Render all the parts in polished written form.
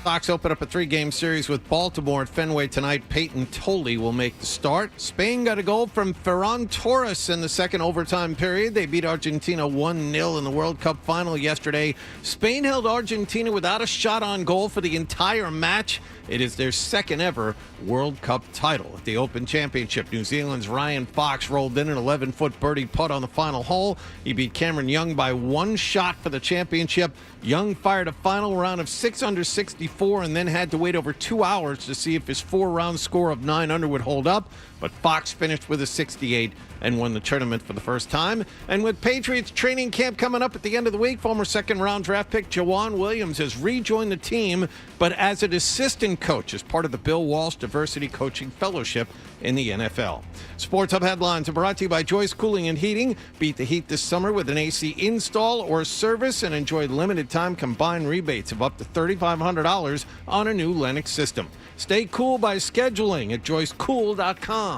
Sox open up a 3-game series with Baltimore at Fenway tonight. Peyton Tolley will make the start. Spain got a goal from Ferran Torres in the second overtime period. They beat Argentina 1-0 in the World Cup final yesterday. Spain held Argentina without a shot on goal for the entire match. It is their second ever World Cup title. At the Open Championship, New Zealand's Ryan Fox rolled in an 11-foot birdie putt on the final hole. He beat Cameron Young by one shot for the championship. Young fired a final round of 6 under 64 and then had to wait over 2 hours to see if his 4-round score of 9 under would hold up. But Fox finished with a 68 and won the tournament for the first time. And with Patriots training camp coming up at the end of the week, former second-round draft pick Jawan Williams has rejoined the team, but as an assistant coach as part of the Bill Walsh Diversity Coaching Fellowship in the NFL. Sports Hub headlines are brought to you by Joyce Cooling and Heating. Beat the heat this summer with an AC install or service and enjoy limited-time combined rebates of up to $3,500 on a new Lennox system. Stay cool by scheduling at joycecool.com.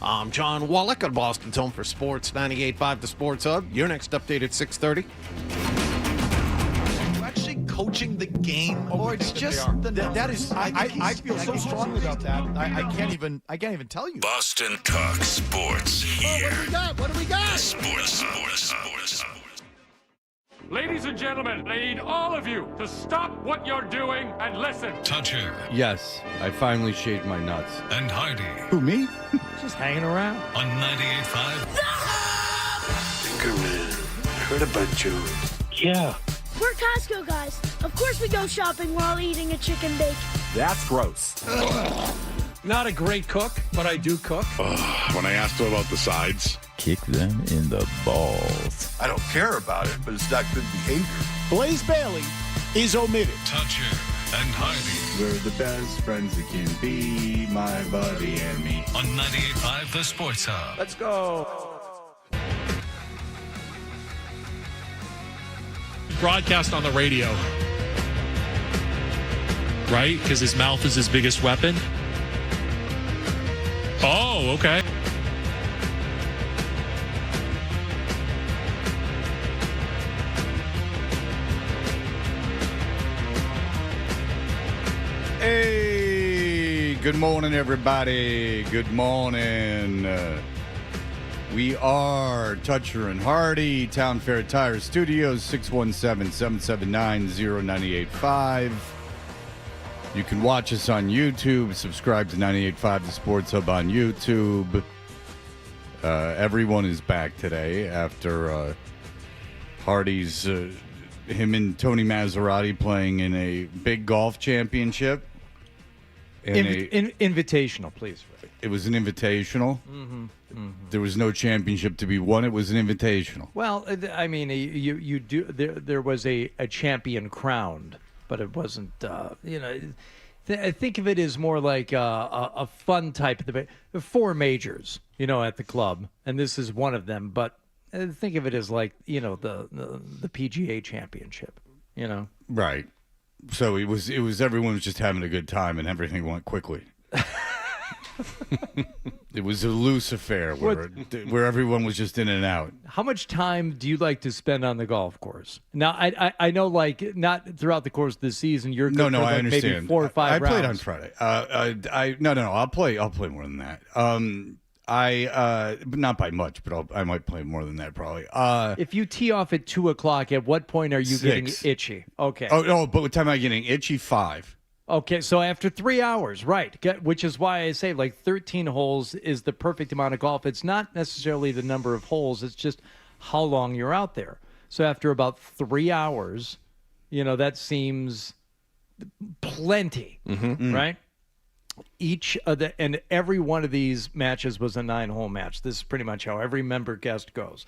I'm John Wallach at Boston's Home for Sports, 98.5 The Sports Hub. Your next update at 6:30. Actually coaching the game, or it's just that is. I feel so strongly about that. I can't even tell you. Boston talk sports here. What do we got? The Sports. Ladies and gentlemen, I need all of you to stop what you're doing and listen. Toucher Yes, I finally shaved my nuts. and Hardy Who, me? Just hanging around. on 98.5. Anchorman, heard about you. Yeah. We're Costco guys. Of course we go shopping while eating a chicken bake. That's gross. Not a great cook, but I do cook. When I asked him about the sides, Kick them in the balls. I don't care about it, but it's not good behavior. Blaze Bailey is omitted. Toucher and Hardy we're the best friends that can be, my buddy and me. on 98.5 The Sports Hub. Let's go. Broadcast on the radio, right? Because his mouth is his biggest weapon. Oh, okay. Hey, good morning, everybody. Good morning. We are Toucher and Hardy, Town Fair Tire Studios, 617-779-0985. You can watch us on YouTube. Subscribe to 98.5 The Sports Hub on YouTube. Everyone is back today after Hardy's, him and Tony Maserati playing in a big golf championship. Invitational, please. It was an invitational. There was no championship to be won. It was an invitational. Well, I mean, you do. There was a champion crowned, but it wasn't. I think of it as more like a fun type of debate. There are 4 majors, at the club, and this is one of them. But think of it as like the PGA championship. Right. So it was everyone was just having a good time and everything went quickly. It was a loose affair where everyone was just in and out. How much time do you like to spend on the golf course? Now, I know, like, not throughout the course of the season. You're good for I like understand. maybe 4 or 5 rounds. I played on Friday. No. I'll play more than that. But not by much, but I might play more than that probably. If you tee off at 2:00, at what point are you 6. getting itchy? Okay. Oh no, but what time am I getting itchy? 5. Okay, so after 3 hours, right? Which is why I say like 13 holes is the perfect amount of golf. It's not necessarily the number of holes; it's just how long you're out there. So after about 3 hours, that seems plenty, right? Each of and every one of these matches was a 9-hole match. This is pretty much how every member guest goes.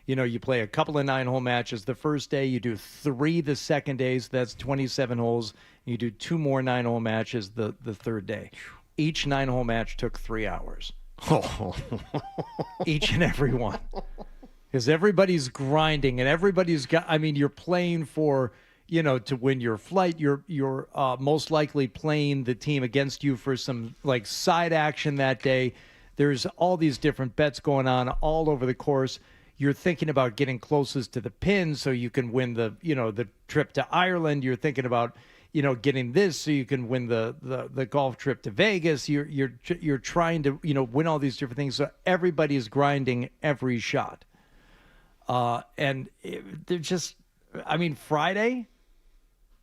You play a couple of 9-hole matches the first day. You do 3 the second day, so that's 27 holes. You do 2 more 9-hole matches the third day. Each 9-hole match took 3 hours. Each and every one. Because everybody's grinding and everybody's got, you're playing for, to win your flight. You're most likely playing the team against you for some like side action that day. There's all these different bets going on all over the course. You're thinking about getting closest to the pin so you can win the trip to Ireland. You're thinking about, getting this so you can win the golf trip to Vegas. You're trying to, win all these different things. So everybody is grinding every shot. And they're just, Friday,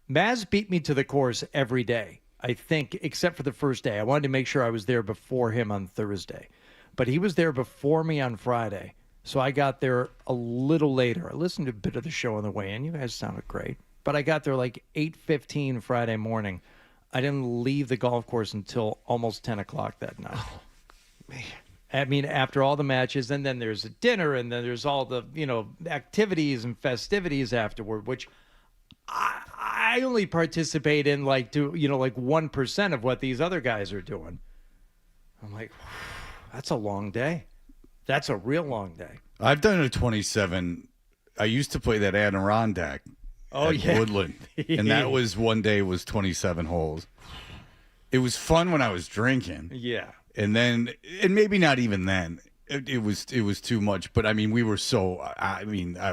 Maz beat me to the course every day, I think, except for the first day. I wanted to make sure I was there before him on Thursday. But he was there before me on Friday. So I got there a little later. I listened to a bit of the show on the way in. You guys sounded great. But I got there like 8:15 Friday morning. I didn't leave the golf course until almost 10 o'clock that night. Oh, man. After all the matches, and then there's a dinner, and then there's all the, activities and festivities afterward, which I only participate in like 1% of what these other guys are doing. I'm like, that's a long day. That's a real long day. I've done a 27. I used to play that Adirondack at Woodland, and that was one day was 27 holes. It was fun when I was drinking. Yeah. And then, and maybe not even then. It was too much. But we were so. I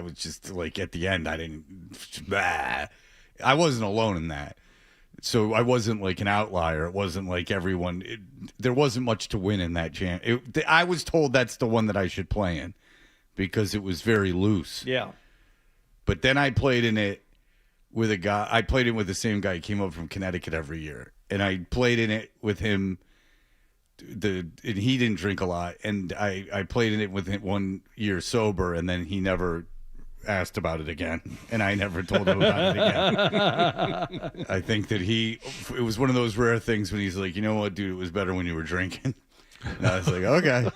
was just like at the end. I wasn't alone in that. So I wasn't like an outlier. It wasn't like everyone. There wasn't much to win in that jam. I was told that's the one that I should play in because it was very loose. Yeah. But then I played in it with a guy. I played it with the same guy. He came up from Connecticut every year, and I played in it with him. And he didn't drink a lot, and I played in it with him 1 year sober, and then he never asked about it again, and I never told him about it again. I think that it was one of those rare things when he's like, you know what, dude, it was better when you were drinking. And I was like, okay.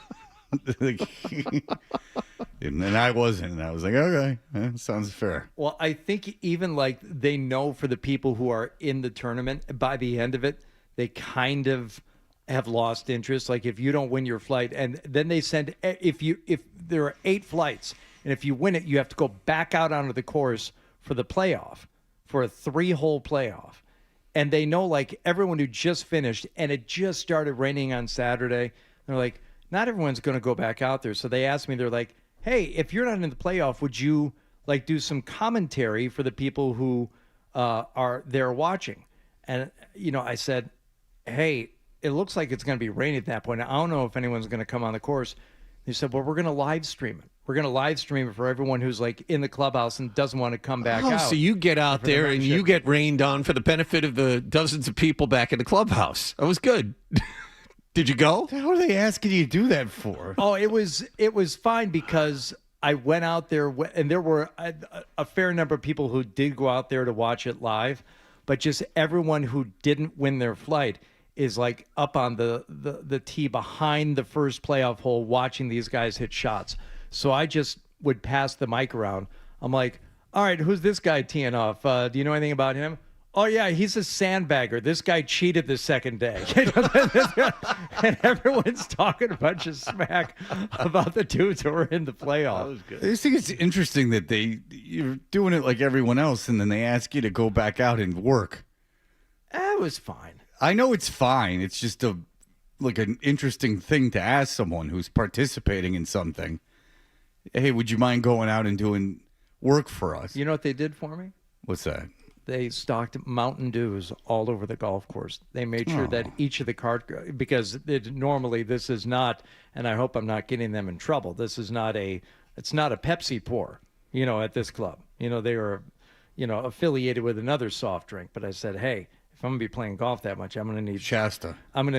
And then I wasn't, and I was like, okay, sounds fair. Well, I think even like they know for the people who are in the tournament, by the end of it, they kind of have lost interest. Like if you don't win your flight, and then they send, if there are 8 flights, and if you win it, you have to go back out onto the course for the playoff, for a 3-hole playoff. And they know, like, everyone who just finished, and it just started raining on Saturday, they're like, not everyone's going to go back out there. So they asked me, they're like, hey, if you're not in the playoff, would you, like, do some commentary for the people who are there watching? And, I said, hey, it looks like it's going to be raining at that point. I don't know if anyone's going to come on the course. They said, well, we're going to live stream it. We're going to live stream it for everyone who's like in the clubhouse and doesn't want to come back out. So you get out there and you get rained on for the benefit of the dozens of people back in the clubhouse. That was good. Did you go? What are they asking you to do that for? Oh, it was fine because I went out there and there were a fair number of people who did go out there to watch it live, but just everyone who didn't win their flight is like up on the tee behind the first playoff hole watching these guys hit shots. So I just would pass the mic around. I'm like, all right, who's this guy teeing off? Do you know anything about him? Oh, yeah, he's a sandbagger. This guy cheated the second day. And everyone's talking a bunch of smack about the dudes who were in the playoffs. That was good. I just think it's interesting that you're doing it like everyone else, and then they ask you to go back out and work. It was fine. I know it's fine. It's just an interesting thing to ask someone who's participating in something. Hey, would you mind going out and doing work for us? You know what they did for me? What's that? They stocked Mountain Dews all over the golf course. They made sure that each of the cart, because normally this is not, and I hope I'm not getting them in trouble. This is not it's not a Pepsi pour, at this club. They are, affiliated with another soft drink. But I said, hey, if I'm gonna be playing golf that much, I'm gonna need Shasta. I'm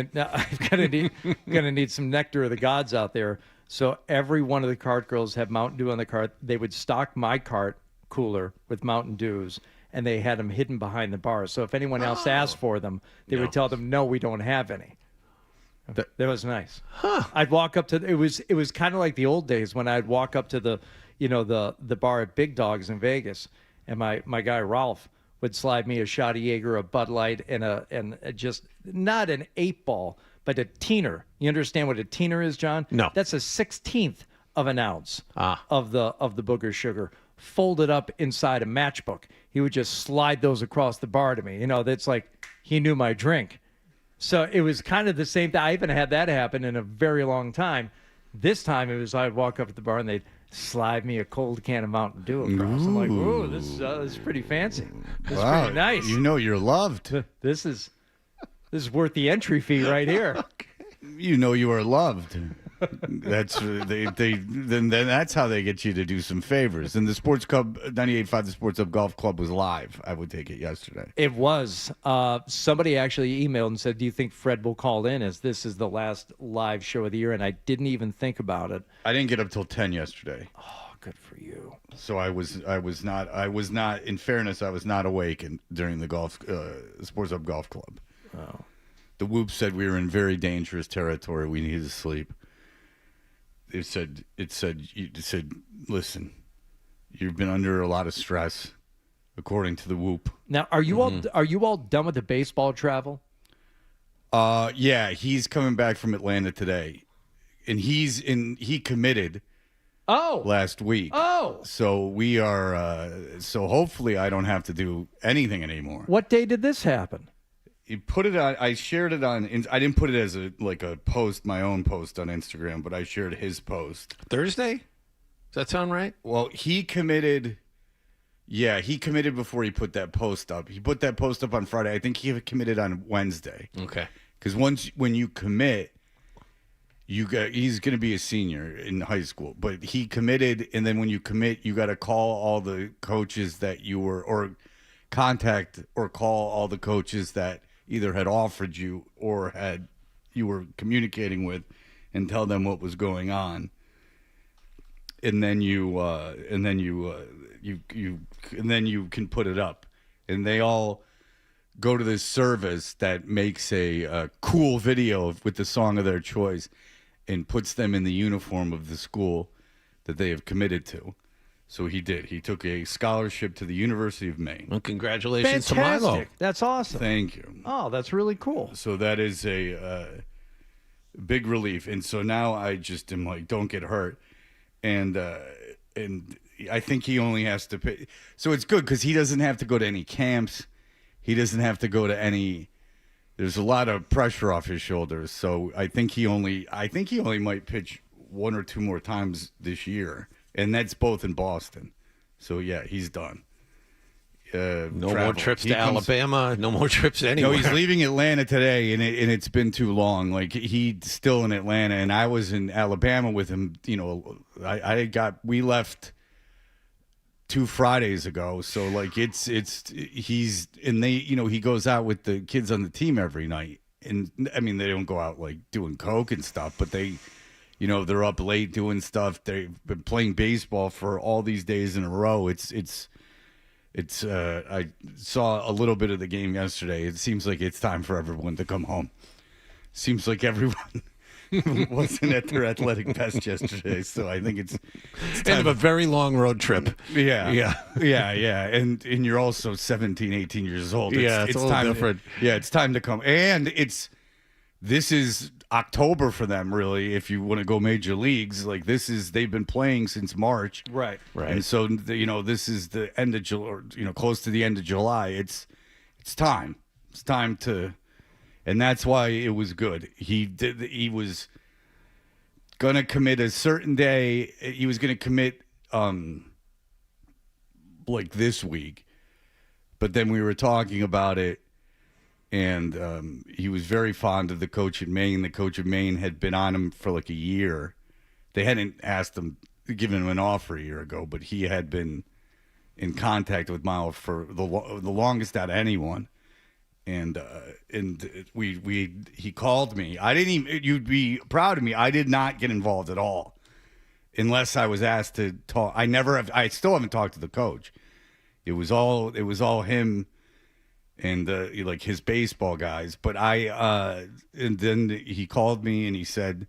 gonna need some nectar of the gods out there. So every one of the cart girls have Mountain Dew on the cart. They would stock my cart cooler with Mountain Dews, and they had them hidden behind the bar. So if anyone else asked for them, they would tell them, no, we don't have any. That was nice. Huh. I'd walk up to it was kind of like the old days when I'd walk up to the bar at Big Dogs in Vegas, and my guy Ralph would slide me a shot of Jaeger, a Bud Light, and just not an 8-ball, but a teener. You understand what a teener is, John? No. That's a 16th of an ounce of the booger sugar folded up inside a matchbook. He would just slide those across the bar to me. That's like he knew my drink. So it was kind of the same thing. I haven't had that happen in a very long time. This time it was I'd walk up at the bar and they'd slide me a cold can of Mountain Dew across. I'm like, ooh, this is pretty fancy. This is pretty nice. You know you're loved. This is worth the entry fee right here. You know you are loved. That's then that's how they get you to do some favors. And the Sports Club 98.5, the Sports Hub Golf Club was live. I would take it yesterday. It was. Somebody actually emailed and said, "Do you think Fred will call in as this is the last live show of the year?" And I didn't even think about it. I didn't get up till 10 yesterday. Oh, good for you. So I was not. In fairness, I was not awake during the Sports Hub Golf Club. Oh. The Whoop said we were in very dangerous territory. We needed to sleep. It said, listen, you've been under a lot of stress, according to the Whoop. Now, are you all done with the baseball travel? Yeah, he's coming back from Atlanta today, and he committed. Last week. So we are. So hopefully, I don't have to do anything anymore. What day did this happen? You put it on. I shared it on. I didn't put it as a post, my own post on Instagram, but I shared his post. Thursday? Does that sound right? Well, he committed. Yeah, he committed before he put that post up. He put that post up on Friday. I think he committed on Wednesday. Okay. Because when you commit, he's going to be a senior in high school, but he committed, and then when you commit, you got to call all the coaches that you were, or contact or call all the coaches that either had offered you or you were communicating with, and tell them what was going on. And then you can put it up, and they all go to this service that makes a cool video with the song of their choice and puts them in the uniform of the school that they have committed to. So he did. He took a scholarship to the University of Maine. Well, congratulations to Fantastic. Milo. That's awesome. Thank you. Oh, that's really cool. So that is a big relief. And so now I just am like, don't get hurt. And I think he only has to pay. So it's good because he doesn't have to go to any camps. He doesn't have to go to any. There's a lot of pressure off his shoulders. So I think he only might pitch one or two more times this year, and that's both in Boston. So yeah, he's done. No more trips to Alabama. No more trips anywhere. No, he's leaving Atlanta today, and it's been too long. Like, he's still in Atlanta, and I was in Alabama with him. You know, we left 2 Fridays ago, so like he's and they, you know, he goes out with the kids on the team every night, and I mean they don't go out like doing coke and stuff, but they, you know, they're up late doing stuff. They've been playing baseball for all these days in a row. I saw a little bit of the game yesterday. It seems like it's time for everyone to come home. Seems like everyone wasn't at their athletic best yesterday, so I think it's end of a very long road trip. Yeah. And you're also 17, 18 years old. It's a little time different. It's time to come. And this is October for them, really, if you want to go major leagues. Like, they've been playing since March. Right. And so, you know, this is the end of July, or, you know, close to the end of July. It's time. It's time to, and that's why it was good. He was going to commit a certain day. He was going to commit like this week. But then we were talking about it, and he was very fond of the coach at Maine. The coach of Maine had been on him for like a year. They hadn't given him an offer a year ago, but he had been in contact with Miles for the longest out of anyone. And he called me. You'd be proud of me. I did not get involved at all, unless I was asked to talk. I still haven't talked to the coach. It was all him and like his baseball guys. But and then he called me and he said,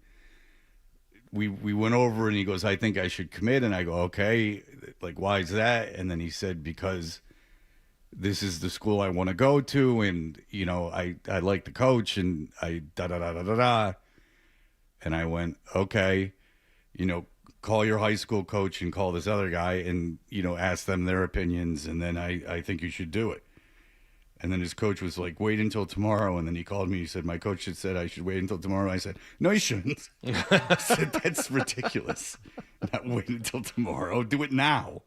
we went over, and he goes, I think I should commit. And I go, okay, like, why is that? And then he said, because this is the school I want to go to, and, you know, I like the coach, and I da-da-da-da-da-da. And I went, okay, you know, call your high school coach and call this other guy and, you know, ask them their opinions, and then I think you should do it. And then his coach was like, wait until tomorrow. And then he called me. He said, my coach had said I should wait until tomorrow. I said, no, you shouldn't. I said, that's ridiculous. Not wait until tomorrow. Do it now.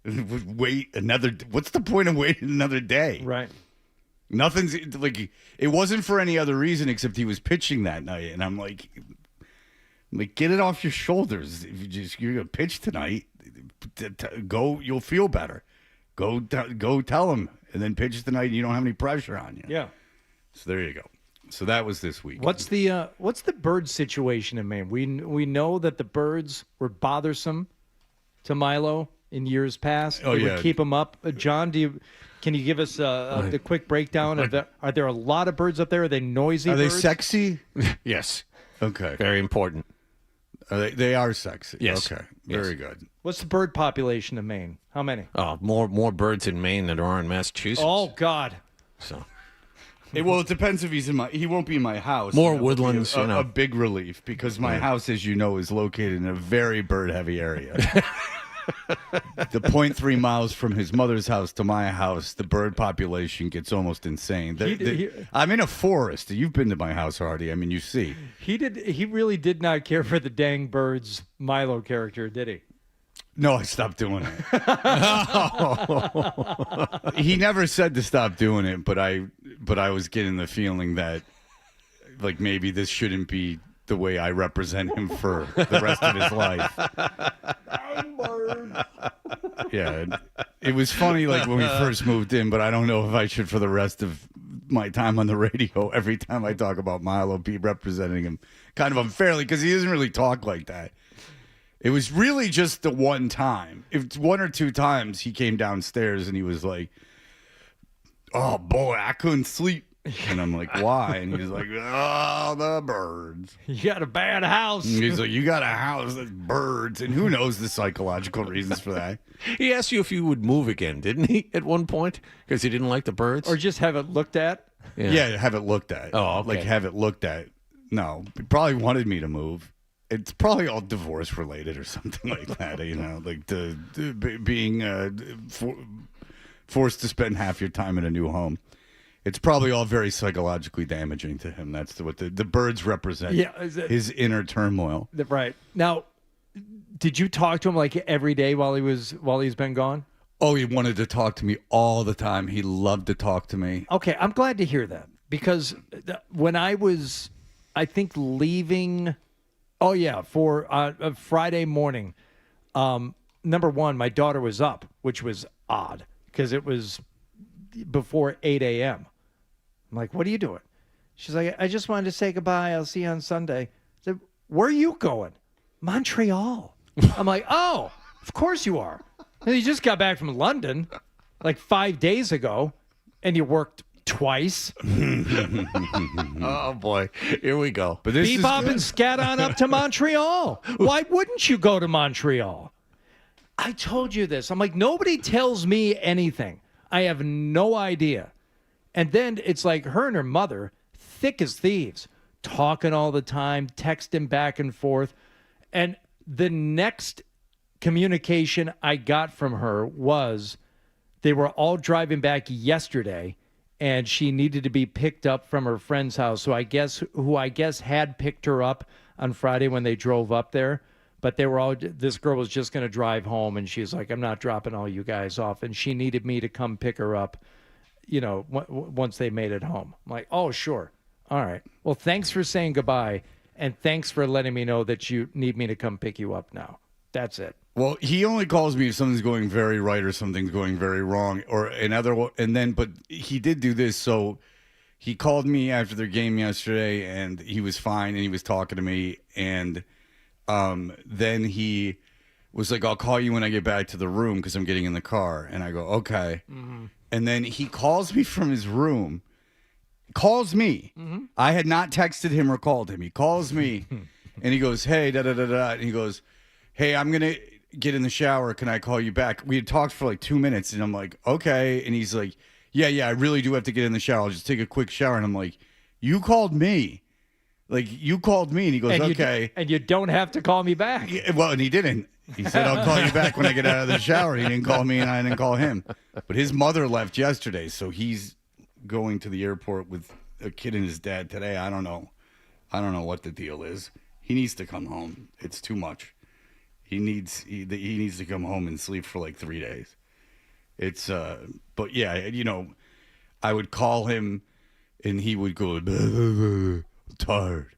Wait another. What's the point of waiting another day? Right. Nothing's like it wasn't for any other reason except he was pitching that night, and I'm like, get it off your shoulders. If you're gonna pitch tonight, go. You'll feel better. Go tell him, and then pitch tonight. And you don't have any pressure on you. Yeah. So there you go. So that was this week. What's the bird situation in Maine? We know that the birds were bothersome to Milo in years past. Oh, They yeah. would keep him up. John, can you give us the quick breakdown of that? Are there a lot of birds up there? Are they noisy? Are they birds? sexy? Yes. Okay. Very important. They are sexy. Yes. Okay. Yes. Very good. What's the bird population in Maine? How many? Oh, more birds in Maine than there are in Massachusetts. Oh God. So Well, it depends if he's in my. He won't be in my house. More That would be woodlands, a big relief because my house, as you know, is located in a very bird-heavy area. The 0.3 miles from his mother's house to my house, the bird population gets almost insane. I'm in a forest. You've been to my house, Hardy. I mean, you see. He really did not care for the dang birds Milo character, did he? No, I stopped doing it. He never said to stop doing it, but I was getting the feeling that like maybe this shouldn't be the way I represent him for the rest of his life. Yeah, it was funny like when we first moved in, but I don't know if I should for the rest of my time on the radio. Every time I talk about Milo, be representing him kind of unfairly because he doesn't really talk like that. It was really just the one time. If one or two times he came downstairs and he was like, "Oh boy, I couldn't sleep." And I'm like, "Why?" And he's like, "Oh, the birds." You got a bad house. And he's like, "You got a house that's birds." And who knows the psychological reasons for that. he asked you if you would move again, didn't he? At one point, because he didn't like the birds, Or just have it looked at. Yeah, have it looked at. Oh, okay. Like have it looked at. No, he probably wanted me to move. It's probably all divorce related or something like that, you know, like being forced to spend half your time in a new home. It's probably all very psychologically damaging to him. That's what the birds represent. Yeah, his inner turmoil. Right. Now, did you talk to him like every day while he's been gone? Oh, he wanted to talk to me all the time. He loved to talk to me. Okay, I'm glad to hear that because when I was, I think, leaving. Oh, yeah, for a Friday morning. Number one, my daughter was up, which was odd because it was before 8 a.m. I'm like, what are you doing? She's like, I just wanted to say goodbye. I'll see you on Sunday. I said, where are you going? Montreal. I'm like, oh, of course you are. And you just got back from London like 5 days ago, and you worked twice. Oh boy, here we go. But this Bebop and scat on up to Montreal. Why wouldn't you go to Montreal? I told you this. I'm like, nobody tells me anything. I have no idea. And then it's like her and her mother, thick as thieves, talking all the time, texting back and forth. And the next communication I got from her was they were all driving back yesterday and she needed to be picked up from her friend's house. So I guess had picked her up on Friday when they drove up there. But this girl was just going to drive home, and she's like, I'm not dropping all you guys off. And she needed me to come pick her up, you know, once they made it home. I'm like, oh, sure. All right. Well, thanks for saying goodbye, and thanks for letting me know that you need me to come pick you up now. That's it. Well, he only calls me if something's going very right or something's going very wrong, but he did do this. So he called me after their game yesterday, and he was fine, and he was talking to me, and then he was like, I'll call you when I get back to the room because I'm getting in the car. And I go, okay. Mm-hmm. And then he calls me from his room, calls me. Mm-hmm. I had not texted him or called him. He calls me and he goes, hey, da-da-da-da. And he goes, hey, I'm going to get in the shower. Can I call you back? We had talked for like 2 minutes and I'm like, okay. And he's like, yeah, I really do have to get in the shower. I'll just take a quick shower. And I'm like, you called me. Like, you called me, and he goes, okay. And you don't have to call me back. Yeah, well, and he didn't. He said, I'll call you back when I get out of the shower. He didn't call me, and I didn't call him. But his mother left yesterday, so he's going to the airport with a kid and his dad today. I don't know what the deal is. He needs to come home. It's too much. He needs to come home and sleep for like 3 days. It's but yeah, I would call him and he would go, I'm tired.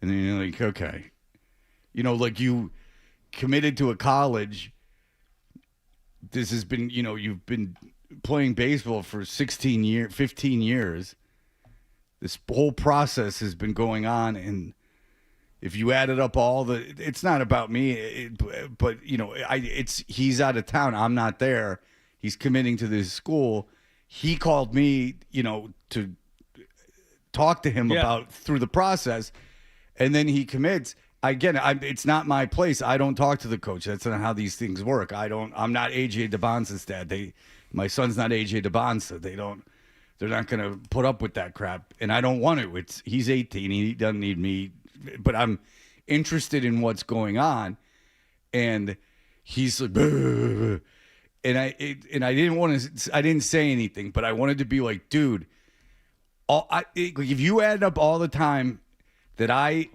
And then you're like, okay. Like you committed to a college. This has been, you've been playing baseball for 15 years. This whole process has been going on, and if you added up it's not about me, but he's out of town. I'm not there. He's committing to this school. He called me, to talk to him about through the process, and then he commits. Again, it's not my place. I don't talk to the coach. That's not how these things work. I'm not AJ DeBonce's dad. My son's not AJ DeBonce. They're not going to put up with that crap, and I don't want to. He's 18. He doesn't need me, but I'm interested in what's going on, and he's like, "Bleh." And I didn't say anything, but I wanted to be like, dude, if you add up all the time that I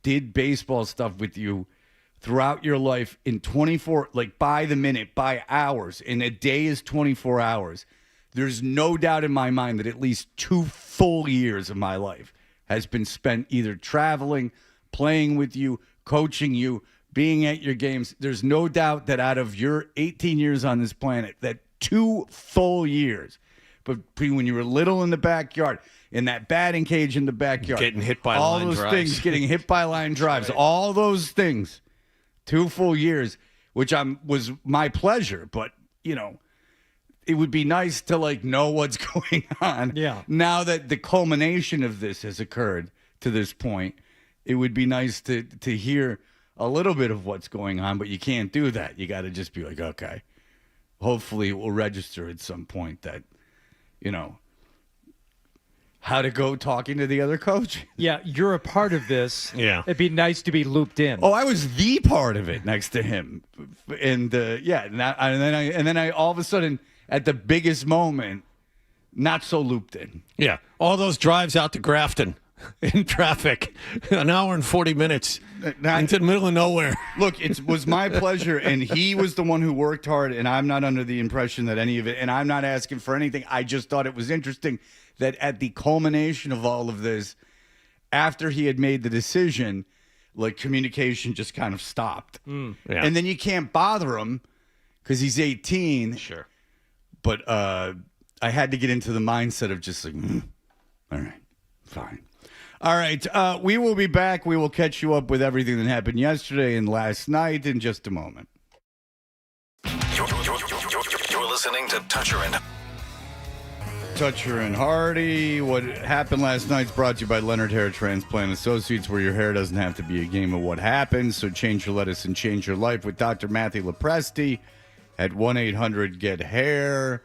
did baseball stuff with you throughout your life in 24, by the minute, by hours, and a day is 24 hours. There's no doubt in my mind that at least 2 full years of my life has been spent either traveling, playing with you, coaching you, being at your games. There's no doubt that out of your 18 years on this planet, that 2 full years, but between when you were little in the backyard, in that batting cage in the backyard, getting hit by all line those drives. things, getting hit by line drives, right. All those things, 2 full years, which was my pleasure. But it would be nice to know what's going on. Yeah. Now that the culmination of this has occurred to this point, it would be nice to hear a little bit of what's going on. But you can't do that. You got to just be like, okay. Hopefully, it will register at some point that how to go talking to the other coach. Yeah, you're a part of this. Yeah. It'd be nice to be looped in. Oh, I was the part of it next to him, and then I all of a sudden at the biggest moment, not so looped in. Yeah. All those drives out to Grafton in traffic, an hour and 40 minutes into the middle of nowhere. Look, it was my pleasure, and he was the one who worked hard, and I'm not under the impression that any of it, and I'm not asking for anything. I just thought it was interesting that at the culmination of all of this, after he had made the decision, communication just kind of stopped. Yeah. And then you can't bother him because he's 18. Sure. But I had to get into the mindset of just all right, fine. All right, we will be back. We will catch you up with everything that happened yesterday and last night in just a moment. You're listening to Toucher and Hardy. What happened last night's brought to you by Leonard Hair Transplant Associates, where your hair doesn't have to be a game of what happens. So change your lettuce and change your life with Dr. Matthew Lepresti at 1-800-GET-HAIR.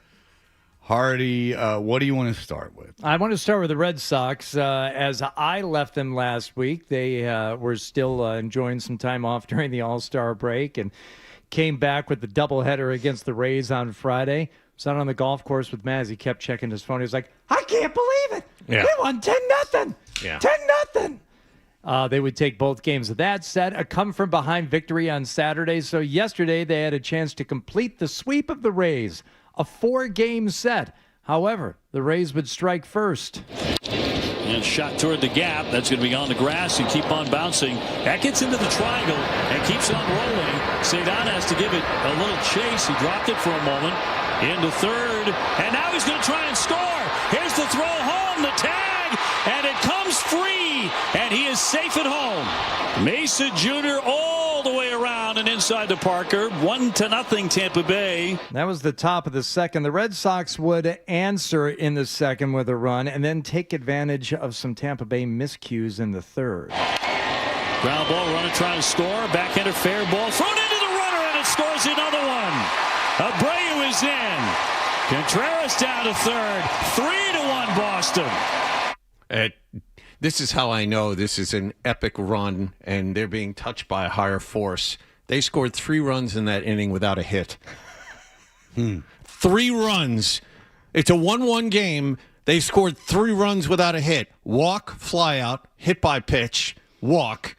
Hardy, what do you want to start with? I want to start with the Red Sox. As I left them last week, they were still enjoying some time off during the All-Star break and came back with the doubleheader against the Rays on Friday. Was out on the golf course with Maz. He kept checking his phone. He was like, I can't believe it. Yeah. We won 10-0. Yeah. 10-0. They would take both games of that set. A come-from-behind victory on Saturday. So yesterday they had a chance to complete the sweep of the Rays, a 4-game set. However, the Rays would strike first. And shot toward the gap. That's going to be on the grass and keep on bouncing. That gets into the triangle and keeps on rolling. Cedar has to give it a little chase. He dropped it for a moment. Into third. And now he's going to try and score. Here's the throw home. The tag. And it comes free. And he is safe at home. Mesa Jr. all the way around and inside to Parker. 1-0 Tampa Bay. That was the top of the second. The Red Sox would answer in the second with a run and then take advantage of some Tampa Bay miscues in the third. Ground ball, runner trying to score. Backhander fair ball. Thrown into the runner and it scores another one. Abreu is in. Contreras down to third. 3-1 Boston. This is how I know this is an epic run, and they're being touched by a higher force. They scored 3 runs in that inning without a hit. 3 runs. It's a 1-1 game. They scored 3 runs without a hit. Walk, fly out, hit by pitch, walk.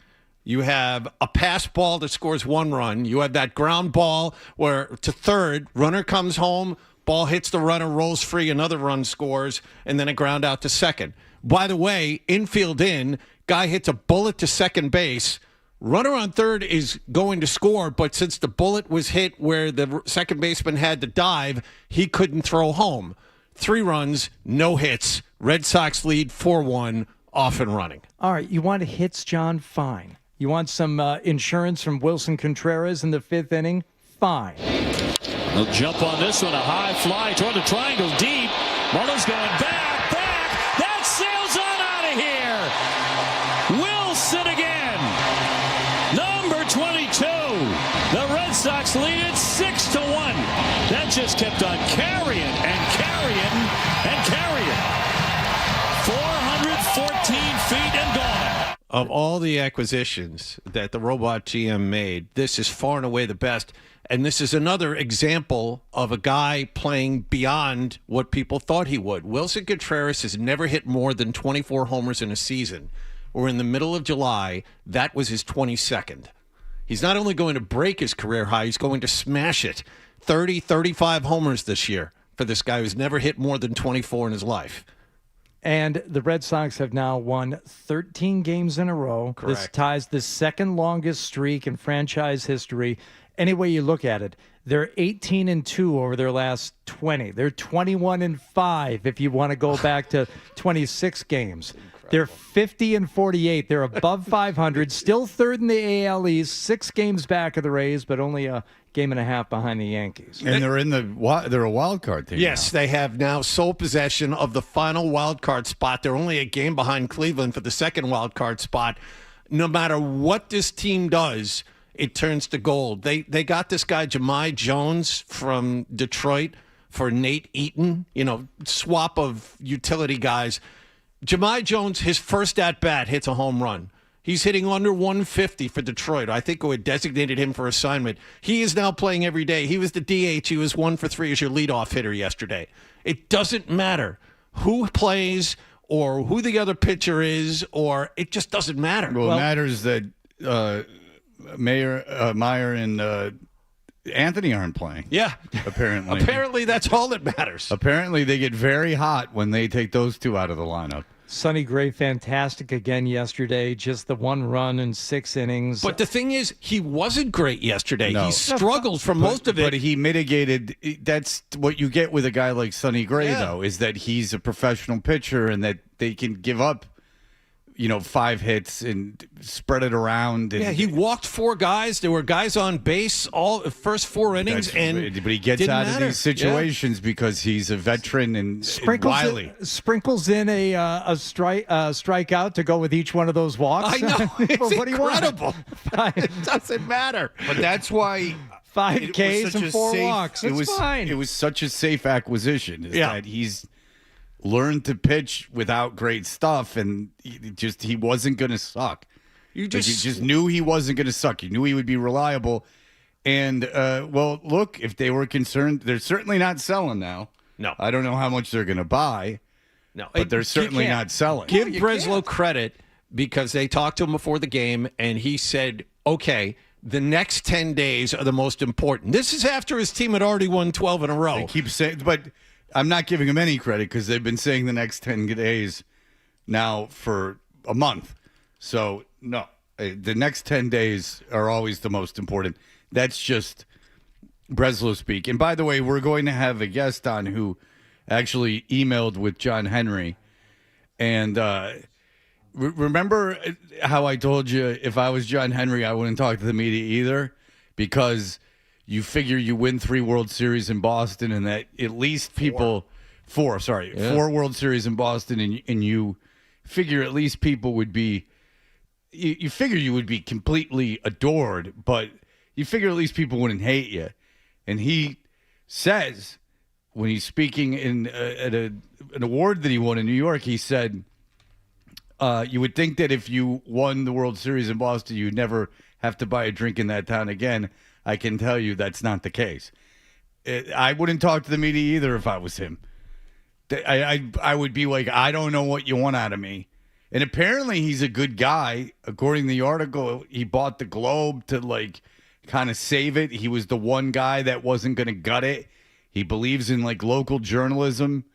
You have a pass ball that scores 1 run. You have that ground ball where to third, runner comes home, ball hits the runner, rolls free, another run scores, and then a ground out to second. By the way, infield in, guy hits a bullet to second base. Runner on third is going to score, but since the bullet was hit where the second baseman had to dive, he couldn't throw home. 3 runs, no hits. Red Sox lead 4-1, off and running. All right, you want hits, John? Fine. You want some insurance from Wilson Contreras in the 5th inning? Fine. He'll jump on this one, a high fly toward the triangle deep. Mullins going back. That sails on out of here. Wilson again. Number 22. The Red Sox lead it 6-1. That just kept on carrying and carrying and carrying. 414 feet and gone. Of all the acquisitions that the Robot GM made, this is far and away the best. And this is another example of a guy playing beyond what people thought he would. Wilson Contreras has never hit more than 24 homers in a season. We're in the middle of July. That was his 22nd. He's not only going to break his career high, he's going to smash it. 30, 35 homers this year for this guy who's never hit more than 24 in his life. And the Red Sox have now won 13 games in a row. Correct. This ties the second longest streak in franchise history. Any way you look at it, they're 18-2 over their last 20. They're 21-5 if you want to go back to 26 games. They're 50-48. They're above 500, still third in the AL East, 6 games back of the Rays, but only a game and a half behind the Yankees. And they're a wild card team. Yes, now. they have now sole possession of the final wild card spot. They're only a game behind Cleveland for the second wild card spot. No matter what this team does, it turns to gold. They got this guy, Jahmai Jones from Detroit, for Nate Eaton, swap of utility guys. Jahmai Jones, his first at-bat, hits a home run. He's hitting under 150 for Detroit. I think who had designated him for assignment. He is now playing every day. He was the DH. He was 1 for 3 as your leadoff hitter yesterday. It doesn't matter who plays or who the other pitcher is, or it just doesn't matter. Well, it matters that Meyer and Anthony aren't playing. Yeah. Apparently. Apparently, that's all that matters. Apparently, they get very hot when they take those two out of the lineup. Sonny Gray, fantastic again yesterday. Just the 1 run in 6 innings. But the thing is, he wasn't great yesterday. No. He struggled for most of it. But he mitigated. That's what you get with a guy like Sonny Gray, though, is that he's a professional pitcher and that they can give up 5 hits and spread it around. And, he walked 4 guys. There were guys on base all first 4 innings, but he gets out of these situations because he's a veteran and wily. Sprinkles in a strikeout to go with each one of those walks. I know. It's what incredible. It doesn't matter. But that's why 5 Ks and 4 walks. It's fine. It was such a safe acquisition. That he's learned to pitch without great stuff, and he wasn't going to suck. You just knew he wasn't going to suck. You knew he would be reliable. And, look, if they were concerned, they're certainly not selling now. No. I don't know how much they're going to buy, but they're certainly not selling. Give Breslow credit because they talked to him before the game, and he said, okay, the next 10 days are the most important. This is after his team had already won 12 in a row. They keep saying, but I'm not giving them any credit because they've been saying the next 10 days now for a month. So, no, the next 10 days are always the most important. That's just Breslow speak. And by the way, we're going to have a guest on who actually emailed with John Henry. And remember how I told you if I was John Henry, I wouldn't talk to the media either because you figure you win 3 World Series in Boston and that at least four World Series in Boston and you figure at least people would be, you figure you would be completely adored, but you figure at least people wouldn't hate you. And he says when he's speaking at an award that he won in New York, he said, you would think that if you won the World Series in Boston, you'd never have to buy a drink in that town again. I can tell you that's not the case. I wouldn't talk to the media either if I was him. I would be like, I don't know what you want out of me. And apparently he's a good guy. According to the article, he bought the Globe to like kind of save it. He was the one guy that wasn't going to gut it. He believes in like local journalism.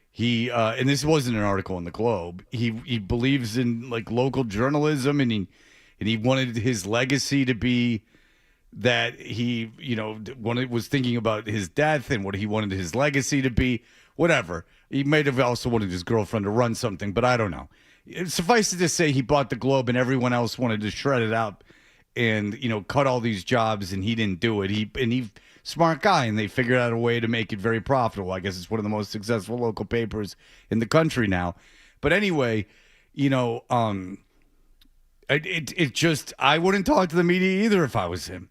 He and this wasn't an article in the Globe. He believes in like local journalism, and he wanted his legacy to be that he, was thinking about his death and what he wanted his legacy to be. Whatever. He might have also wanted his girlfriend to run something, but I don't know. Suffice it to say, he bought the Globe, and everyone else wanted to shred it out and cut all these jobs, and he didn't do it. He smart guy, and they figured out a way to make it very profitable. I guess it's one of the most successful local papers in the country now. But anyway, it just, I wouldn't talk to the media either if I was him.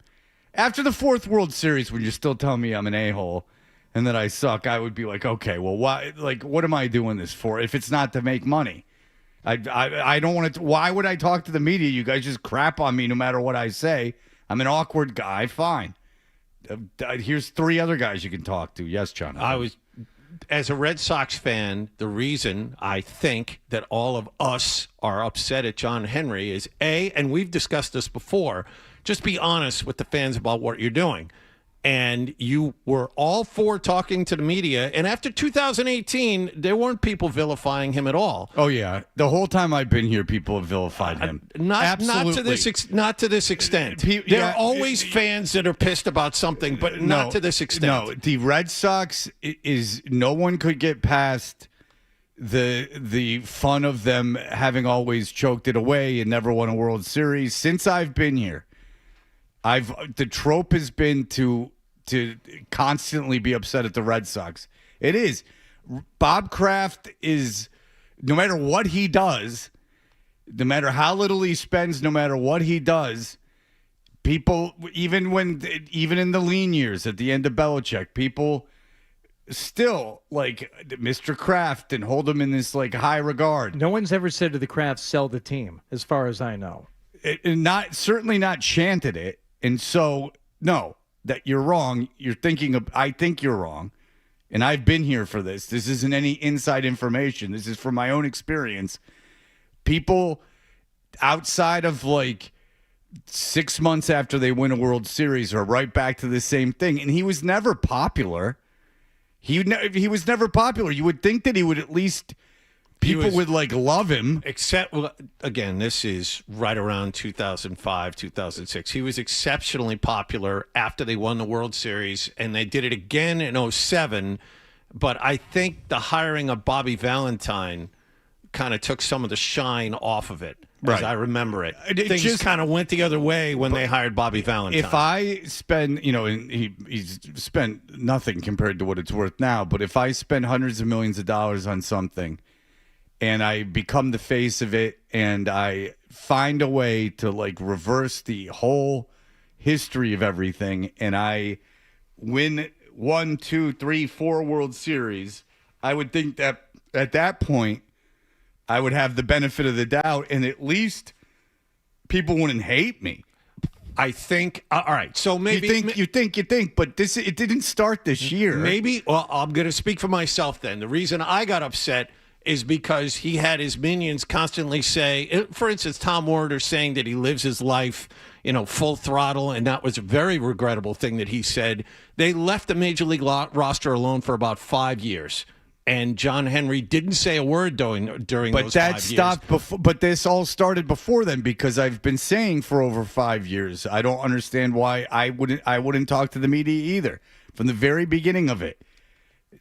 After the fourth World Series, when you're still telling me I'm an a-hole and that I suck, I would be like, okay, well, why? Like, what am I doing this for? If it's not to make money, I don't want to. Why would I talk to the media? You guys just crap on me no matter what I say. I'm an awkward guy. Fine. Here's three other guys you can talk to. Yes, John. As a Red Sox fan, the reason I think that all of us are upset at John Henry is and we've discussed this before, just be honest with the fans about what you're doing. And you were all for talking to the media. And after 2018, there weren't people vilifying him at all. Oh, yeah. The whole time I've been here, people have vilified him. Not to this extent. There are always fans that are pissed about something, but not to this extent. No, the Red Sox is no one could get past the fun of them having always choked it away and never won a World Series. Since I've been here, the trope has been to constantly be upset at the Red Sox. It is. Bob Kraft is, no matter what he does, no matter how little he spends, no matter what he does, people, even in the lean years at the end of Belichick, people still like Mr. Kraft and hold him in this like high regard. No one's ever said to the Kraft, sell the team, as far as I know. Certainly not chanted it. And so, no, that you're wrong. I think you're wrong. And I've been here for this. This isn't any inside information. This is from my own experience. People outside of like 6 months after they win a World Series are right back to the same thing. And he was never popular. He was never popular. You would think that he would at least... People would like love him. Except, again, this is right around 2005, 2006. He was exceptionally popular after they won the World Series, and they did it again in 2007. But I think the hiring of Bobby Valentine kind of took some of the shine off of it, as I remember it. Things just kind of went the other way when they hired Bobby Valentine. If I spend, and he's spent nothing compared to what it's worth now, but if I spend hundreds of millions of dollars on something, and I become the face of it, and I find a way to like reverse the whole history of everything, and I win 1, 2, 3, 4 World Series, I would think that at that point I would have the benefit of the doubt, and at least people wouldn't hate me. I think. All right, so maybe you think, but it didn't start this year. Maybe. Well, I'm going to speak for myself then. The reason I got upset is because he had his minions constantly say, for instance, Tom Warner saying that he lives his life, full throttle, and that was a very regrettable thing that he said. They left the Major League roster alone for about 5 years, and John Henry didn't say a word during those 5 years. But that stopped before. But this all started before then, because I've been saying for over 5 years, I don't understand why I wouldn't talk to the media either from the very beginning of it.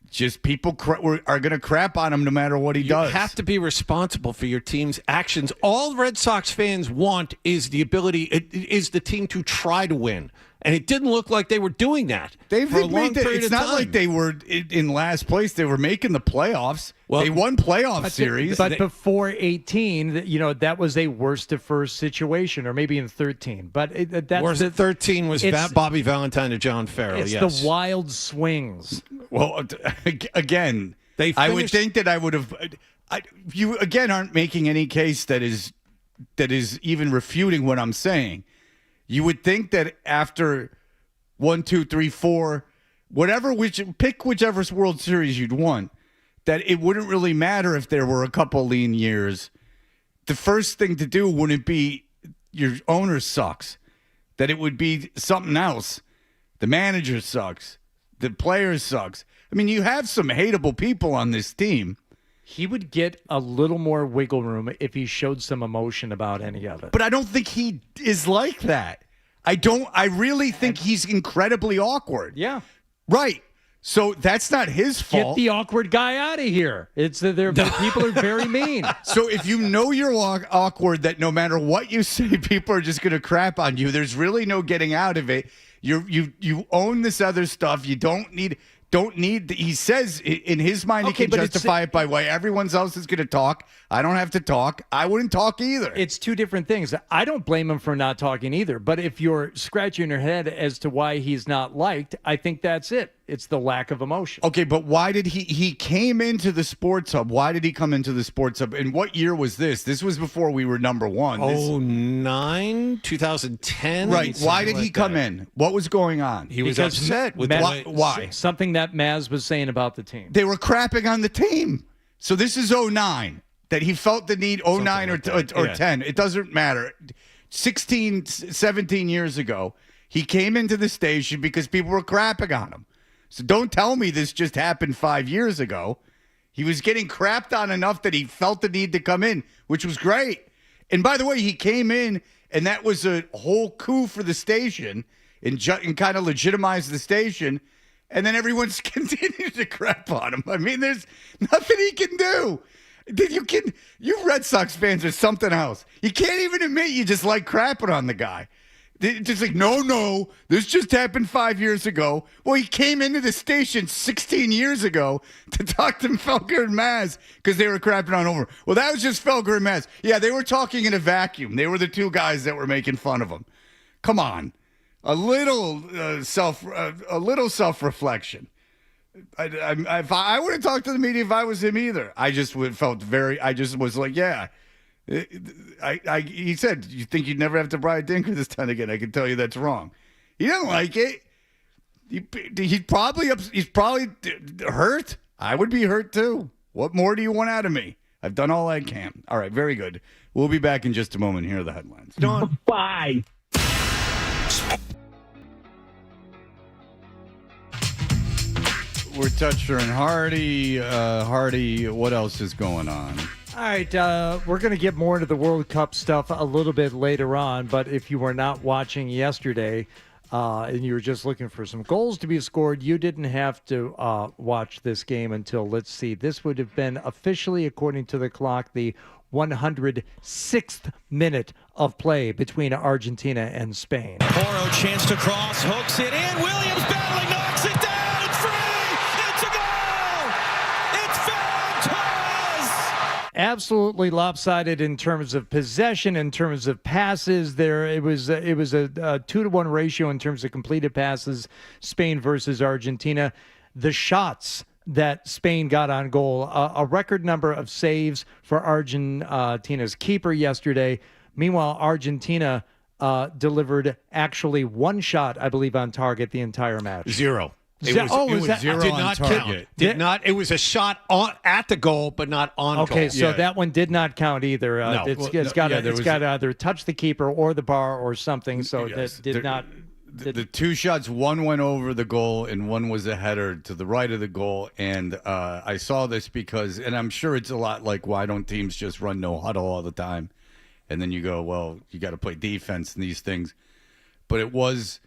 Just people are going to crap on him no matter what he does. You have to be responsible for your team's actions. All Red Sox fans want is the team to try to win. And it didn't look like they were doing that for a long period of time. It's not like they were in last place. They were making the playoffs. Well, they won playoff series. But before 18, that was a worst to first situation, or maybe in 13. But worst at 13 was Bobby Valentine to John Farrell. It's the wild swings. Well, again, I would think that I would have. You again aren't making any case that is even refuting what I'm saying. You would think that after 1, 2, 3, 4, pick whichever World Series you'd want, that it wouldn't really matter if there were a couple lean years, the first thing to do wouldn't be your owner sucks, that it would be something else. The manager sucks. The player sucks. I mean, you have some hateable people on this team. He would get a little more wiggle room if he showed some emotion about any of it. But I don't think he is like that. I really think he's incredibly awkward. Yeah. Right. So that's not his fault. Get the awkward guy out of here. People are very mean. So if you know you're awkward, that no matter what you say, people are just going to crap on you. There's really no getting out of it. You own this other stuff. You don't need. He says in his mind he can justify it by why everyone else is going to talk. I don't have to talk. I wouldn't talk either. It's two different things. I don't blame him for not talking either. But if you're scratching your head as to why he's not liked, I think that's it. It's the lack of emotion. Okay, but why did he came into the Sports Hub? Why did he come into the Sports Hub? And what year was this? This was before we were number one. 2010. Right. Why did he come in? What was going on? He was upset with why? Something that Maz was saying about the team. They were crapping on the team. So this is 09 that he felt the need, 09 or 10. It doesn't matter. 16, 17 years ago, he came into the station because people were crapping on him. So don't tell me this just happened 5 years ago. He was getting crapped on enough that he felt the need to come in, which was great. And by the way, he came in, and that was a whole coup for the station and kind of legitimized the station. And then everyone's continued to crap on him. I mean, there's nothing he can do. You Red Sox fans are something else. You can't even admit you just like crapping on the guy. Just like, no, this just happened 5 years ago. Well, he came into the station 16 years ago to talk to Felger and Maz because they were crapping on over. Well, that was just Felger and Maz. Yeah, they were talking in a vacuum. They were the two guys that were making fun of him. Come on, a little self-reflection. I wouldn't talk to the media if I was him either. I just was like, yeah. He said, you think you'd never have to Brian Dinker this time again? I can tell you that's wrong. He doesn't like it. He's probably hurt. I would be hurt too. What more do you want out of me? I've done all I can. All right, very good. We'll be back in just a moment. Here are the headlines. Bye. We're Toucher and Hardy. Hardy, what else is going on? All right, we're going to get more into the World Cup stuff a little bit later on, but if you were not watching yesterday and you were just looking for some goals to be scored, you didn't have to watch this game until, let's see, this would have been officially, according to the clock, the 106th minute of play between Argentina and Spain. Poro chance to cross, hooks it in, Williams battling, knocks it down, it's free, it's a goal! It's Ferran Torres! Absolutely lopsided in terms of possession, in terms of passes. It was a 2-to-1 ratio in terms of completed passes, Spain versus Argentina. The shots that Spain got on goal, a record number of saves for Argentina's keeper yesterday. Meanwhile, Argentina delivered actually one shot, I believe, on target the entire match. Zero. It was zero did on not target. Count. It was a shot at the goal, but not on goal. Okay, so that one did not count either. No. It's got to either touch the keeper or the bar or something. So that did not. The two shots, one went over the goal and one was a header to the right of the goal. And I saw this because, and I'm sure it's a lot like, why don't teams just run no huddle all the time? And then you go, well, you got to play defense in these things. But it was,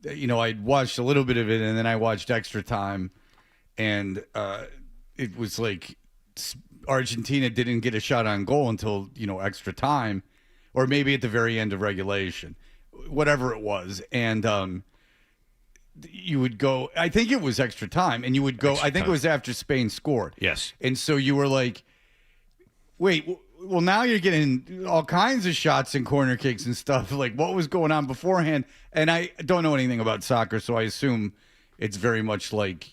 I watched a little bit of it and then I watched extra time. And it was like Argentina didn't get a shot on goal until, extra time, or maybe at the very end of regulation. Whatever it was, and you would go, I think it was extra time, and you would go, I think it was after Spain scored. Yes. And so you were like, wait, well, now you're getting all kinds of shots and corner kicks and stuff. Like, what was going on beforehand? And I don't know anything about soccer, so I assume it's very much like,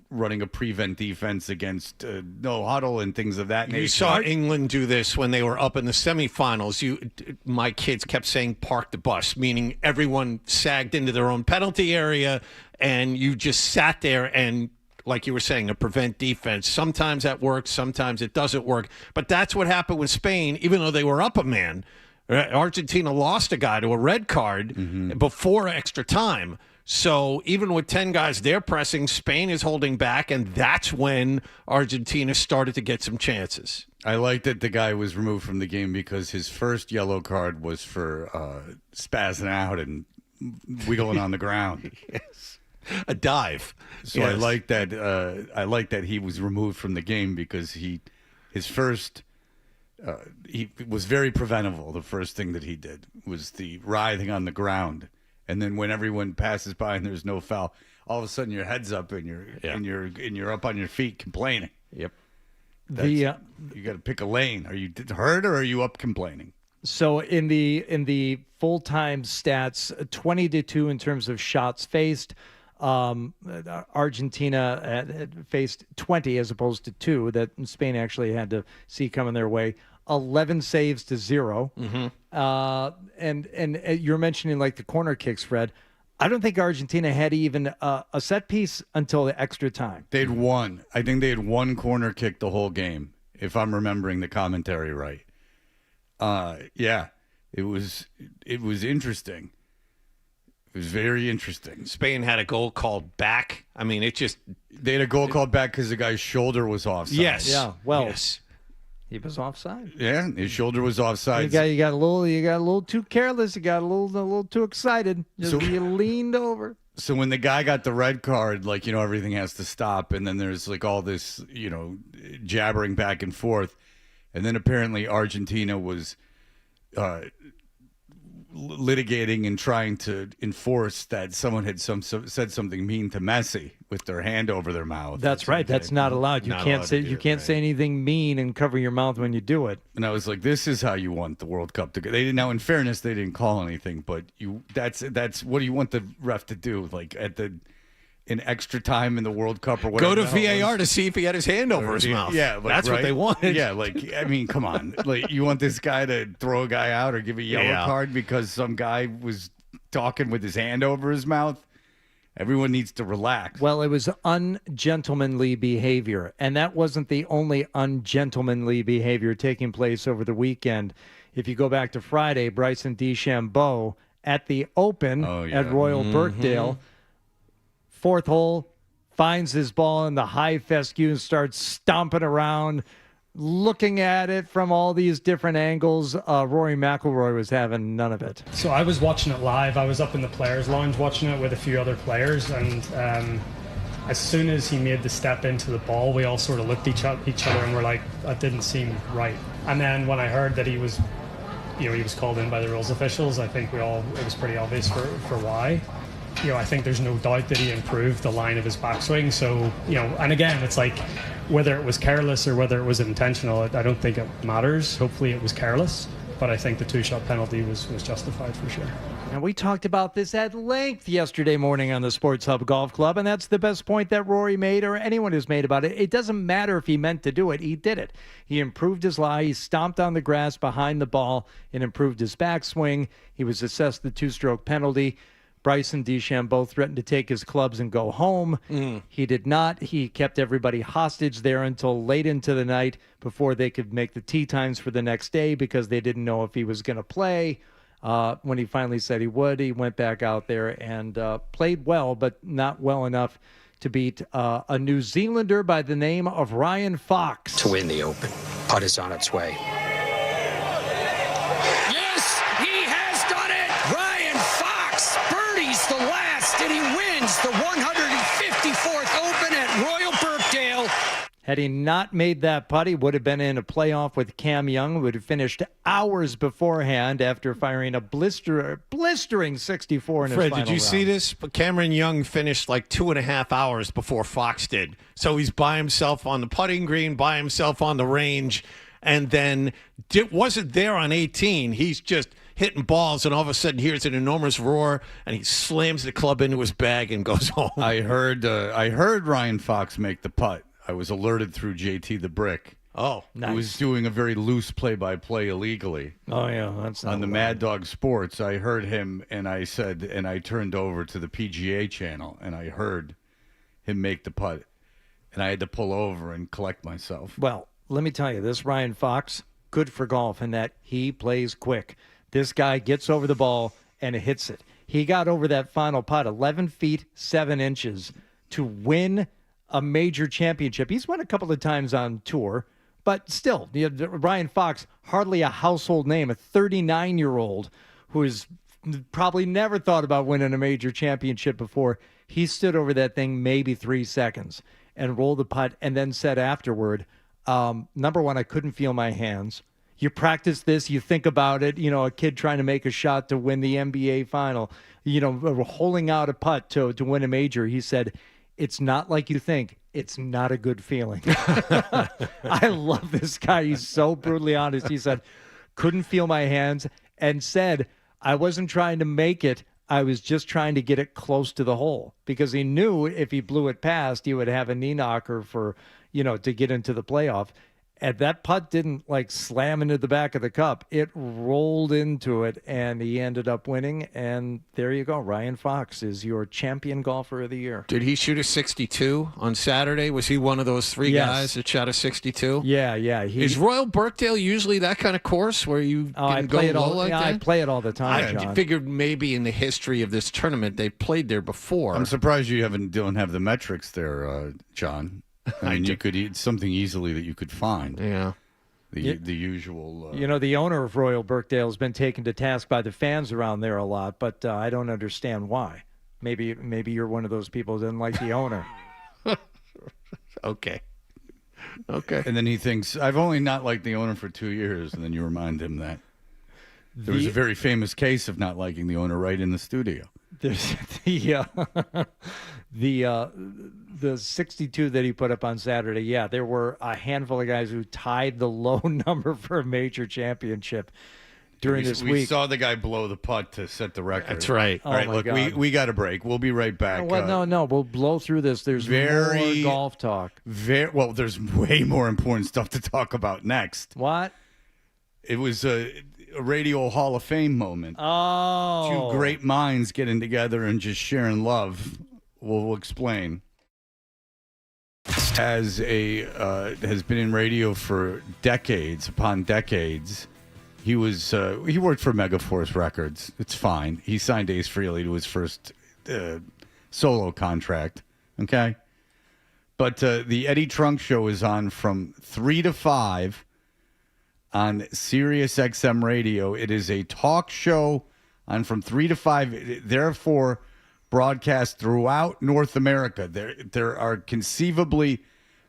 running a prevent defense against no huddle and things of that nature. You saw England do this when they were up in the semifinals. My kids kept saying park the bus, meaning everyone sagged into their own penalty area, and you just sat there and like you were saying, a prevent defense. Sometimes that works, sometimes it doesn't work. But that's what happened with Spain, even though they were up a man. Argentina lost a guy to a red card before extra time. So even with 10 guys there pressing, Spain is holding back, and that's when Argentina started to get some chances. I like that the guy was removed from the game because his first yellow card was for spazzing out and wiggling on the ground. Yes. A dive. So yes. I like that he was removed from the game because he was very preventable. The first thing that he did was the writhing on the ground. And then when everyone passes by and there's no foul, all of a sudden your head's up and you're up on your feet complaining. Yep. You got to pick a lane. Are you hurt or are you up complaining? So in the full-time stats, 20-2 in terms of shots faced. Argentina faced 20 as opposed to 2 that Spain actually had to see coming their way. 11 saves to 0. And you're mentioning like the corner kicks, Fred. I don't think Argentina had even a set piece until the extra time. They'd won. I think they had one corner kick the whole game, if I'm remembering the commentary right. Yeah, it was interesting. It was very interesting. Spain had a goal called back. I mean, they had a goal called back because the guy's shoulder was offside. Yes. Yeah. Well, yes. He was offside. Yeah, his shoulder was offside. You got a little too careless. You got a little too excited. You leaned over. So when the guy got the red card, like, everything has to stop, and then there's like all this, jabbering back and forth, and then apparently Argentina was litigating and trying to enforce that someone had said something mean to Messi with their hand over their mouth. That's right. That's not allowed. You can't say anything mean and cover your mouth when you do it. And I was like, this is how you want the World Cup to go. They didn't. Now, in fairness, they didn't call anything, but that's what do you want the ref to do? Like in extra time in the World Cup or whatever. Go to VAR to see if he had his hand over his mouth. Yeah, that's right? What they wanted. Yeah, I mean, come on. Like, you want this guy to throw a guy out or give a yellow card because some guy was talking with his hand over his mouth? Everyone needs to relax. Well, it was ungentlemanly behavior, and that wasn't the only ungentlemanly behavior taking place over the weekend. If you go back to Friday, Bryson DeChambeau at the Open at Royal Birkdale, fourth hole, finds his ball in the high fescue and starts stomping around, looking at it from all these different angles. Rory McIlroy was having none of it. So I was watching it live. I was up in the players' lounge watching it with a few other players, and as soon as he made the step into the ball, we all sort of looked at each other and were like, that didn't seem right. And then when I heard that he was called in by the rules officials, I think it was pretty obvious for why. I think there's no doubt that he improved the line of his backswing. So, and again, it's like whether it was careless or whether it was intentional, I don't think it matters. Hopefully it was careless, but I think the 2-shot penalty was justified for sure. And we talked about this at length yesterday morning on the Sports Hub Golf Club, and that's the best point that Rory made or anyone who's made about it. It doesn't matter if he meant to do it. He did it. He improved his lie. He stomped on the grass behind the ball and improved his backswing. He was assessed the 2-stroke penalty. Bryson DeChambeau threatened to take his clubs and go home. He did not. He kept everybody hostage there until late into the night before they could make the tee times for the next day because they didn't know if he was going to play. When he finally said he would, he went back out there and played well, but not well enough to beat a New Zealander by the name of Ryan Fox. To win the Open. Putt is on its way. The last, and he wins the 154th Open at Royal Birkdale. Had he not made that putt, he would have been in a playoff with Cam Young, who would have finished hours beforehand after firing a blistering 64 in his final Fred, did you see this? Cameron Young finished like 2.5 hours before Fox did. So he's by himself on the putting green, by himself on the range, and then wasn't there on 18. He's just hitting balls, and all of a sudden hears an enormous roar, and he slams the club into his bag and goes home. I heard Ryan Fox make the putt. I was alerted through JT the Brick. Oh, nice. He was doing a very loose play-by-play illegally. Oh, yeah. That's not on the Mad Dog Sports. I heard him, and I turned over to the PGA channel, and I heard him make the putt. and I had to pull over and collect myself. Well, let me tell you, this Ryan Fox, good for golf in that he plays quick. This guy gets over the ball and hits it. He got over that final putt, 11 feet, 7 inches, to win a major championship. He's won a couple of times on tour, but still, Ryan Fox, hardly a household name, a 39-year-old who has probably never thought about winning a major championship before. He stood over that thing maybe 3 seconds and rolled the putt and then said afterward, number one, I couldn't feel my hands. You practice this, you think about it, a kid trying to make a shot to win the NBA final, holding out a putt to win a major. He said, it's not like you think. It's not a good feeling. I love this guy. He's so brutally honest. He said, couldn't feel my hands, and said, I wasn't trying to make it. I was just trying to get it close to the hole, because he knew if he blew it past, he would have a knee knocker for, to get into the playoff. And that putt didn't slam into the back of the cup. It rolled into it, and he ended up winning. And there you go. Ryan Fox is your champion golfer of the year. Did he shoot a 62 on Saturday? Was he one of those three guys that shot a 62? Yeah. Is Royal Birkdale usually that kind of course where you can go low like that? I play it all the time, John. I figured maybe in the history of this tournament they played there before. I'm surprised you don't have the metrics there, John. I mean, you could eat something easily that you could find. Yeah. The usual. The owner of Royal Birkdale has been taken to task by the fans around there a lot, but I don't understand why. Maybe you're one of those people who didn't like the owner. Okay. And then he thinks, I've only not liked the owner for 2 years, and then you remind him that. There was a very famous case of not liking the owner right in the studio. There's the 62 that he put up on Saturday. Yeah, there were a handful of guys who tied the low number for a major championship during this week. We saw the guy blow the putt to set the record. That's right. All right, look, we got a break. We'll be right back. Well, no, we'll blow through this. There's more golf talk. There's way more important stuff to talk about next. What? It was a Radio Hall of Fame moment. Oh. Two great minds getting together and just sharing love. We'll explain. Has been in radio for decades upon decades. He worked for Megaforce Records. It's fine. He signed Ace Frehley to his first solo contract. Okay, but the Eddie Trunk Show is on from 3 to 5 on Sirius XM Radio. It is a talk show on from 3 to 5. Therefore, broadcast throughout North America. There are conceivably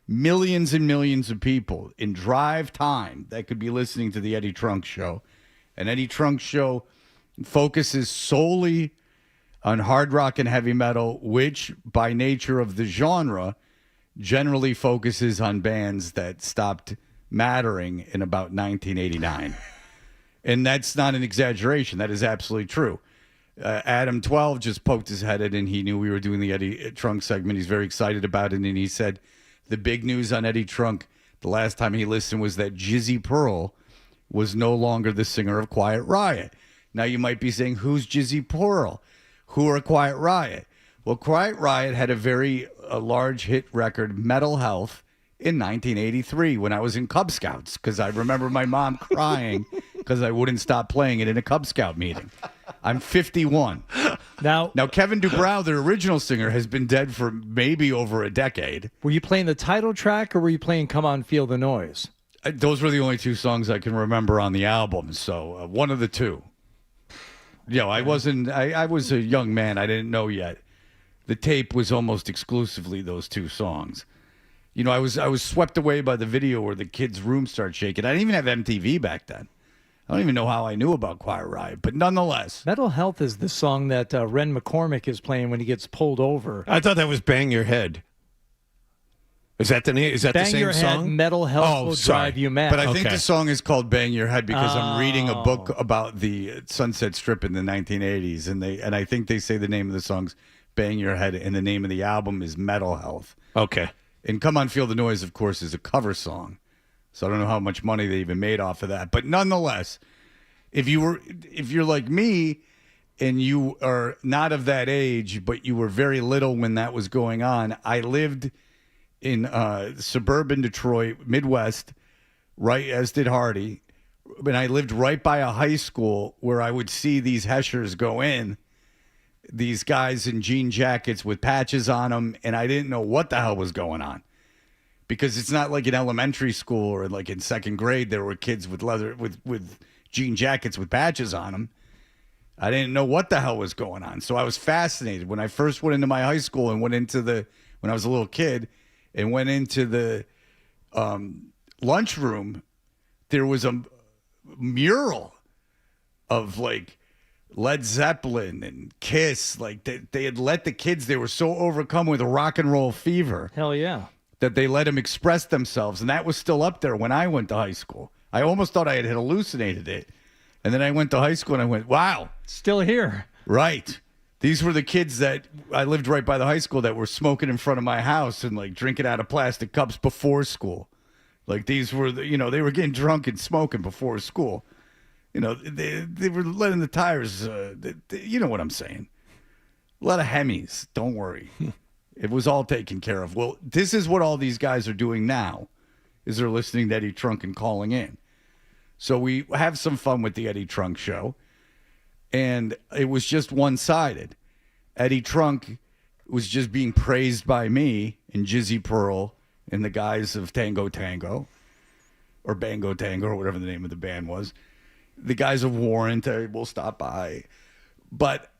millions and millions of people in drive time that could be listening to the Eddie Trunk Show. And Eddie Trunk Show focuses solely on hard rock and heavy metal, which by nature of the genre generally focuses on bands that stopped mattering in about 1989. And that's not an exaggeration. That is absolutely true. Adam 12 just poked his head in, and he knew we were doing the Eddie Trunk segment. He's very excited about it, and he said the big news on Eddie Trunk the last time he listened was that Jizzy Pearl was no longer the singer of Quiet Riot. Now you might be saying, who's Jizzy Pearl? Who are Quiet Riot? Well, Quiet Riot had a large hit record, Metal Health, in 1983 when I was in Cub Scouts, because I remember my mom crying because I wouldn't stop playing it in a Cub Scout meeting. I'm 51. Now Kevin DuBrow, the original singer, has been dead for maybe over a decade. Were you playing the title track, or were you playing Come On Feel the Noise? Those were the only two songs I can remember on the album, so one of the two. I was a young man. I didn't know yet. The tape was almost exclusively those two songs. I was swept away by the video where the kid's room starts shaking. I didn't even have MTV back then. I don't even know how I knew about Quiet Riot, but nonetheless. Metal Health is the song that Ren McCormick is playing when he gets pulled over. I thought that was Bang Your Head. Is that the name? Is that Bang the same Your song? Head, Metal Health will drive you mad. But I think the song is called Bang Your Head because I'm reading a book about the Sunset Strip in the 1980s, and I think they say the name of the song's Bang Your Head, and the name of the album is Metal Health. Okay. And Come On Feel the Noise, of course, is a cover song. So I don't know how much money they even made off of that. But nonetheless, if you're like me and you are not of that age, but you were very little when that was going on, I lived in suburban Detroit, Midwest, right, as did Hardy. And I lived right by a high school where I would see these Heschers go in, these guys in jean jackets with patches on them, and I didn't know what the hell was going on. Because it's not like in elementary school or like in second grade there were kids with leather with jean jackets with patches on them. I didn't know what the hell was going on. So I was fascinated when I first went into my high school and when I was a little kid and went into the lunchroom. There was a mural of like Led Zeppelin and Kiss. Like they had let the kids, they were so overcome with a rock and roll fever. Hell yeah. That they let them express themselves. And that was still up there when I went to high school. I almost thought I had hallucinated it. And then I went to high school and I went, wow. Still here. Right. These were the kids that I lived right by the high school that were smoking in front of my house and like drinking out of plastic cups before school. Like these were, they were getting drunk and smoking before school. They were letting the tires, you know what I'm saying. A lot of Hemis. Don't worry. It was all taken care of. Well, this is what all these guys are doing now, is they're listening to Eddie Trunk and calling in. So we have some fun with the Eddie Trunk show, and it was just one-sided. Eddie Trunk was just being praised by me and Jizzy Pearl and the guys of Tango Tango, or Bango Tango, or whatever the name of the band was. The guys of Warrant will stop by. But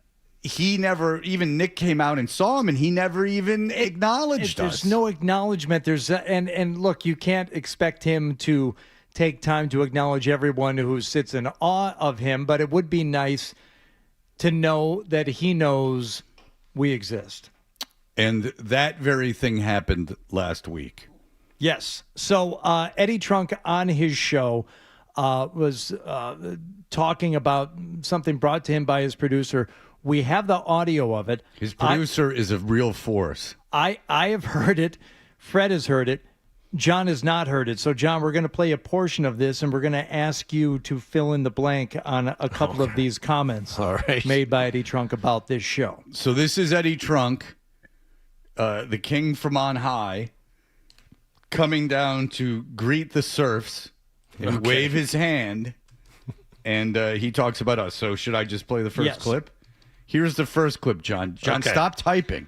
he never, even Nick came out and saw him, and he never even acknowledged us. There's no acknowledgement. And look, you can't expect him to take time to acknowledge everyone who sits in awe of him, but it would be nice to know that he knows we exist. And that very thing happened last week. Yes. So Eddie Trunk on his show was talking about something brought to him by his producer. We have the audio of it. His producer is a real force. I have heard it. Fred has heard it. John has not heard it. So, John, we're going to play a portion of this, and we're going to ask you to fill in the blank on a couple of these comments made by Eddie Trunk about this show. So this is Eddie Trunk, the king from on high, coming down to greet the serfs and wave his hand, and he talks about us. So should I just play the first clip? Here's the first clip, John. John, stop typing.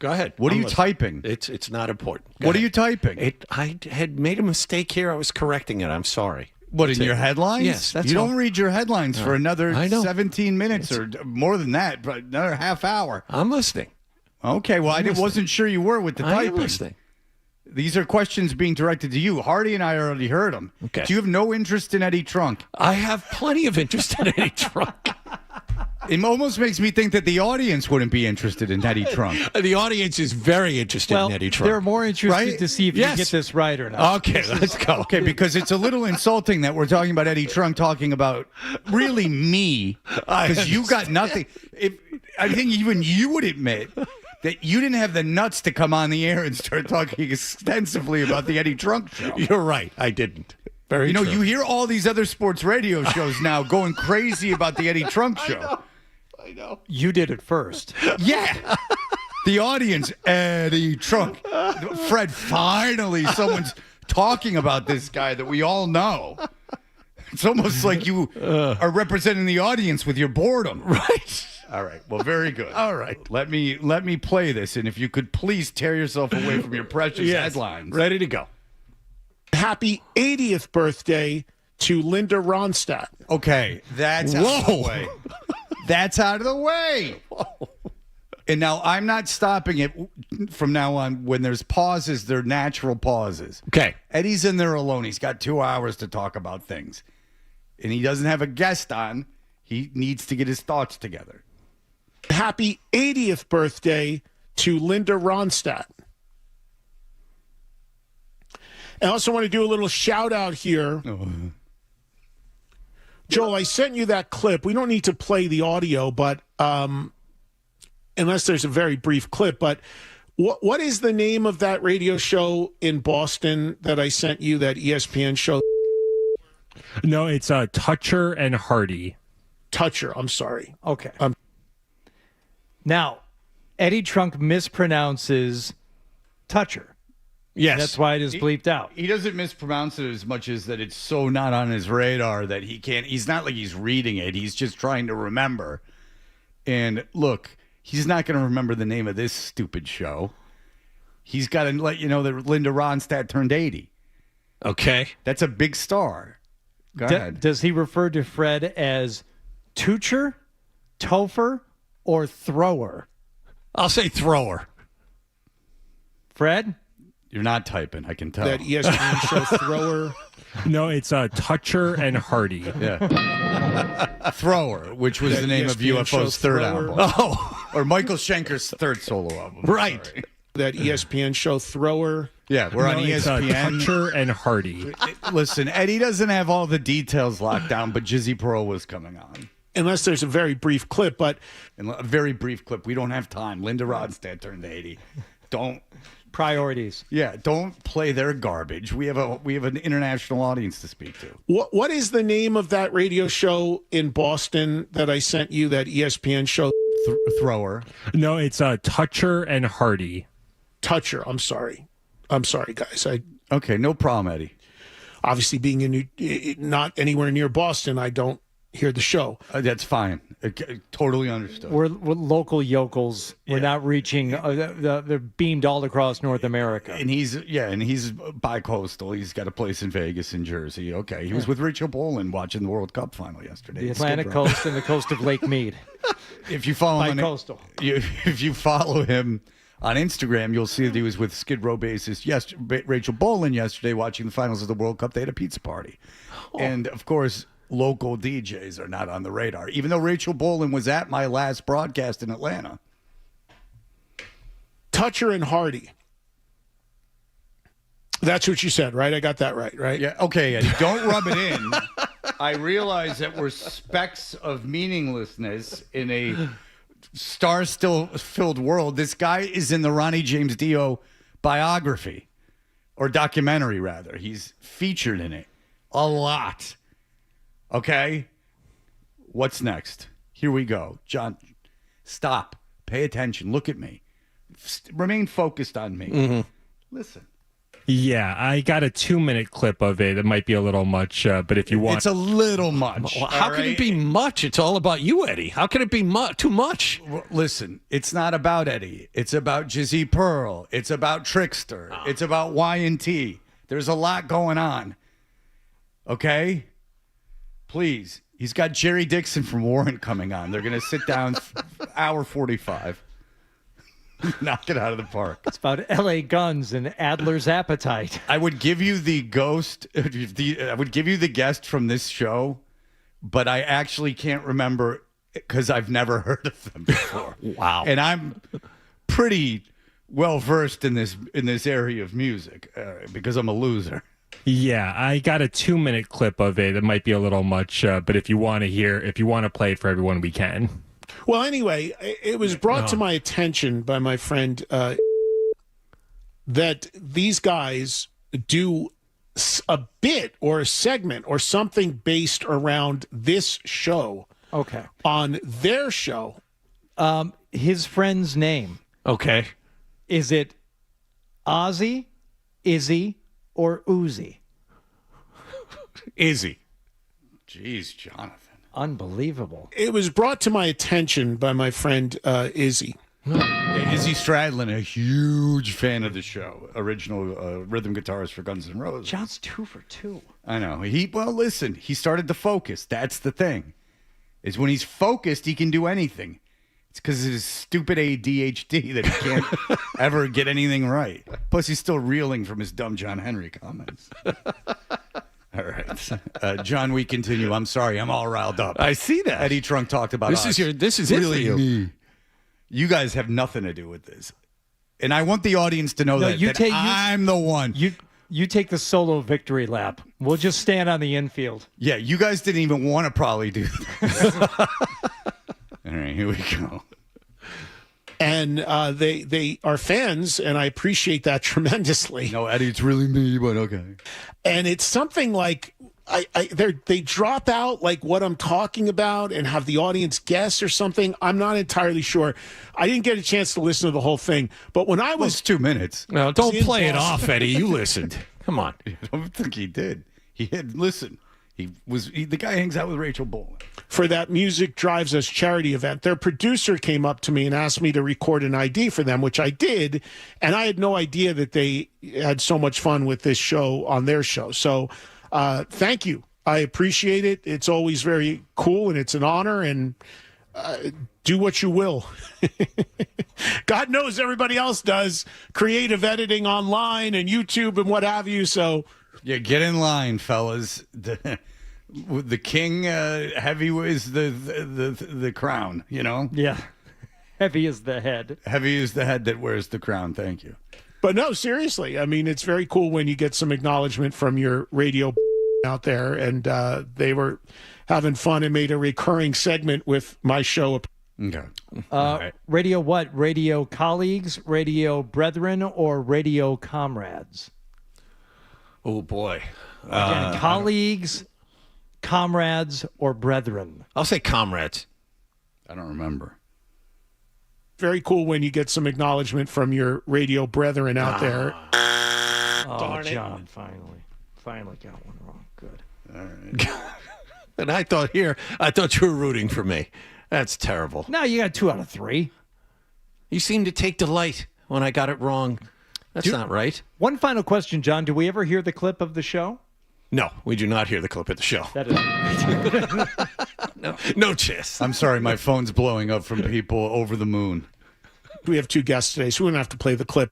Go ahead. What are you typing? It's not important. What are you typing? I had made a mistake here. I was correcting it. I'm sorry. What, in your headlines? Yes. That's you all. don't read your headlines for another 17 minutes or more than that, but another half hour. I'm listening. Okay, well, I wasn't sure you were with the typing. I am listening. These are questions being directed to you. Hardy and I already heard them. Okay. Do you have no interest in Eddie Trunk? I have plenty of interest in Eddie Trunk. It almost makes me think that the audience wouldn't be interested in Eddie Trunk. The audience is very interested in Eddie Trunk. They're more interested to see if you get this right or not. Okay, let's go. Okay, because it's a little insulting that we're talking about Eddie Trunk talking about really me, because you got nothing. I think even you would admit that you didn't have the nuts to come on the air and start talking extensively about the Eddie Trunk show. You're right. I didn't. Very true. You hear all these other sports radio shows now going crazy about the Eddie Trunk show. I know. You did it first. Yeah. The audience, Eddie Trunk. Fred, finally someone's talking about this guy that we all know. It's almost like you are representing the audience with your boredom. Right. All right. Well, very good. All right. Let me play this, and if you could please tear yourself away from your precious headlines. Ready to go. Happy 80th birthday to Linda Ronstadt. Okay, that's out of the way. That's out of the way. And now I'm not stopping it from now on. When there's pauses, they're natural pauses. Okay. Eddie's in there alone. He's got 2 hours to talk about things. And he doesn't have a guest on. He needs to get his thoughts together. Happy 80th birthday to Linda Ronstadt. I also want to do a little shout out here. Joel, I sent you that clip. We don't need to play the audio, but unless there's a very brief clip. But what is the name of that radio show in Boston that I sent you, that ESPN show? No, it's Toucher and Hardy. Toucher, I'm sorry. Okay. Now, Eddie Trunk mispronounces Toucher. Yes. That's why it is bleeped out. He doesn't mispronounce it as much as that it's so not on his radar that he can't. He's not like he's reading it. He's just trying to remember. And look, he's not going to remember the name of this stupid show. He's got to let you know that Linda Ronstadt turned 80. Okay. That's a big star. Go ahead. Does he refer to Fred as Toocher, Topher, or Thrower? I'll say thrower. Fred? You're not typing, I can tell. That ESPN show Thrower. No, it's Toucher and Hardy. Yeah. Thrower, which was That the name of ESPN show UFO's third Thrower. album. Oh. Or Michael Schenker's third solo album. Right. Sorry. That ESPN show Thrower. Yeah, we're on It's ESPN. Toucher and Hardy. Listen, Eddie doesn't have all the details locked down, but Jizzy Pearl was coming on. Unless there's a very brief clip, but And a very brief clip. We don't have time. Linda Ronstadt turned 80. Don't. Priorities. Yeah, don't play their garbage. We have an international audience to speak to. what is the name of that radio show in Boston that I sent you, that ESPN show? Thrower. No, it's Toucher and Hardy. Toucher. I'm sorry, guys. Okay, no problem, Eddie. Obviously, being not anywhere near Boston, I don't hear the show. That's fine. Totally understood. We're local yokels. We're not reaching. They're beamed all across North America. And he's bi-coastal. He's got a place in Vegas and Jersey. Okay, he was with Rachel Bolin watching the World Cup final yesterday. The Atlantic coast and the coast of Lake Mead. If you follow him, Bi-coastal. If you follow him on Instagram, you'll see that he was with Skid Row bassist Rachel Bolin yesterday watching the finals of the World Cup. They had a pizza party, and of course, local DJs are not on the radar. Even though Rachel Bolin was at my last broadcast in Atlanta. Toucher and Hardy. That's what you said, right? I got that right? Yeah. Okay, Eddie, don't rub it in. I realize that we're specks of meaninglessness in a star-still-filled world. This guy is in the Ronnie James Dio biography, or documentary, rather. He's featured in it a lot. Okay? What's next? Here we go. John, stop. Pay attention. Look at me. Remain focused on me. Mm-hmm. Listen. Yeah, I got a 2-minute clip of it. It might be a little much, but if you want... It's a little much. Well, how can it be much? It's all about you, Eddie. How can it be too much? Well, listen, it's not about Eddie. It's about Jizzy Pearl. It's about Trickster. It's about Y&T. There's a lot going on. Okay? Please. He's got Jerry Dixon from Warren coming on. They're going to sit down hour 45. Knock it out of the park. It's about L.A. guns and Adler's appetite. I would give you the ghost. I would give you the guest from this show, but I actually can't remember because I've never heard of them before. Wow. And I'm pretty well versed in this area of music because I'm a loser. Yeah, I got a 2-minute clip of it. It might be a little much, but if you want to play it for everyone, we can. Well, anyway, it was brought to my attention by my friend that these guys do a bit or a segment or something based around this show. Okay. On their show. His friend's name. Okay. Is it Ozzy, Izzy, or Uzi? Izzy. Jeez, Jonathan. Unbelievable. It was brought to my attention by my friend Izzy. Izzy Stradlin, a huge fan of the show, original rhythm guitarist for Guns N' Roses. John's 2 for 2. I know. Listen, he started to focus. That's the thing. Is when he's focused, he can do anything. It's because of his stupid ADHD that he can't ever get anything right. Plus, he's still reeling from his dumb John Henry comments. All right. John, we continue. I'm sorry. I'm all riled up. I see that. Eddie Trunk talked about this us. is really it for you. me. You guys have nothing to do with this. And I want the audience to know that I'm the one. You take the solo victory lap. We'll just stand on the infield. Yeah, you guys didn't even want to probably do this. All right, here we go. And they are fans, and I appreciate that tremendously. No, Eddie, it's really me, but okay. And it's something like, they drop out like what I'm talking about and have the audience guess or something. I'm not entirely sure. I didn't get a chance to listen to the whole thing, but when I was 2 minutes. No, don't in play it Boston- off, Eddie. You listened. Come on. I don't think he did. He had listen. The guy hangs out with Rachel Bolan. For that Music Drives Us charity event, their producer came up to me and asked me to record an ID for them, which I did, and I had no idea that they had so much fun with this show on their show. So thank you. I appreciate it. It's always very cool, and it's an honor, and do what you will. God knows everybody else does creative editing online and YouTube and what have you, so... Yeah, get in line, fellas. The king heavy is the crown, you know? Yeah. Heavy is the head. Heavy is the head that wears the crown. Thank you. But no, seriously. I mean, it's very cool when you get some acknowledgement from your radio out there, and they were having fun and made a recurring segment with my show. Okay. Right. Radio what? Radio colleagues, radio brethren, or radio comrades? Oh, boy. Again, colleagues, comrades, or brethren? I'll say comrades. I don't remember. Very cool when you get some acknowledgement from your radio brethren out there. Oh, John, finally got one wrong. Good. All right. And I thought you were rooting for me. That's terrible. No, you got 2 out of 3. You seem to take delight when I got it wrong. That's not right. One final question, John. Do we ever hear the clip of the show? No, we do not hear the clip of the show. That is no chance. I'm sorry, my phone's blowing up from people over the moon. We have 2 guests today, so we don't have to play the clip.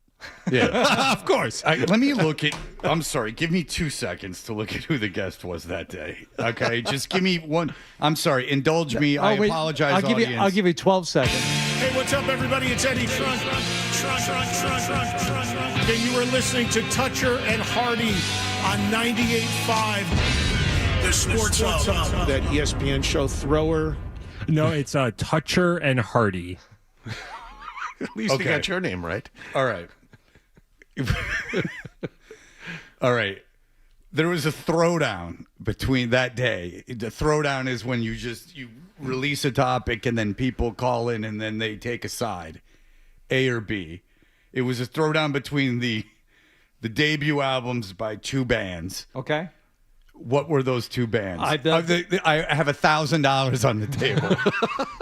Yeah, of course. Let me look at. I'm sorry. Give me 2 seconds to look at who the guest was that day. Okay, just give me one. I'm sorry. Indulge me. I apologize. I'll give you 12 seconds. Hey, what's up, everybody? It's Eddie Trunk. And you were listening to Toucher and Hardy on 98.5, the Sports Hub. That ESPN show Thrower. No, it's Toucher and Hardy. At least you got your name right. All right. All right. There was a throwdown between that day. The throwdown is when you release a topic and then people call in and then they take a side, A or B. It was a throwdown between the debut albums by 2 bands. Okay. What were those 2 bands? I have $1,000 on the table.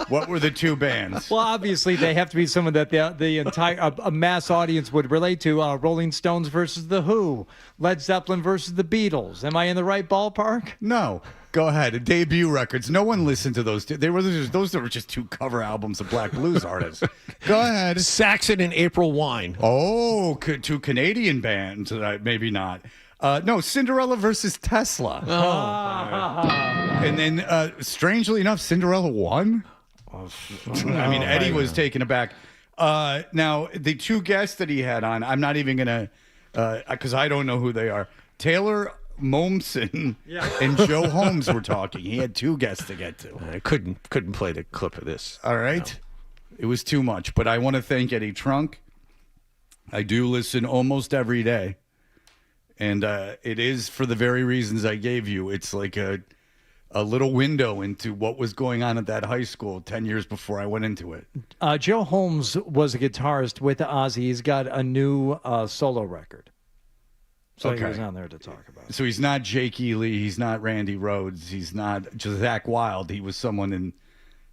What were the 2 bands? Well, obviously they have to be someone that the entire a mass audience would relate to. Rolling Stones versus The Who, Led Zeppelin versus the Beatles. Am I in the right ballpark? No. Go ahead. Debut records. No one listened to those. Those were just 2 cover albums of black blues artists. Go ahead. Saxon and April Wine. Oh, 2 Canadian bands. Maybe not. No, Cinderella versus Tesla. And then, strangely enough, Cinderella won. I mean, Eddie was taken aback. Now, the 2 guests that he had on, I'm not even going to, because I don't know who they are. Taylor Momsen and Joe Holmes were talking. He had 2 guests to get to. I couldn't play the clip of this. All right. No. It was too much. But I want to thank Eddie Trunk. I do listen almost every day. And it is for the very reasons I gave you. It's like a little window into what was going on at that high school 10 years before I went into it. Joe Holmes was a guitarist with Ozzy. He's got a new solo record. So he was on there to talk about it. So he's not Jake Ely. He's not Randy Rhoads. He's not just Zach Wilde. He was someone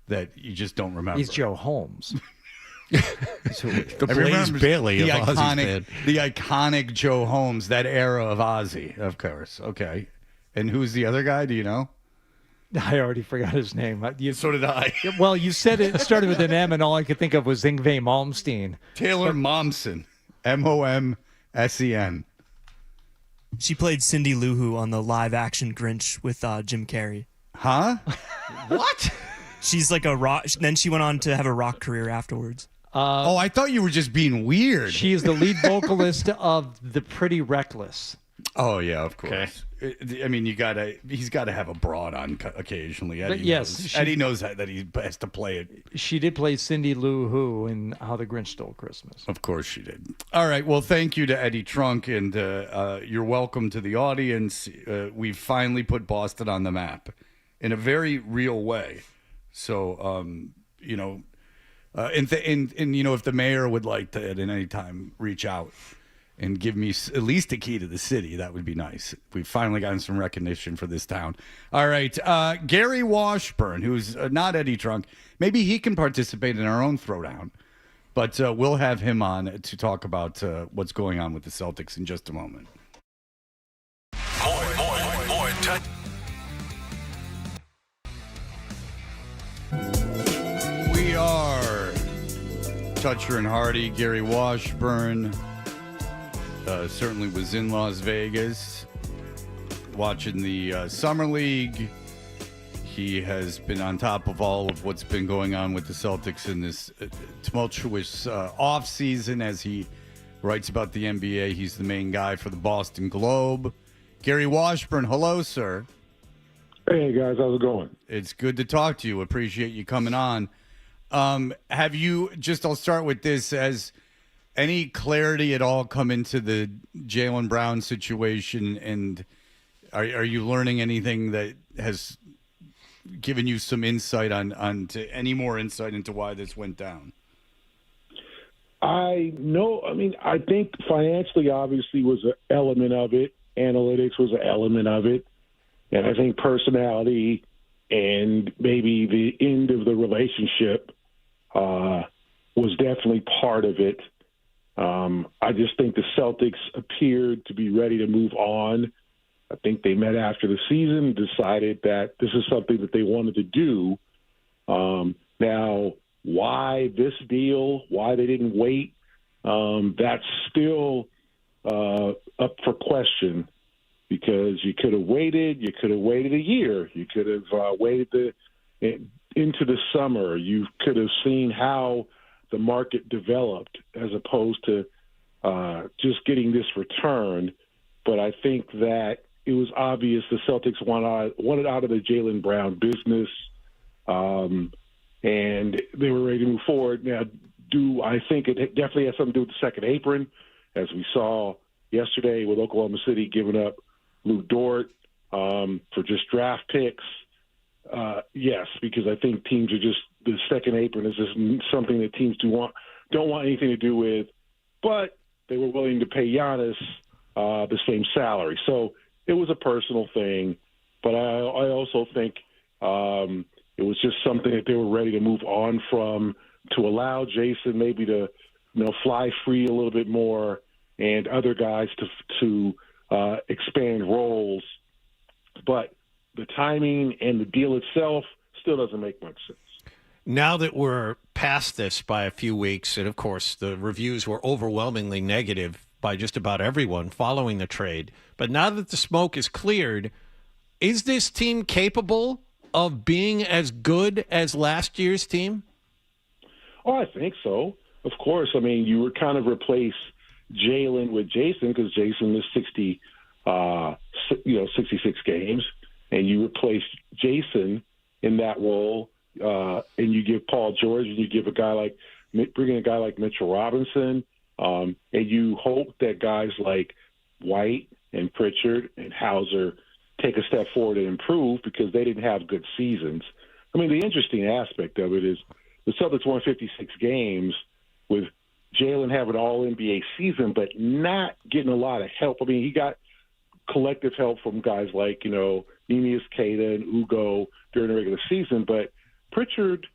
that you just don't remember. He's Joe Holmes. The Blaze Bailey of Ozzy's band. The iconic Joe Holmes, that era of Ozzy, of course. Okay. And who's the other guy? Do you know? I already forgot his name. So did I. Well, you said it started with an M, and all I could think of was Yngwie Malmsteen. Taylor Momsen. Momsen. She played Cindy Lou Who on the live-action Grinch with Jim Carrey. Huh? What? She's like a rock. Then she went on to have a rock career afterwards. I thought you were just being weird. She is the lead vocalist of The Pretty Reckless. Oh yeah, of course. I mean, he's gotta have a broad on occasionally. Eddie Eddie knows that he has to play it. She did play Cindy Lou Who in How the Grinch Stole Christmas. Of course she did. All right. Well, thank you to Eddie Trunk, and you're welcome to the audience. We've finally put Boston on the map in a very real way. So, you know, and you know, if the mayor would like to at any time reach out and give me at least a key to the city, that would be nice. We've finally gotten some recognition for this town. All right. Gary Washburn, who's not Eddie Trunk, maybe he can participate in our own throwdown. But we'll have him on to talk about what's going on with the Celtics in just a moment. More. We are Toucher and Hardy. Gary Washburn certainly was in Las Vegas watching the Summer League. He has been on top of all of what's been going on with the Celtics in this tumultuous offseason. As he writes about the NBA, he's the main guy for the Boston Globe. Gary Washburn, hello, sir. Hey, guys. How's it going? It's good to talk to you. Appreciate you coming on. Have you, I'll start with this, has any clarity at all come into the Jaylen Brown situation? And are you learning anything that has given you some insight any more insight into why this went down? I think financially obviously was an element of it. Analytics was an element of it. And I think personality and maybe the end of the relationship was definitely part of it. I just think the Celtics appeared to be ready to move on. I think they met after the season, decided that this is something that they wanted to do. Now, why this deal, why they didn't wait, that's still up for question, because you could have waited. You could have waited a year. You could have waited into the summer. You could have seen how the market developed as opposed to just getting this return. But I think that it was obvious the Celtics wanted out of the Jaylen Brown business, and they were ready to move forward. Now, I think it definitely has something to do with the second apron, as we saw yesterday with Oklahoma City giving up Luke Dort for just draft picks. Yes, because I think teams are just – the second apron is just something that teams don't want anything to do with, but they were willing to pay Giannis the same salary. So it was a personal thing, but I also think it was just something that they were ready to move on from, to allow Jason maybe to fly free a little bit more and other guys to expand roles. But the timing and the deal itself still doesn't make much sense. Now that we're past this by a few weeks, and of course the reviews were overwhelmingly negative by just about everyone following the trade, but now that the smoke is cleared, is this team capable of being as good as last year's team? Oh, I think so. Of course. I mean, you were kind of replace Jaylen with Jason, because Jason missed 66 games, and you replace Jason in that role, and you give Paul George, and you give bring in a guy like Mitchell Robinson, and you hope that guys like White and Pritchard and Hauser take a step forward and improve, because they didn't have good seasons. I mean, the interesting aspect of it is the Celtics won 56 games with Jaylen having an all-NBA season, but not getting a lot of help. I mean, he got collective help from guys like, Neemias Queta and Ugo during the regular season, but Pritchard,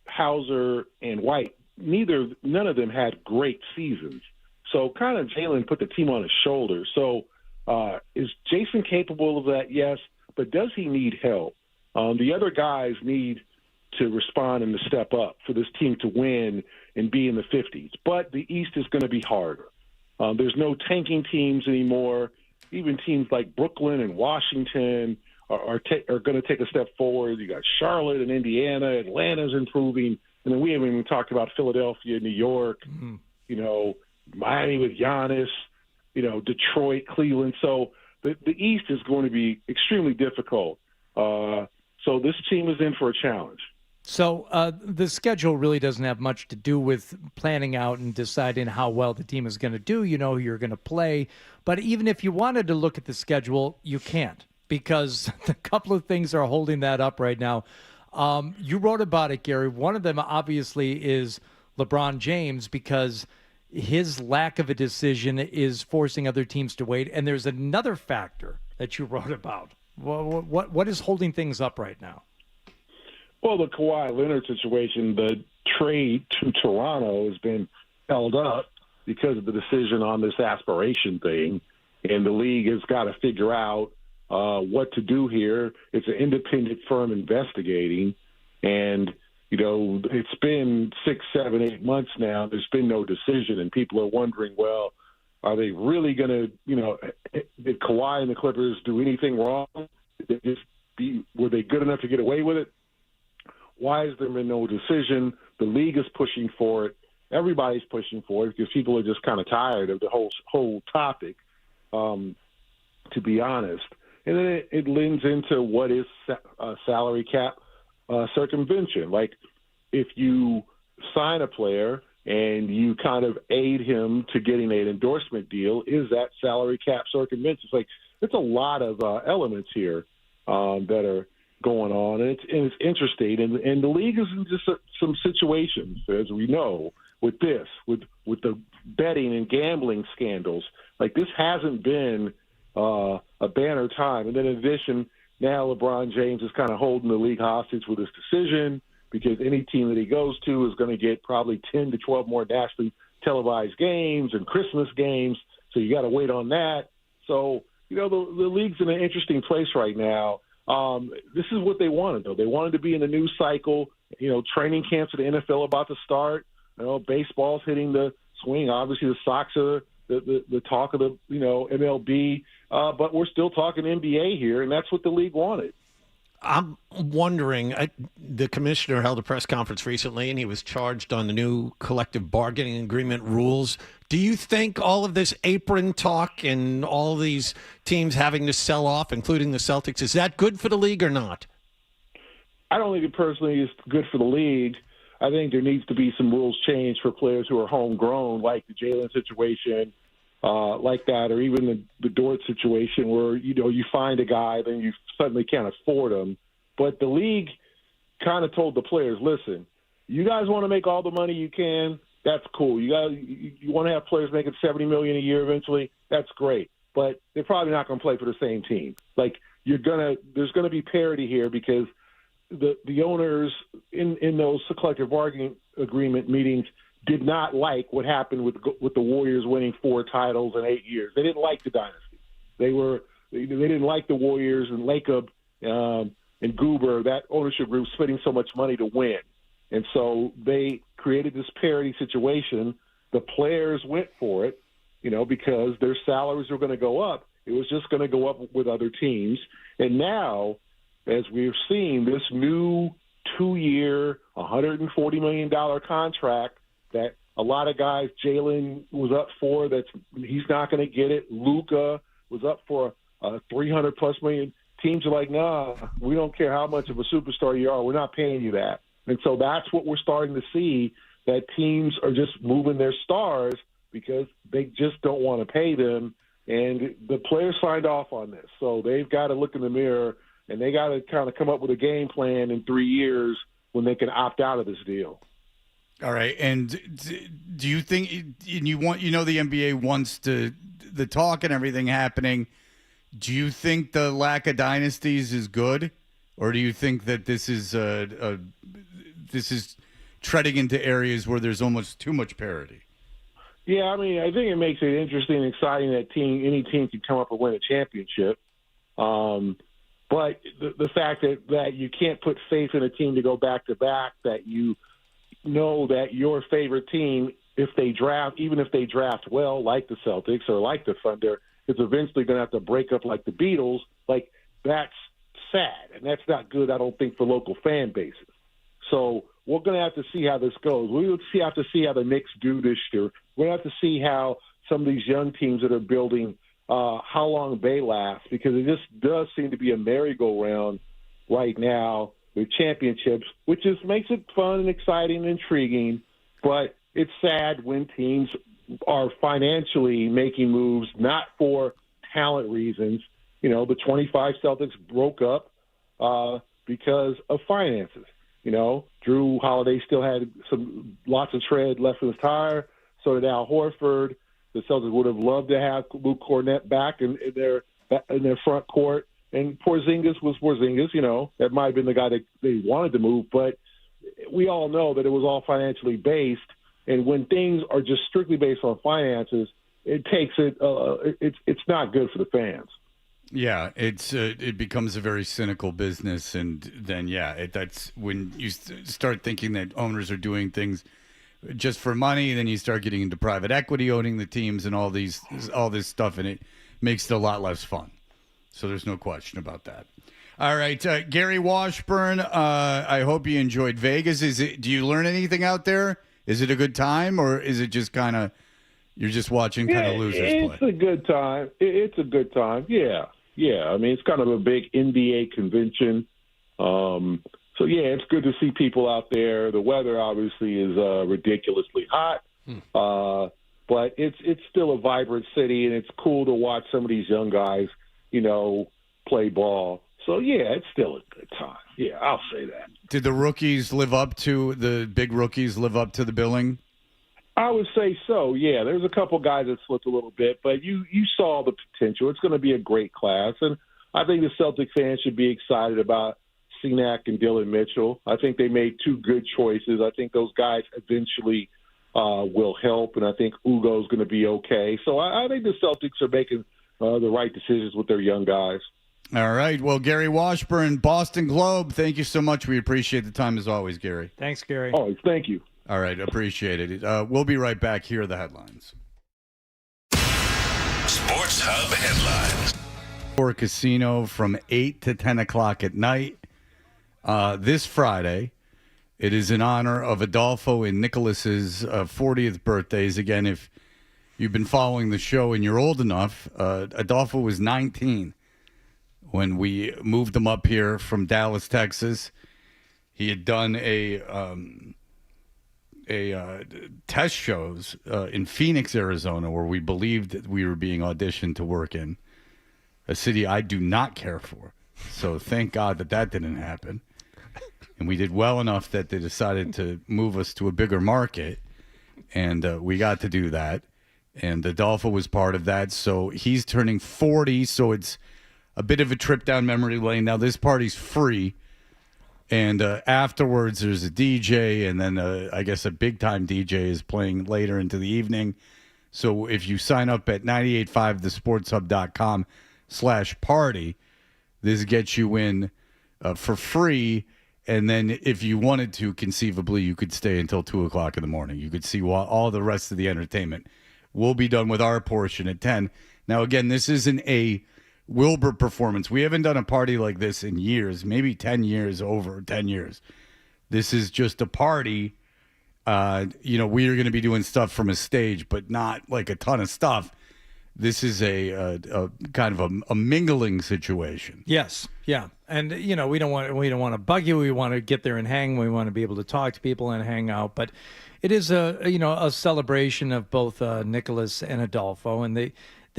Hauser, and White, none of them had great seasons. So kind of Jaylen put the team on his shoulders. So is Jason capable of that? Yes, but does he need help? The other guys need to respond and to step up for this team to win and be in the 50s. But the East is going to be harder. There's no tanking teams anymore. Even teams like Brooklyn and Washington are going to take a step forward. You got Charlotte and Indiana. Atlanta's improving. And then we haven't even talked about Philadelphia, New York, Miami with Giannis. Detroit, Cleveland. So the East is going to be extremely difficult. So this team is in for a challenge. So the schedule really doesn't have much to do with planning out and deciding how well the team is going to do. You know who you're going to play. But even if you wanted to look at the schedule, you can't, because a couple of things are holding that up right now. You wrote about it, Gary. One of them obviously is LeBron James, because his lack of a decision is forcing other teams to wait. And there's another factor that you wrote about. What is holding things up right now? Well, the Kawhi Leonard situation, the trade to Toronto has been held up because of the decision on this aspiration thing, and the league has got to figure out what to do here. It's an independent firm investigating, and it's been 6, 7, 8 months now. There's been no decision, and people are wondering, well, are they really going to, did Kawhi and the Clippers do anything wrong? Were they good enough to get away with it? Why has there been no decision? The league is pushing for it. Everybody's pushing for it because people are just kind of tired of the whole topic, to be honest. And then it lends into what is salary cap circumvention. Like, if you sign a player and you kind of aid him to getting an endorsement deal, is that salary cap circumvention? It's a lot of elements here that are going on, and it's interesting. And the league is in just some situations, as we know, with the betting and gambling scandals. Like, this hasn't been a banner time. And then in addition, now LeBron James is kind of holding the league hostage with his decision, because any team that he goes to is going to get probably 10 to 12 more nationally televised games and Christmas games. So you got to wait on that. So, the league's in an interesting place right now. This is what they wanted, though. They wanted to be in the news cycle. Training camps at the NFL about to start. Baseball's hitting the swing. Obviously, the Sox are the talk of the MLB. But we're still talking NBA here, and that's what the league wanted. I'm wondering, the commissioner held a press conference recently, and he was charged on the new collective bargaining agreement rules. Do you think all of this apron talk and all these teams having to sell off, including the Celtics, is that good for the league or not? I don't think it personally is good for the league. I think there needs to be some rules changed for players who are homegrown, like the Jalen situation, like that, or even the Dort situation where, you find a guy, then you suddenly can't afford him. But the league kind of told the players, listen, you guys want to make all the money you can, that's cool. You want to have players making $70 million a year eventually, that's great. But they're probably not going to play for the same team. Like, there's going to be parity here, because the owners in those collective bargaining agreement meetings did not like what happened with the Warriors winning 4 titles in 8 years. They didn't like the dynasty. They didn't like the Warriors and Lacob and Goober, that ownership group, spending so much money to win. And so they created this parity situation. The players went for it, because their salaries were going to go up. It was just going to go up with other teams. And now, as we've seen, this new 2-year, $140 million contract that a lot of guys, Jalen was up for, he's not going to get it. Luka was up for $300+ million. Teams are like, nah, we don't care how much of a superstar you are. We're not paying you that. And so that's what we're starting to see, that teams are just moving their stars because they just don't want to pay them. And the players signed off on this. So they've got to look in the mirror, and they got to kind of come up with a game plan in 3 years when they can opt out of this deal. All right. And do you think, and the NBA wants the talk and everything happening. Do you think the lack of dynasties is good, or do you think that this is treading into areas where there's almost too much parity? Yeah, I mean, I think it makes it interesting and exciting that any team can come up and win a championship. But the fact that you can't put faith in a team to go back-to-back, that you know that your favorite team, even if they draft well, like the Celtics or like the Thunder, is eventually going to have to break up like the Beatles, like, that's sad. And that's not good, I don't think, for local fan bases. So we're going to have to see how this goes. We will have to see how the Knicks do this year. We're going to have to see how some of these young teams that are building, how long they last, because it just does seem to be a merry-go-round right now with championships, which just makes it fun and exciting and intriguing. But it's sad when teams are financially making moves not for talent reasons. You know, the 25 Celtics broke up because of finances. You know, Drew Holiday still had lots of tread left in his tire. So did Al Horford. The Celtics would have loved to have Luke Cornett back in their front court. And Porzingis was Porzingis. You know, that might have been the guy that they wanted to move. But we all know that it was all financially based. And when things are just strictly based on finances, it takes it. It's not good for the fans. Yeah, it becomes a very cynical business, and then that's when you start thinking that owners are doing things just for money. Then you start getting into private equity owning the teams and all this stuff, and it makes it a lot less fun. So there's no question about that. All right, Gary Washburn. I hope you enjoyed Vegas. Do you learn anything out there? Is it a good time, or is it just kind of you're just watching kind of losers play? It's a good time. It's a good time. Yeah. I mean, it's kind of a big NBA convention. So, it's good to see people out there. The weather, obviously, is ridiculously hot. But it's still a vibrant city, and it's cool to watch some of these young guys, play ball. So, it's still a good time. Yeah, I'll say that. Did the big rookies live up to the billing? I would say so, yeah. There's a couple guys that slipped a little bit, but you saw the potential. It's going to be a great class, and I think the Celtic fans should be excited about Senac and Dylan Mitchell. I think they made two good choices. I think those guys eventually will help, and I think Ugo's going to be okay. So I think the Celtics are making the right decisions with their young guys. All right. Well, Gary Washburn, Boston Globe, thank you so much. We appreciate the time as always, Gary. Thanks, Gary. Oh, thank you. All right, appreciate it. We'll be right back. Here are the headlines. Sports Hub headlines. For a casino from 8 to 10 o'clock at night this Friday. It is in honor of Adolfo and Nicholas's 40th birthdays. Again, if you've been following the show and you're old enough, Adolfo was 19 when we moved him up here from Dallas, Texas. He had done a test shows in Phoenix, Arizona, where we believed that we were being auditioned to work in a city I do not care for. So thank God that didn't happen. And we did well enough that they decided to move us to a bigger market, and we got to do that. And Adolfo was part of that. So he's turning 40, so it's a bit of a trip down memory lane. Now, this party's free. And afterwards, there's a DJ, and then I guess a big-time DJ is playing later into the evening. So if you sign up at 985thesportshub.com/party, this gets you in for free. And then if you wanted to, conceivably, you could stay until 2 o'clock in the morning. You could see all the rest of the entertainment. We'll be done with our portion at 10. Now, again, this isn't a Wilbur performance. We haven't done a party like this in years, maybe 10 years, over 10 years. This is just a party. We are going to be doing stuff from a stage, but not like a ton of stuff. This is a kind of a mingling situation. Yes, yeah, and we don't want to bug you. We want to get there and hang. We want to be able to talk to people and hang out. But it is a celebration of both Nicholas and Adolfo, and they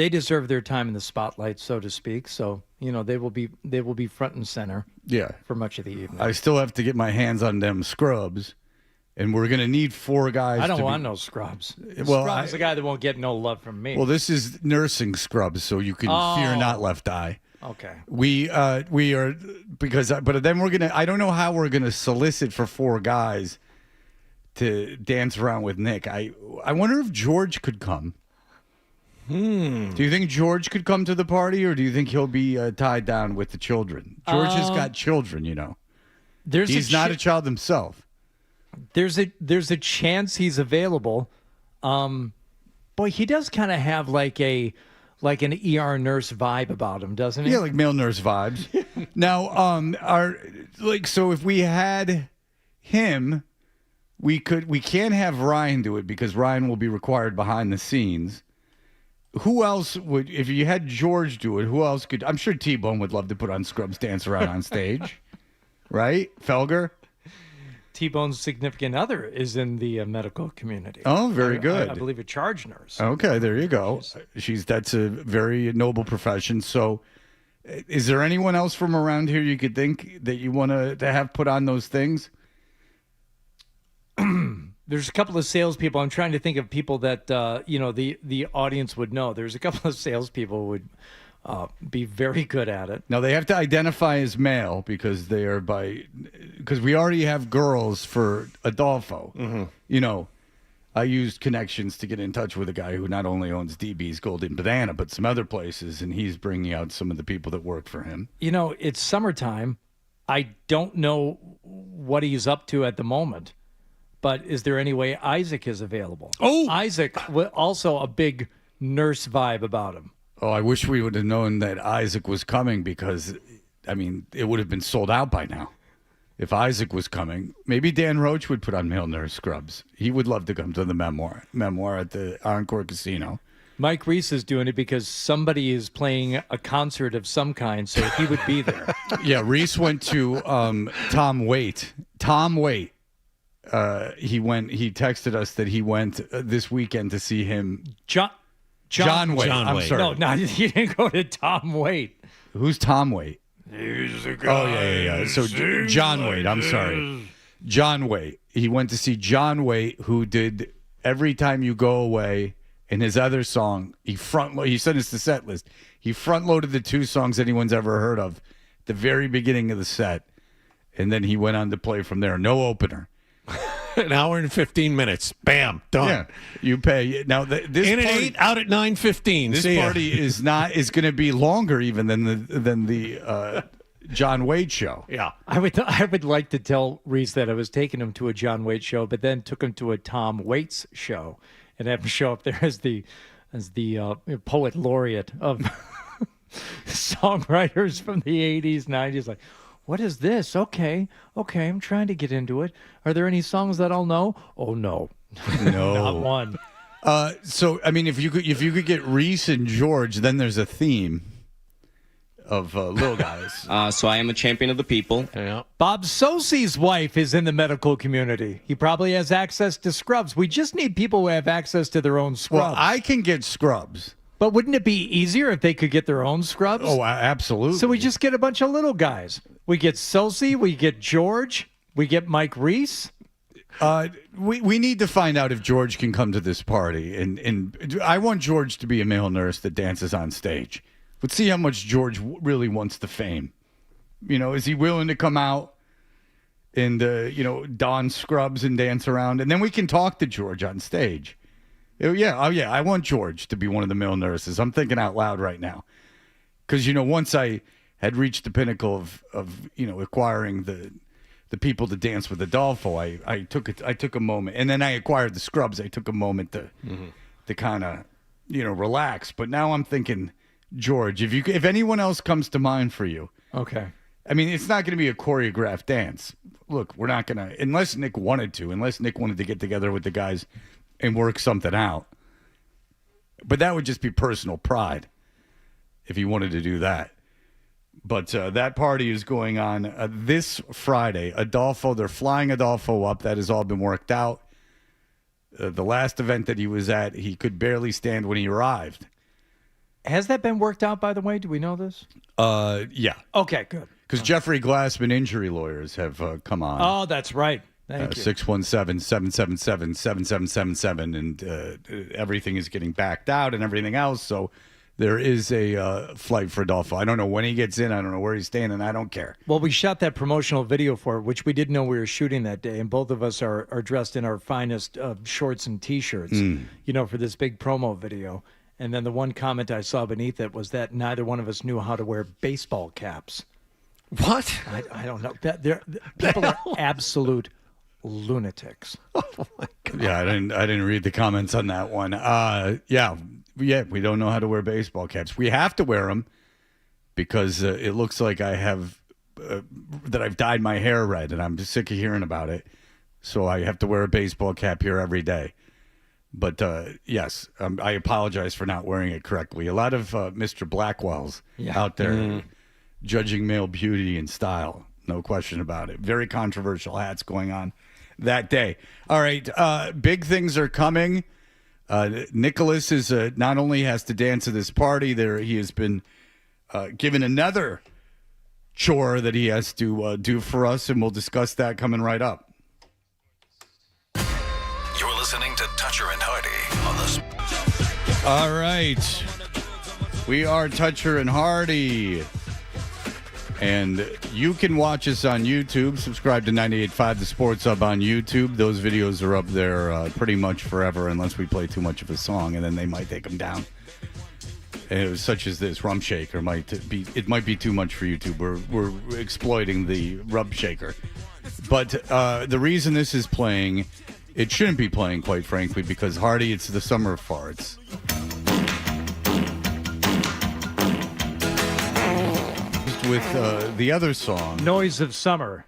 deserve their time in the spotlight, so to speak. So, they will be front and center. Yeah. For much of the evening. I still have to get my hands on them scrubs, and we're going to need 4 guys. I don't want no scrubs. Well, Scrubs the guy that won't get no love from me. Well, this is nursing scrubs, so you can fear not, left eye. Okay. We are but then we're gonna. I don't know how we're gonna solicit for 4 guys to dance around with Nick. I wonder if George could come. Do you think George could come to the party, or do you think he'll be tied down with the children? George has got children, He's not a child himself. There's a chance he's available. Boy, he does kind of have like an ER nurse vibe about him, doesn't he? Yeah, like male nurse vibes. Now, so if we had him, we can't have Ryan do it because Ryan will be required behind the scenes. Who else would, if you had George do it, who else could? I'm sure T-Bone would love to put on Scrubs Dance Around on stage. Right? Felger? T-Bone's significant other is in the medical community. Oh, very good. I believe a charge nurse. Okay, there you go. That's a very noble profession. So is there anyone else from around here you could think that you want to have put on those things? There's a couple of salespeople. I'm trying to think of people that the audience would know. There's a couple of salespeople who would be very good at it. Now they have to identify as male because we already have girls for Adolfo. Mm-hmm. I used connections to get in touch with a guy who not only owns DB's Golden Banana but some other places, and he's bringing out some of the people that work for him. It's summertime. I don't know what he's up to at the moment. But is there any way Isaac is available? Oh! Isaac, also a big nurse vibe about him. Oh, I wish we would have known that Isaac was coming because, it would have been sold out by now. If Isaac was coming, maybe Dan Roach would put on male nurse scrubs. He would love to come to the memoir at the Encore Casino. Mike Reese is doing it because somebody is playing a concert of some kind, so he would be there. Yeah, Reese went to Tom Waite. Tom Waite. He texted us that he went this weekend to see him. John Waite. I'm sorry. No, he didn't go to Tom Waite. Who's Tom Waite? He's the guy. Oh, yeah. So John Waite. I'm sorry. John Waite. He went to see John Waite, who did Every Time You Go Away. In his other song, he sent us the set list. He front-loaded the two songs anyone's ever heard of at the very beginning of the set. And then he went on to play from there. No opener. An hour and 15 minutes. Bam. Done. Yeah. You pay. Now, this in at party, 8, out at 9:15. This party is going to be longer even than the John Waite show. Yeah. I would like to tell Reese that I was taking him to a John Waite show, but then took him to a Tom Waits show and have him show up there as the poet laureate of songwriters from the 80s, 90s. Like, what is this? Okay, I'm trying to get into it. Are there any songs that I'll know? Oh, no. No. Not one. So, if you could get Reese and George, then there's a theme of little guys. So I am a champion of the people. Yeah. Bob Sosie's wife is in the medical community. He probably has access to scrubs. We just need people who have access to their own scrubs. Well, I can get scrubs. But wouldn't it be easier if they could get their own scrubs? Oh, absolutely. So we just get a bunch of little guys. We get Sosie, we get George, we get Mike Reese. We need to find out if George can come to this party. And I want George to be a male nurse that dances on stage. Let's see how much George really wants the fame. Is he willing to come out and, don scrubs and dance around? And then we can talk to George on stage. Oh, yeah. I want George to be one of the male nurses. I'm thinking out loud right now. Because, once I had reached the pinnacle of acquiring the people to dance with Adolfo, I took a moment. And then I acquired the scrubs. I took a moment to kind of, relax. But now I'm thinking, George, if anyone else comes to mind for you. Okay. It's not going to be a choreographed dance. Look, we're not going to, unless Nick wanted to get together with the guys and work something out. But that would just be personal pride if he wanted to do that. But that party is going on this Friday. Adolfo, they're flying Adolfo up. That has all been worked out. The last event that he was at, he could barely stand when he arrived. Has that been worked out, by the way? Do we know this? Yeah. Okay, good. Because Jeffrey Glassman injury lawyers have come on. Oh, that's right. Thank you. 617-777-7777, and everything is getting backed out and everything else. So there is a flight for Adolfo. I don't know when he gets in. I don't know where he's staying, and I don't care. Well, we shot that promotional video for it, which we didn't know we were shooting that day, and both of us are dressed in our finest shorts and T-shirts, for this big promo video. And then the one comment I saw beneath it was that neither one of us knew how to wear baseball caps. What? I don't know. People are absolute lunatics. Oh my God. Yeah, I didn't read the comments on that one. Yeah, we don't know how to wear baseball caps. We have to wear them because it looks like I have that I've dyed my hair red, and I'm just sick of hearing about it. So I have to wear a baseball cap here every day. But yes, I apologize for not wearing it correctly. A lot of Mr. Blackwells out there judging male beauty and style. No question about it. Very controversial hats going on that day. All right, big things are coming. Nicholas is not only has to dance at this party, he has been given another chore that he has to do for us, and we'll discuss that coming right up. You're listening to Toucher and Hardy on the. All right, we are Toucher and Hardy, and you can watch us on YouTube. Subscribe to 98.5 The Sports Hub on YouTube. Those videos are up there pretty much forever, unless we play too much of a song, and then they might take them down. Such as this Rump Shaker might be too much for YouTube. We're exploiting the Rump Shaker, but the reason this is playing, it shouldn't be playing, quite frankly, because Hardy, it's the summer of farts. With the other song, Noise of Summer.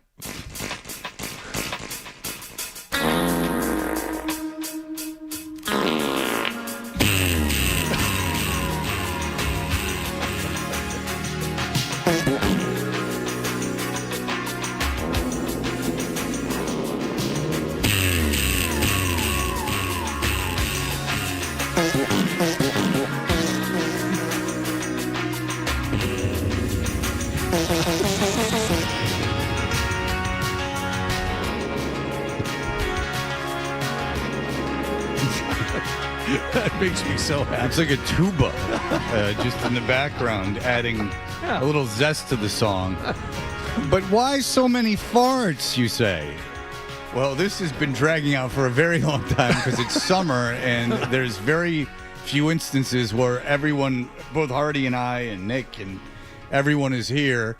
That makes me so happy. It's like a tuba just in the background, adding a little zest to the song. But why so many farts, you say? Well, this has been dragging out for a very long time because it's summer and there's very few instances where everyone, both Hardy and I and Nick and everyone is here.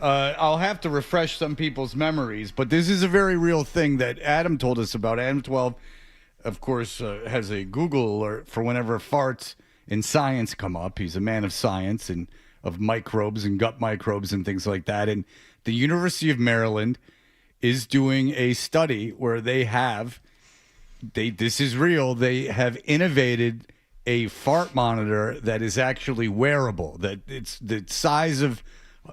I'll have to refresh some people's memories, but this is a very real thing that Adam told us about. Adam 12, of course, has a Google alert for whenever farts in science come up. He's a man of science and of microbes and gut microbes and things like that. And the University of Maryland is doing a study where this is real, they have innovated a fart monitor that is actually wearable, that it's the size of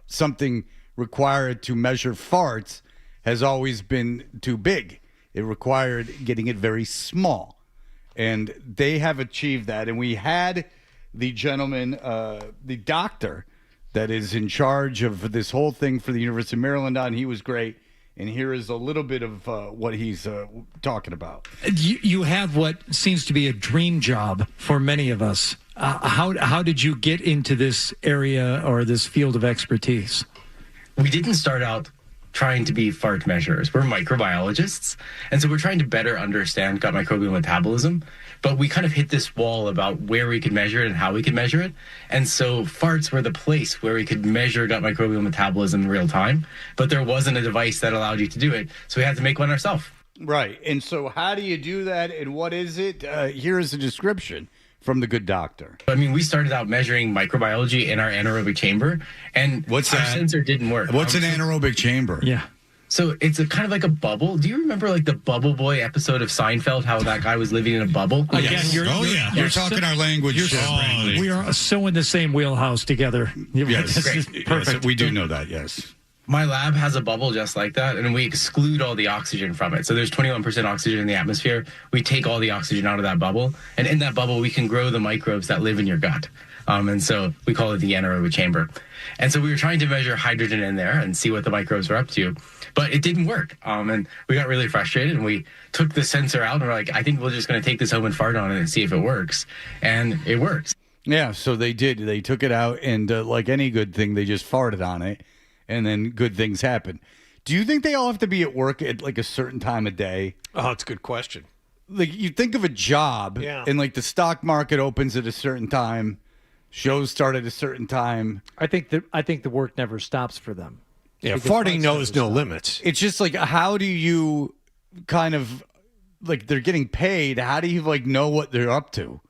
something required to measure farts has always been too big. It required getting it very small. And they have achieved that. And we had the gentleman, the doctor that is in charge of this whole thing for the University of Maryland on. He was great. And here is a little bit of what he's talking about. You have what seems to be a dream job for many of us. How did you get into this area or this field of expertise? We didn't start out trying to be fart measurers. We're microbiologists. And so we're trying to better understand gut microbial metabolism. But we kind of hit this wall about where we could measure it and how we could measure it. And so farts were the place where we could measure gut microbial metabolism in real time. But there wasn't a device that allowed you to do it. So we had to make one ourselves. Right. And so how do you do that and what is it? Here is a description from the good doctor. I mean, we started out measuring microbiology in our anaerobic chamber, and what's our that? sensor didn't work. What's an anaerobic chamber? Yeah. So it's kind of like a bubble. Do you remember like the Bubble Boy episode of Seinfeld, how that guy was living in a bubble? Again, you're talking our language. We are so in the same wheelhouse together. Yes, perfect. Yes, we do know that, yes. My lab has a bubble just like that, and we exclude all the oxygen from it. So there's 21% oxygen in the atmosphere. We take all the oxygen out of that bubble, and in that bubble, we can grow the microbes that live in your gut. And so we call it the anaerobic chamber. And so we were trying to measure hydrogen in there and see what the microbes were up to, but it didn't work. And we got really frustrated, and we took the sensor out, and we're like, I think we're just going to take this home and fart on it and see if it works. And it works. Yeah, so they did. They took it out, and like any good thing, they just farted on it. And then good things happen. Do you think they all have to be at work at like a certain time of day? Oh, it's a good question. Like you think of a job, and like the stock market opens at a certain time, shows start at a certain time. I think the work never stops for them. Yeah, farting knows no limits. It's just like, how do you kind of like they're getting paid? How do you like know what they're up to?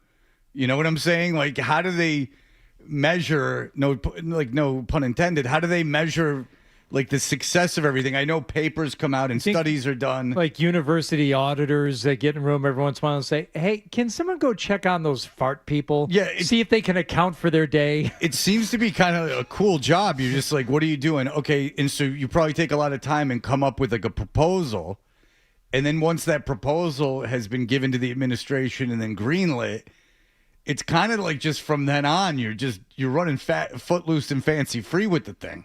You know what I'm saying? Like, how do they measure, no pun intended, how do they measure like the success of everything. I know papers come out and studies are done. Like university auditors that get in a room every once in a while and say, hey, can someone go check on those fart people? Yeah. See if they can account for their day. It seems to be kind of a cool job. You're just like, what are you doing? Okay. And so you probably take a lot of time and come up with like a proposal. And then once that proposal has been given to the administration and then greenlit, it's kind of like just from then on, you're running footloose and fancy free with the thing.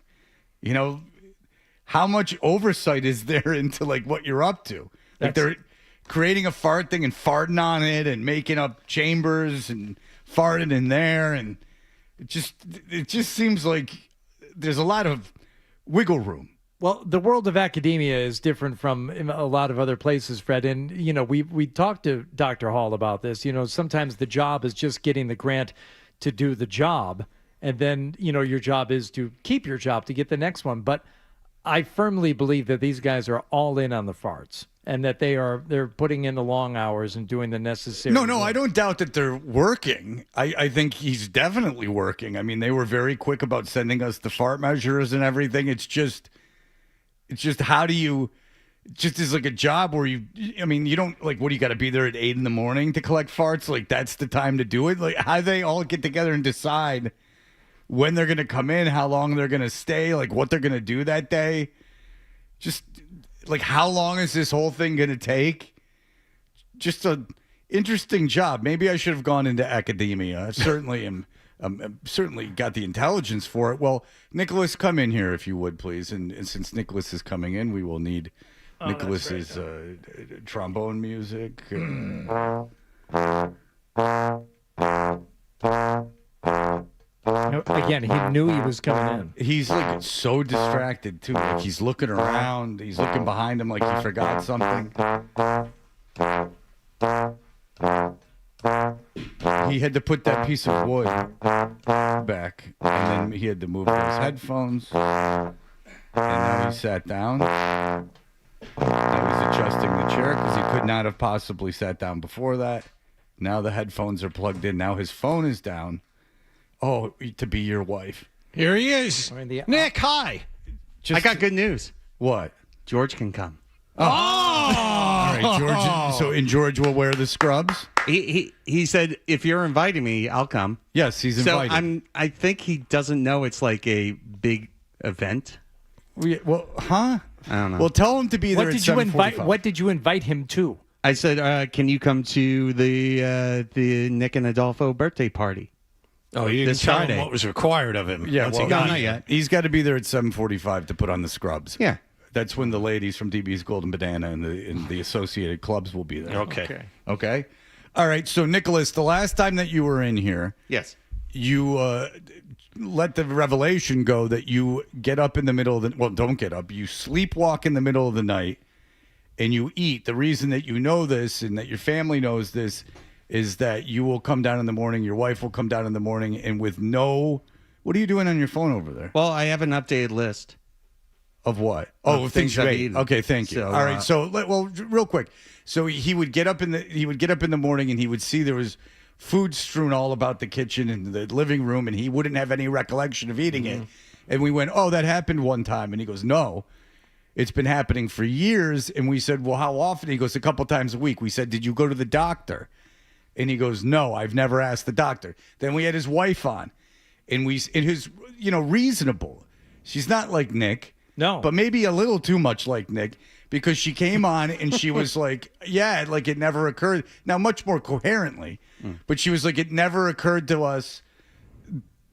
You know, how much oversight is there into like what you're up to? Like they're creating a fart thing and farting on it and making up chambers and farting in there. And it just seems like there's a lot of wiggle room. Well, the world of academia is different from a lot of other places, Fred. And, you know, we talked to Dr. Hall about this. You know, sometimes the job is just getting the grant to do the job. And then, you know, your job is to keep your job to get the next one. But I firmly believe that these guys are all in on the farts and that they're putting in the long hours and doing the necessary. No, I don't doubt that they're working. I think he's definitely working. I mean, they were very quick about sending us the fart measures and everything. It's just how do you just is like a job where you don't like, what do you got to be there at 8 a.m. to collect farts? Like that's the time to do it. Like how do they all get together and decide when they're going to come in, how long they're going to stay, like what they're going to do that day? Just like, how long is this whole thing going to take? Just an interesting job. Maybe I should have gone into academia. I certainly am. Certainly got the intelligence for it. Well, Nicholas, come in here if you would, please. And since Nicholas is coming in, we will need Nicholas's trombone music. Again, he knew he was coming in. He's like so distracted too. Like he's looking around. He's looking behind him like he forgot something. He had to put that piece of wood back, and then he had to move those headphones. And now he sat down. Now he's adjusting the chair because he could not have possibly sat down before that. Now the headphones are plugged in. Now his phone is down. Oh, to be your wife. Here he is. Nick, hi. I got good news. What? George can come. Oh! All right, George. So, George will wear the scrubs? He said, if you're inviting me, I'll come. Yes, he's invited. So I think he doesn't know it's like a big event. Well, huh? I don't know. Well, tell him to be there at 7:45. What did you invite him to? I said, can you come to the Nick and Adolfo birthday party? Oh, you didn't tell him what was required of him. Yeah, well, not yet. He's got to be there at 7:45 to put on the scrubs. Yeah. That's when the ladies from DB's Golden Banana and the associated clubs will be there. Okay. All right. So, Nicholas, the last time that you were in here, yes, you let the revelation go that you get up in the middle of the don't get up. You sleepwalk in the middle of the night and you eat. The reason that you know this and that your family knows this is that you will come down in the morning, your wife will come down in the morning, and with no... What are you doing on your phone over there? Well, I have an updated list. Of what? Oh, things you ate. Okay, thank you. So, all right, so real quick. So he would get up in the morning and he would see there was food strewn all about the kitchen and the living room, and he wouldn't have any recollection of eating it. And we went, "Oh, that happened one time." And he goes, "No, it's been happening for years." And we said, "Well, how often?" He goes, "A couple times a week." We said, "Did you go to the doctor?" And he goes, "No, I've never asked the doctor." Then we had his wife on, and who's reasonable. She's not like Nick. No. But maybe a little too much like Nick, because she came on and she was like, yeah, like it never occurred. Now, much more coherently, but she was like, it never occurred to us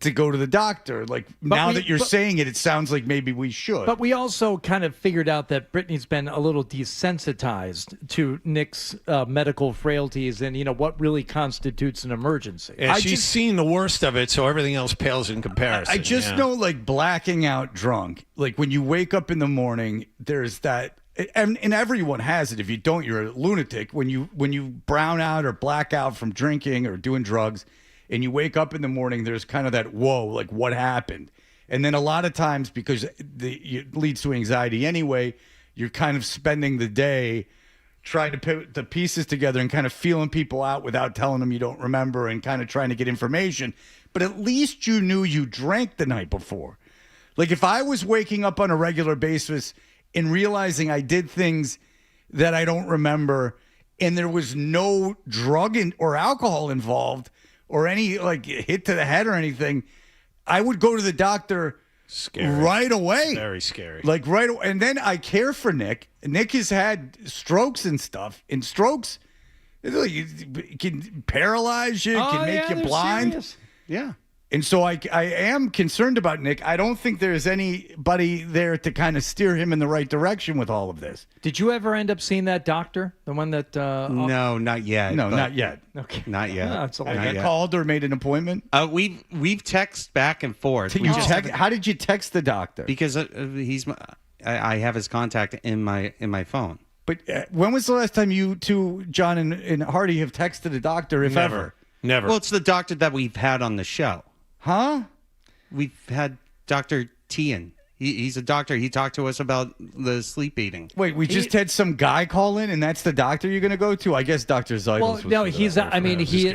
to go to the doctor. Like, now that you're saying it, it sounds like maybe we should. But we also kind of figured out that Brittany's been a little desensitized to Nick's medical frailties and, what really constitutes an emergency. And she's seen the worst of it, so everything else pales in comparison. I just know, like, blacking out drunk. Like, when you wake up in the morning, there's that... And everyone has it. If you don't, you're a lunatic. When you brown out or black out from drinking or doing drugs... and you wake up in the morning, there's kind of that, whoa, like what happened? And then a lot of times, because it leads to anxiety anyway, you're kind of spending the day trying to put the pieces together and kind of feeling people out without telling them you don't remember and kind of trying to get information. But at least you knew you drank the night before. Like if I was waking up on a regular basis and realizing I did things that I don't remember and there was no drug or alcohol involved or any like hit to the head or anything, I would go to the doctor right away. Very scary. Like right away. And then I care for Nick. Nick has had strokes and stuff. And strokes, it can paralyze you, can make you blind. Serious. Yeah. And so I am concerned about Nick. I don't think there's anybody there to kind of steer him in the right direction with all of this. Did you ever end up seeing that doctor? The one that... No, not yet. No, not yet. Okay. Not yet. No, it's a I lot. got called or made an appointment. We've texted back and forth. How did you text the doctor? Because I have his contact in my phone. But when was the last time you two, John and Hardy, have texted a doctor, if ever? Never. Well, it's the doctor that we've had on the show. Huh? We've had Dr. Tian. He's a doctor. He talked to us about the sleep eating. Wait, we just had some guy call in, and that's the doctor you're going to go to? I guess Dr. Zeitels Well, was no, for he's. that.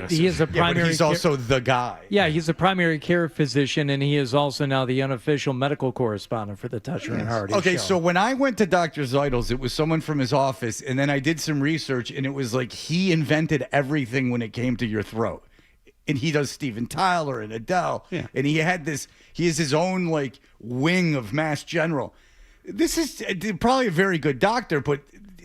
He is a primary. but he's also the guy. Yeah, he's a primary care physician, and he is also now the unofficial medical correspondent for the Toucher and Hardy Okay, show. so when I went to Dr. Zeitels, it was someone from his office, and then I did some research, and it was like he invented everything when it came to your throat. And he does Steven Tyler and Adele. Yeah. And he has his own like wing of Mass General. This is probably a very good doctor, but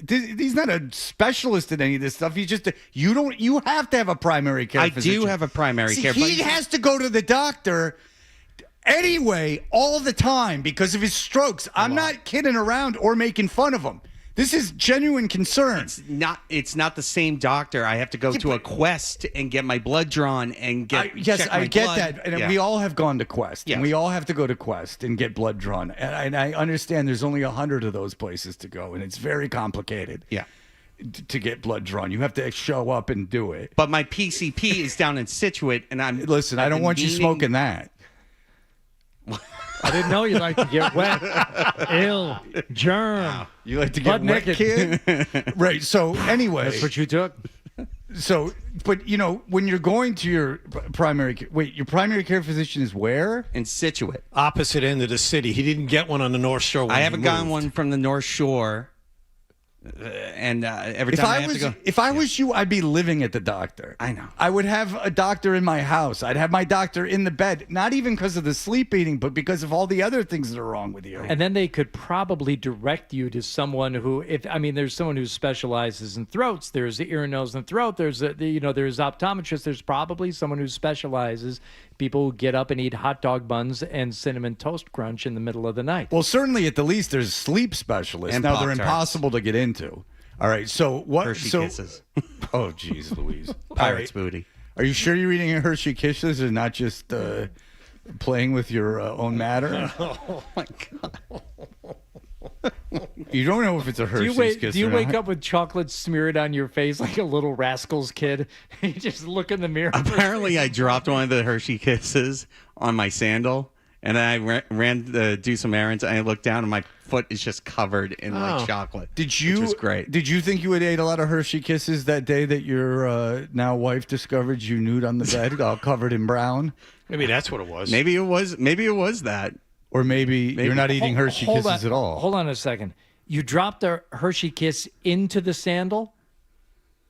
he's not a specialist in any of this stuff. He's just you have to have a primary care physician. I do have a primary care. He has to go to the doctor anyway all the time because of his strokes. I'm not kidding around or making fun of him. This is genuine concern. It's not the same doctor. I have to go to a Quest and get my blood drawn and check my get blood. that. And Yeah. we all have gone to Quest. Yes. And we all have to go to Quest and get blood drawn. And I understand there's only 100 of those places to go, and it's very complicated. Yeah. To get blood drawn, you have to show up and do it. But my PCP is down in Situate, and Listen, I don't want you smoking that. I didn't know you like to get wet, ill, germ. You like to get butt wet, naked. kid? Right. So anyway, That's what you took. So, but when you're going to your primary care, your primary care physician is where? In Situate. Opposite end of the city. He didn't get one on the North Shore. I haven't gotten one from the North Shore. And every time I have to go. If I was you, I'd be living at the doctor. I know. I would have a doctor in my house. I'd have my doctor in the bed, not even because of the sleep eating, but because of all the other things that are wrong with you. And then they could probably direct you to someone who, there's someone who specializes in throats. There's the ear, nose, and throat. There's there's optometrists. There's probably someone who specializes. People who get up and eat hot dog buns and cinnamon toast crunch in the middle of the night. Well, certainly at the least, there's sleep specialists. And now they're Pop-Tarts. impossible to get into. All right, so what? Hershey so, Kisses. Oh, geez, Louise. Pirate's All right. booty. Are you sure you're eating Hershey Kisses and not just playing with your own matter? Oh my God. You don't know if it's a Hershey's Kiss. Do you or wake not. up with chocolate smeared on your face like a little rascal's kid? You just look in the mirror. Apparently, I dropped one of the Hershey Kisses on my sandal, and I ran to do some errands. And I looked down, and my foot is just covered in like chocolate. Did you? Which was great. Did you think you had ate a lot of Hershey Kisses that day that your now wife discovered you nude on the bed, all covered in brown? Maybe that's what it was. Maybe it was. Maybe it was that. Or maybe you're not eating Hershey Kisses at all. Hold on a second. You dropped a Hershey Kiss into the sandal?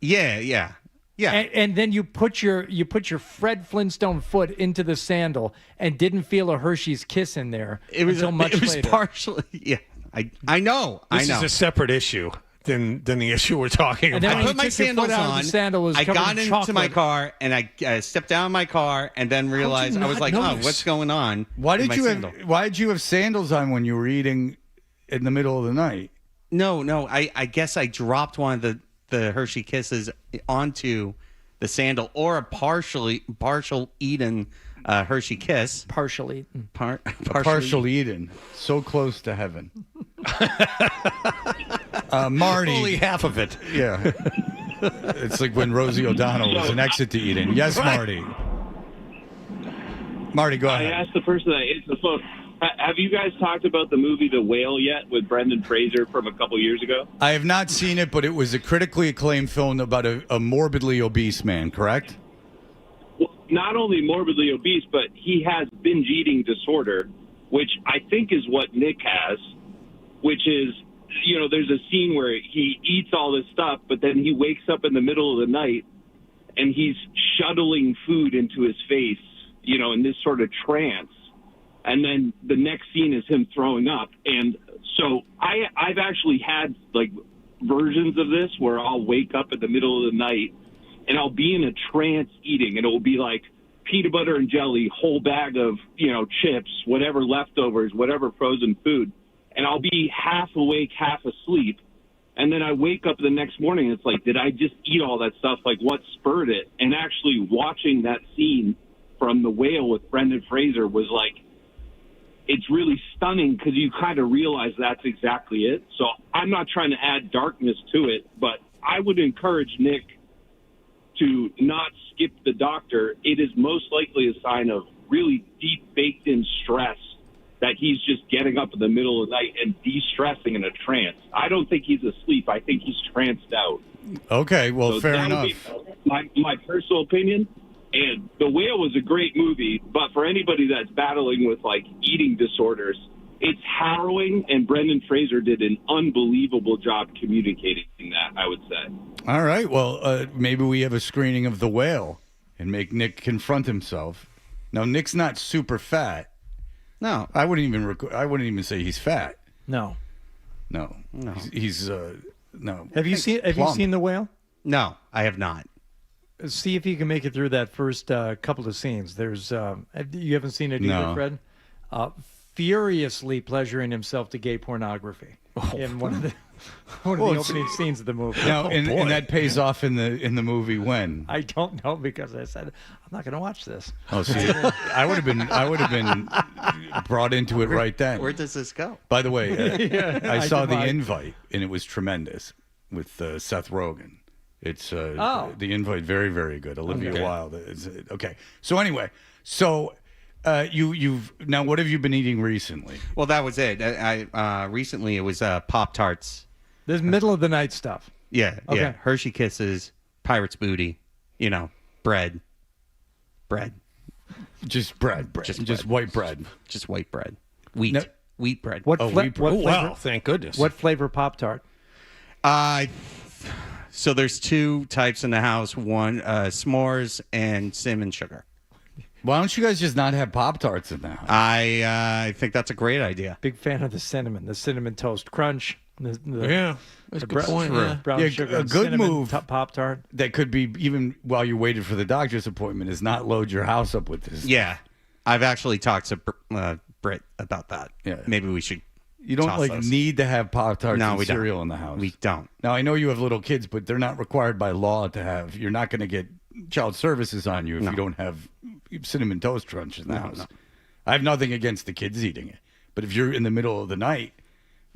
Yeah. And then you put your Fred Flintstone foot into the sandal and didn't feel a Hershey's Kiss in there until much later. Partially. Yeah. I know. This is a separate issue than the issue we're talking And then about. when I you put my took your foot sandals out of on. the sandal was I covered got in into chocolate. my car and I stepped down in my car and then realized I was like, notice? what's going on? Why with did my you sandal? why did you have sandals on when you were eating in the middle of the night? No. I guess I dropped one of the Hershey Kisses onto the sandal or a partial eaten Hershey Kiss. Partially. Partial Eden. So close to heaven. Marty. Only half of it. Yeah. It's like when Rosie O'Donnell was an exit to Eden. Yes, Marty. Marty, go ahead. I asked the person that answered the phone, have you guys talked about the movie The Whale yet with Brendan Fraser from a couple years ago? I have not seen it, but it was a critically acclaimed film about a morbidly obese man, correct? Well, not only morbidly obese, but he has binge eating disorder. which I think is what Nick has, which is, there's a scene where he eats all this stuff, but then he wakes up in the middle of the night and he's shuttling food into his face, in this sort of trance. And then the next scene is him throwing up. And so I've actually had like versions of this where I'll wake up in the middle of the night and I'll be in a trance eating, and it will be like peanut butter and jelly, whole bag of, chips, whatever leftovers, whatever frozen food. And I'll be half awake, half asleep. And then I wake up the next morning and it's like, did I just eat all that stuff? Like, what spurred it? And actually watching that scene from The Whale with Brendan Fraser was like, it's really stunning because you kind of realize that's exactly it. So I'm not trying to add darkness to it, but I would encourage Nick to not skip the doctor. It is most likely a sign of really deep baked in stress that he's just getting up in the middle of the night and de-stressing in a trance. I don't think he's asleep. I think he's tranced out. Okay, well, So fair that'll enough. be my personal opinion. And The Whale was a great movie, but for anybody that's battling with, like, eating disorders, it's harrowing, and Brendan Fraser did an unbelievable job communicating that, I would say. All right, well, maybe we have a screening of The Whale and make Nick confront himself. Now, Nick's not super fat. No. I wouldn't even say he's fat. No. No. He's no. Have you seen The Whale? No, I have not. See if you can make it through that first couple of scenes. There's you haven't seen it either, No. Fred? Furiously pleasuring himself to gay pornography in one of the opening scenes of the movie. Now, and that pays off in the movie when? I don't know, because I said I'm not going to watch this. Oh, see, I would have been brought into it right then. Where does this go? By the way, Yeah, I saw the divide. invite, and it was tremendous with Seth Rogen. It's Oh. the invite, very, very good. Olivia Okay. Wilde. Okay. So anyway, you've now what have you been eating recently? Well, that was it. I recently it was Pop-Tarts. This middle of the night stuff. Yeah, Okay. yeah. Hershey Kisses, Pirate's Booty, bread. Just bread. Just white bread. Just white bread. Wheat. No. Wheat bread. What Oh, fla- wheat what bread. flavor? Wow, thank goodness. What flavor Pop-Tart? So there's two types in the house. One, s'mores and cinnamon sugar. Why don't you guys just not have Pop-Tarts in the house? I think that's a great idea. Big fan of the cinnamon toast crunch. Yeah, that's a good point. Yeah. Brown Yeah, sugar, a and good cinnamon move. Pop-Tart. That could be, even while you waited for the doctor's appointment, is not load your house up with this. Yeah. I've actually talked to Britt about that. Yeah. Maybe we should. You don't toss those. need to have Pop-Tarts No, and we don't. cereal in the house. We don't. Now, I know you have little kids, but they're not required by law to have. You're not going to get child services on you if No. you don't have cinnamon toast crunch in the house. no. I have nothing against the kids eating it, but if you're in the middle of the night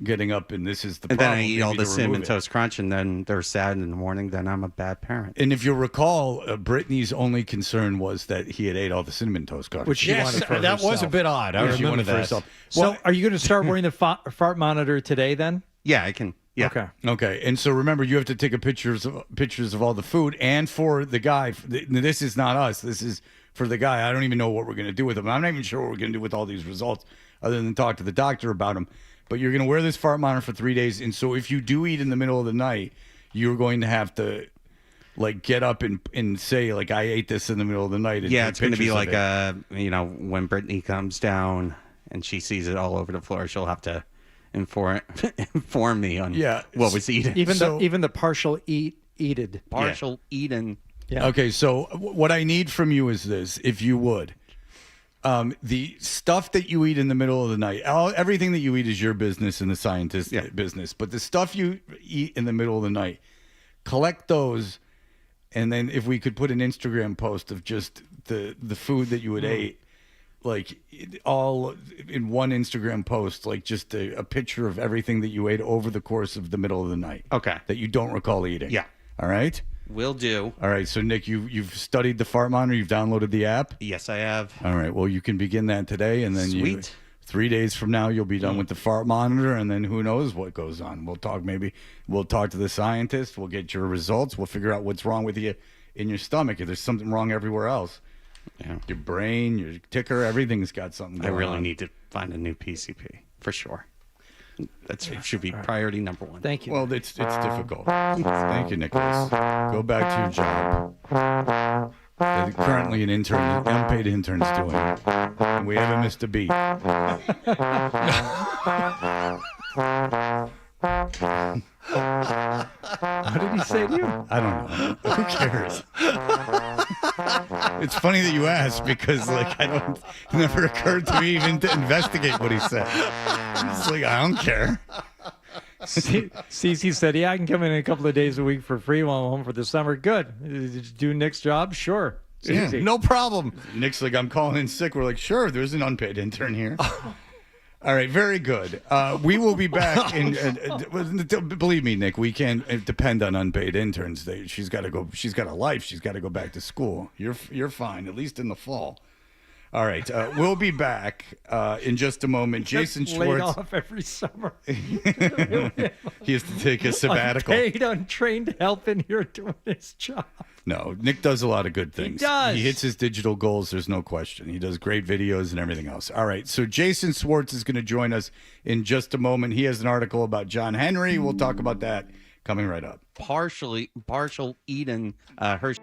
getting up and this is the And then problem, I eat maybe all to the remove cinnamon it. toast crunch, and then they're sad in the morning. Then I'm a bad parent. And if you'll recall, Brittany's only concern was that he had ate all the cinnamon toast crunch. Which she Yes, wanted for that was a herself. bit odd. I Yeah, she remember wanted for that. herself. So, Well, are you going to start wearing the fart monitor today then? Yeah, I can. Yeah. Okay. Okay, and so remember, you have to take pictures of all the food, and for the guy. This is not us. This is for the guy. I don't even know what we're going to do with him. I'm not even sure what we're going to do with all these results, other than talk to the doctor about them. But you're going to wear this fart monitor for 3 days, and so if you do eat in the middle of the night, you're going to have to get up and say I ate this in the middle of the night. And Yeah, take it's going to be pictures of like it. when Brittany comes down and she sees it all over the floor, she'll have to inform me on what was eaten. Even the partial eated. Partial eaten. Yeah. Okay, so what I need from you is this, if you would. The stuff that you eat in the middle of the night, everything that you eat is your business and the scientist's business. But the stuff you eat in the middle of the night, collect those, and then if we could put an Instagram post of just the food that you would ate, all in one Instagram post, just a picture of everything that you ate over the course of the middle of the night. Okay. That you don't recall eating. Yeah. All right? Will do. All right, so Nick, you've studied the fart monitor, you've downloaded the app? Yes, I have. All right, well, you can begin that today, and then Sweet. 3 days from now, you'll be done with the fart monitor, and then who knows what goes on. We'll talk to the scientist, we'll get your results, we'll figure out what's wrong with you in your stomach, if there's something wrong everywhere else. Yeah. Your brain, your ticker, everything's got something I going really on. need to find a new PCP for sure. That should be priority number one. Thank you. Well, it's difficult. Thank you, Nicholas. Go back to your job. Currently an unpaid intern's doing it. And we haven't missed a beat. What did he say to you? I don't know. Who cares? It's funny that you asked because, like, it never occurred to me even to investigate what he said. It's like, I don't care. Cece said, yeah, I can come in a couple of days a week for free while I'm home for the summer. Good. Did you do Nick's job? Sure. Yeah, no problem. Nick's like, I'm calling in sick. We're like, sure, there's an unpaid intern here. All right, very good. We will be back. Believe me, Nick, we can't depend on unpaid interns. She's got to go. She's got a life. She's got to go back to school. You're fine, at least in the fall. All right, we'll be back in just a moment. Jason Laid Schwartz. off every summer. He has to take a sabbatical. Unpaid, untrained help in here doing his job. No, Nick does a lot of good things. He does. He hits his digital goals. There's no question. He does great videos and everything else. All right. So Jason Schwartz is going to join us in just a moment. He has an article about John Henry. We'll talk about that coming right up. Partial Eden Hershey.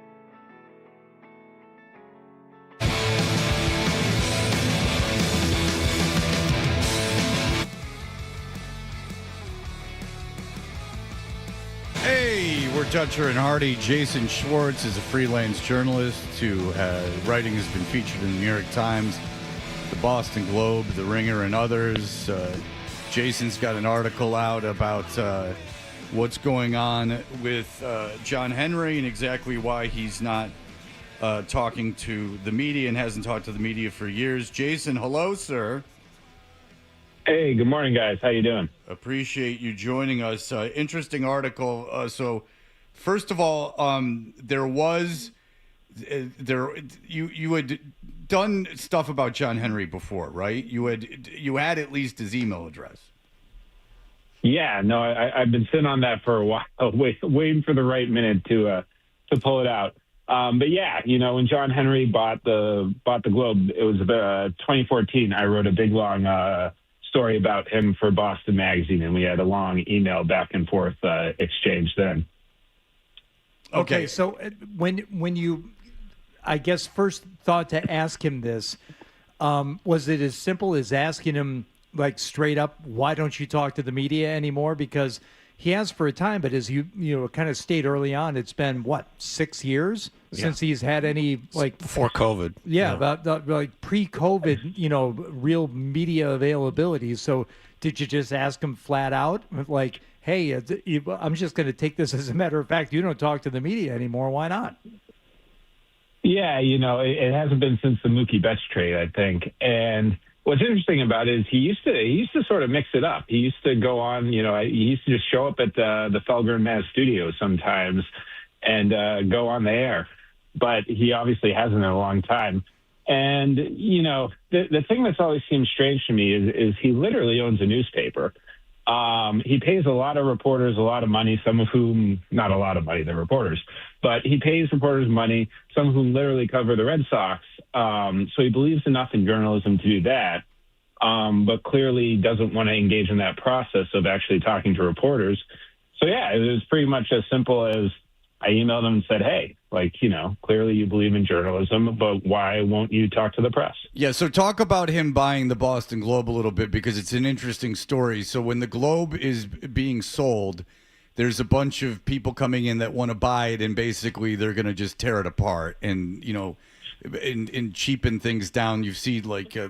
Hey, we're Dutcher and Hardy. Jason Schwartz is a freelance journalist who writing has been featured in the New York Times, the Boston Globe, the Ringer, and others. Jason's got an article out about what's going on with John Henry and exactly why he's not talking to the media and hasn't talked to the media for years. Jason, hello, sir. Hey, good morning, guys. How you doing? Appreciate you joining us. Interesting article. So, first of all, you had done stuff about John Henry before, right? You had at least his email address. Yeah, no, I've been sitting on that for a while, waiting for the right minute to pull it out. But yeah, when John Henry bought the Globe, it was about 2014. I wrote a big long story about him for Boston Magazine, and we had a long email back and forth exchange then. Okay, so when you, I guess, first thought to ask him this, was it as simple as asking him, like, straight up, why don't you talk to the media anymore? Because he has for a time, but as you kind of stated early on, it's been, what, 6 years since he's had any, like... Before COVID. Yeah, about like pre-COVID, real media availability. So did you just ask him flat out, like, hey, I'm just going to take this as a matter of fact, you don't talk to the media anymore, why not? Yeah, it hasn't been since the Mookie Betts trade, I think. And what's interesting about it is he used to sort of mix it up. He used to go on, he used to just show up at the Felger and Maz studio sometimes and go on the air. But he obviously hasn't in a long time. And, the thing that's always seemed strange to me is he literally owns a newspaper. He pays a lot of reporters a lot of money, some of whom, not a lot of money, they're reporters, but he pays reporters money, some of whom literally cover the Red Sox. So he believes enough in journalism to do that, but clearly doesn't want to engage in that process of actually talking to reporters. So, yeah, it was pretty much as simple as I emailed him and said, hey, clearly you believe in journalism, but why won't you talk to the press? Yeah, so talk about him buying the Boston Globe a little bit because it's an interesting story. So when the Globe is being sold, there's a bunch of people coming in that want to buy it, and basically they're going to just tear it apart and, and cheapen things down. You see,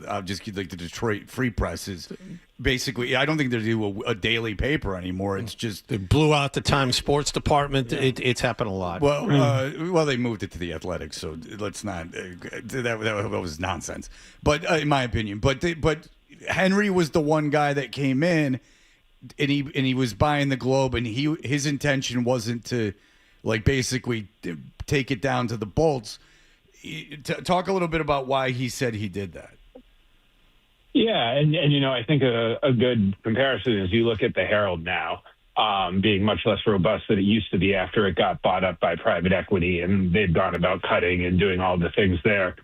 I'll just give the Detroit Free Press is basically, I don't think they do a daily paper anymore. It's just they blew out the Times Sports Department. Yeah. It's happened a lot. Well, they moved it to the Athletic, so let's not. That was nonsense. But in my opinion, but Henry was the one guy that came in, and he was buying the Globe, and his intention wasn't to basically take it down to the bolts. Talk a little bit about why he said he did that. Yeah, and I think a good comparison is you look at the Herald now, being much less robust than it used to be after it got bought up by private equity, and they've gone about cutting and doing all the things there.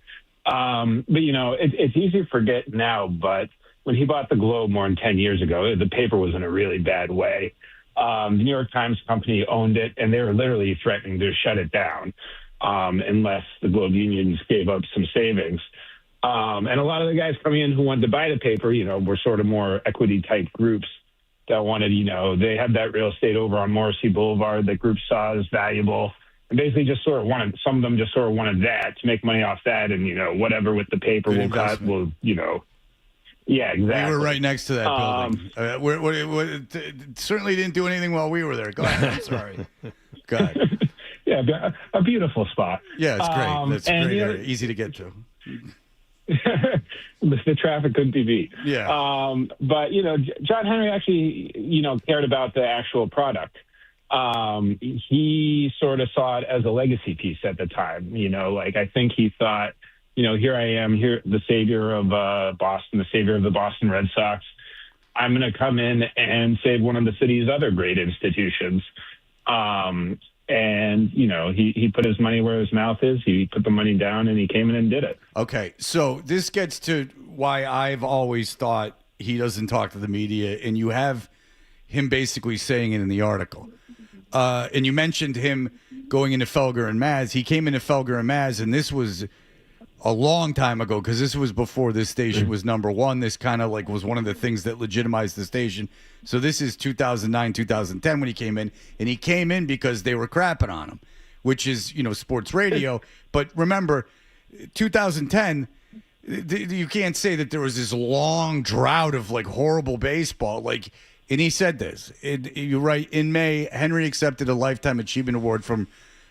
But, it's easy to forget now, but when he bought the Globe more than 10 years ago, the paper was in a really bad way. The New York Times company owned it, and they were literally threatening to shut it down unless the Globe unions gave up some savings. And a lot of the guys coming in who wanted to buy the paper, were sort of more equity-type groups that wanted, they had that real estate over on Morrissey Boulevard that groups saw as valuable. And basically just sort of wanted, some of them just sort of wanted that to make money off that. And, whatever with the paper we'll cut, yeah, exactly. We were right next to that building. It certainly didn't do anything while we were there. Go ahead. I'm sorry. Go ahead. Yeah, a beautiful spot. Yeah, it's great. It's and, great. Easy to get to. The traffic couldn't be beat. Yeah. But, John Henry actually, cared about the actual product. He sort of saw it as a legacy piece at the time. I think he thought, here I am, here, the savior of Boston, the savior of the Boston Red Sox. I'm going to come in and save one of the city's other great institutions. And, he put his money where his mouth is. He put the money down and he came in and did it. Okay, so this gets to why I've always thought he doesn't talk to the media, and you have him basically saying it in the article. And you mentioned him going into Felger and Mazz. He came into Felger and Mazz, and this was a long time ago because this was before this station was number one. This kind of was one of the things that legitimized the station. So this is 2009, 2010 when he came in, and he came in because they were crapping on him, which is, sports radio. But remember, 2010, you can't say that there was this long drought of horrible baseball. And he said this, you're right, in May, Henry accepted a Lifetime Achievement Award from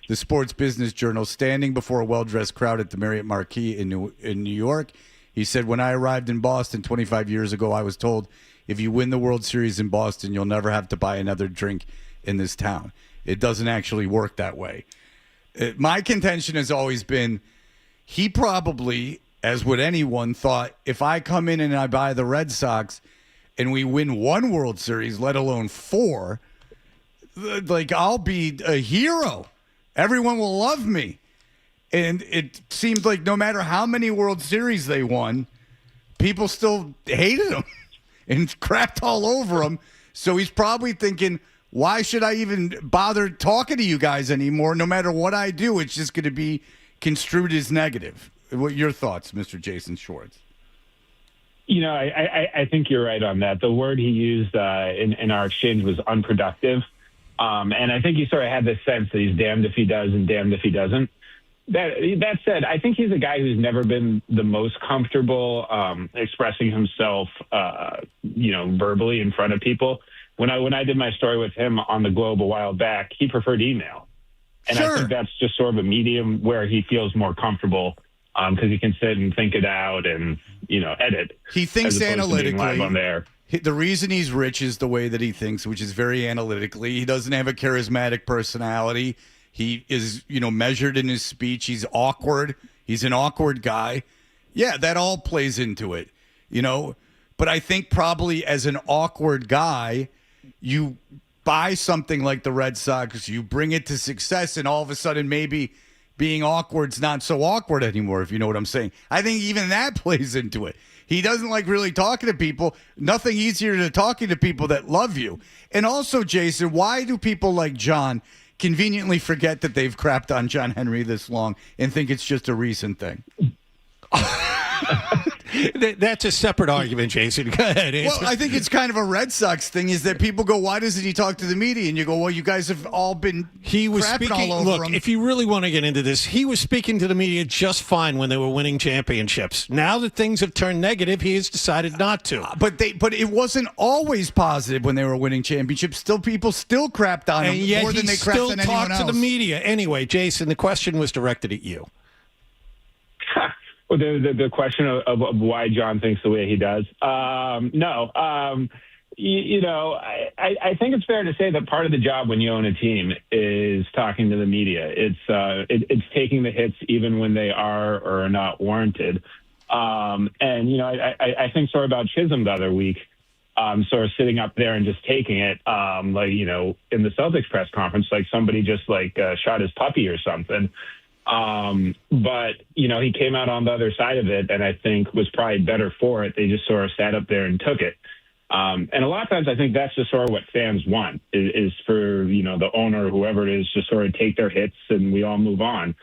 the Sports Business Journal, standing before a well-dressed crowd at the Marriott Marquis in New York. He said, when I arrived in Boston 25 years ago, I was told, if you win the World Series in Boston, you'll never have to buy another drink in this town. It doesn't actually work that way. My contention has always been, he probably, as would anyone, thought, if I come in and I buy the Red Sox and we win one World Series, let alone four, I'll be a hero. Everyone will love me. And it seems like no matter how many World Series they won, people still hated him and crapped all over him. So he's probably thinking, why should I even bother talking to you guys anymore? No matter what I do, it's just going to be construed as negative. What are your thoughts, Mr. Jason Schwartz? I think you're right on that. The word he used in our exchange was unproductive. And I think he sort of had this sense that he's damned if he does and damned if he doesn't. That said, I think he's a guy who's never been the most comfortable expressing himself, verbally in front of people. When I did my story with him on the Globe a while back, he preferred email. And I think that's just sort of a medium where he feels more comfortable because he can sit and think it out and, edit. He thinks analytically. Live on there. The reason he's rich is the way that he thinks, which is very analytically. He doesn't have a charismatic personality. He is, measured in his speech. He's awkward. He's an awkward guy. Yeah, that all plays into it, But I think probably as an awkward guy, you buy something like the Red Sox, you bring it to success, and all of a sudden maybe being awkward's not so awkward anymore, if you know what I'm saying. I think even that plays into it. He doesn't like really talking to people. Nothing easier than talking to people that love you. And also, Jason, why do people like John conveniently forget that they've crapped on John Henry this long and think it's just a recent thing? That's a separate argument, Jason. Go ahead. Well, I think it's kind of a Red Sox thing is that people go, why doesn't he talk to the media? And you go, well, you guys have all been crapping all over him. If you really want to get into this, he was speaking to the media just fine when they were winning championships. Now that things have turned negative, he has decided not to. But it wasn't always positive when they were winning championships. People still crapped on him more than they crapped on anyone else. And yet he still talked to the media. Anyway, Jason, the question was directed at you. Well, the question of why John thinks the way he does. No. I think it's fair to say that part of the job when you own a team is talking to the media. It's taking the hits even when they are or are not warranted. I think sort of about Chisholm the other week, sort of sitting up there and just taking it, in the Celtics press conference, like somebody just shot his puppy or something. But, he came out on the other side of it, and I think was probably better for it. They just sort of sat up there and took it. And a lot of times I think that's just sort of what fans want is for, the owner or whoever it is to sort of take their hits and we all move on.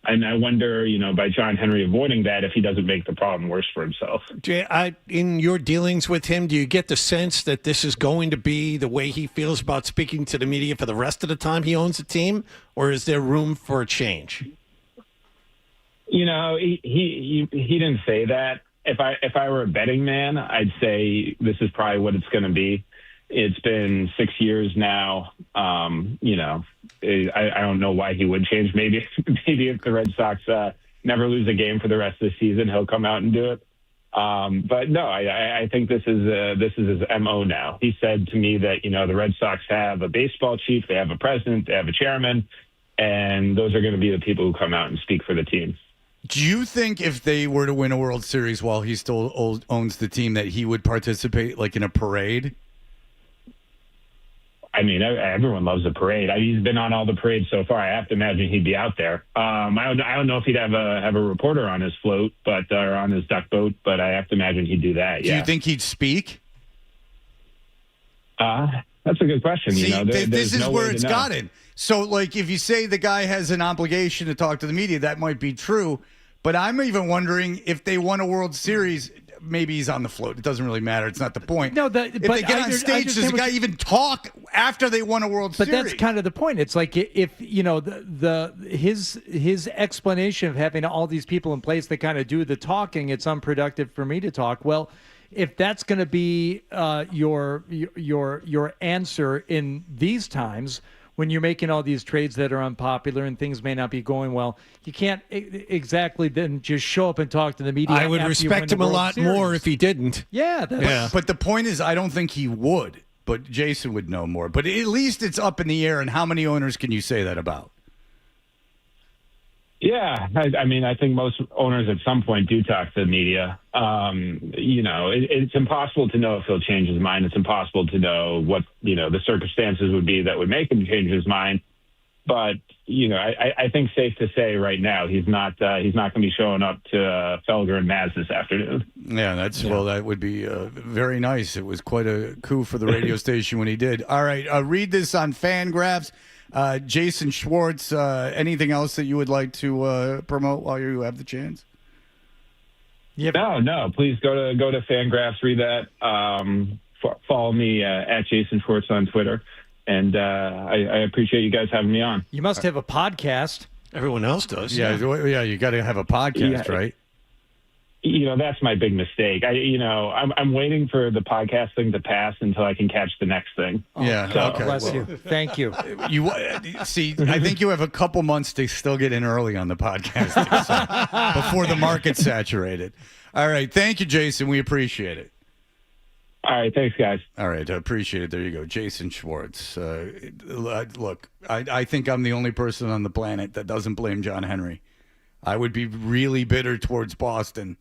And I wonder, by John Henry avoiding that, if he doesn't make the problem worse for himself. Jay, in your dealings with him, do you get the sense that this is going to be the way he feels about speaking to the media for the rest of the time he owns the team, or is there room for a change? He didn't say that. If I were a betting man, I'd say this is probably what it's going to be. It's been 6 years now. I don't know why he would change. Maybe if the Red Sox never lose a game for the rest of the season, he'll come out and do it. But no, I think this is his MO now. He said to me that the Red Sox have a baseball chief, they have a president, they have a chairman, and those are going to be the people who come out and speak for the team. Do you think if they were to win a World Series while he still owns the team that he would participate like in a parade? I mean, everyone loves a parade. He's been on all the parades so far. I have to imagine he'd be out there. I don't know if he'd have a reporter on his float, or on his duck boat, but I have to imagine he'd do that. Do you think he'd speak? That's a good question. See, this is no where way it's to know. gotten. So, like, if you say the guy has an obligation to talk to the media, that might be true. But I'm even wondering if they won a World Series, maybe he's on the float. It doesn't really matter. It's not the point. No, if they get on stage, does the guy even talk after they won a World Series? But that's kind of the point. It's like if his explanation of having all these people in place that kind of do the talking, it's unproductive for me to talk. Well, if that's going to be your answer in these times, when you're making all these trades that are unpopular and things may not be going well, you can't exactly then just show up and talk to the media. I would respect him a lot more if he didn't. Yeah. But the point is, I don't think he would. But Jason would know more. But at least it's up in the air. And how many owners can you say that about? Yeah, I mean, I think most owners at some point do talk to the media. It's impossible to know if he'll change his mind. It's impossible to know what, the circumstances would be that would make him change his mind. But, I think safe to say right now he's not going to be showing up to Felger and Maz this afternoon. Yeah, well, that would be very nice. It was quite a coup for the radio station when he did. All right, read this on Fangraphs. Jason Schwartz, anything else that you would like to promote while you have the chance? No. Please go to Fangraphs, read that. Follow me at Jason Schwartz on Twitter, and I appreciate you guys having me on. You must have a podcast. Everyone else does. Yeah, you got to have a podcast, right? That's my big mistake. I'm waiting for the podcast thing to pass until I can catch the next thing. Yeah. So, okay. Bless you. Thank you. You see, I think you have a couple months to still get in early on the podcast before the market's saturated. All right. Thank you, Jason. We appreciate it. All right. Thanks, guys. All right. I appreciate it. There you go. Jason Schwartz. Look, I think I'm the only person on the planet that doesn't blame John Henry. I would be really bitter towards Boston.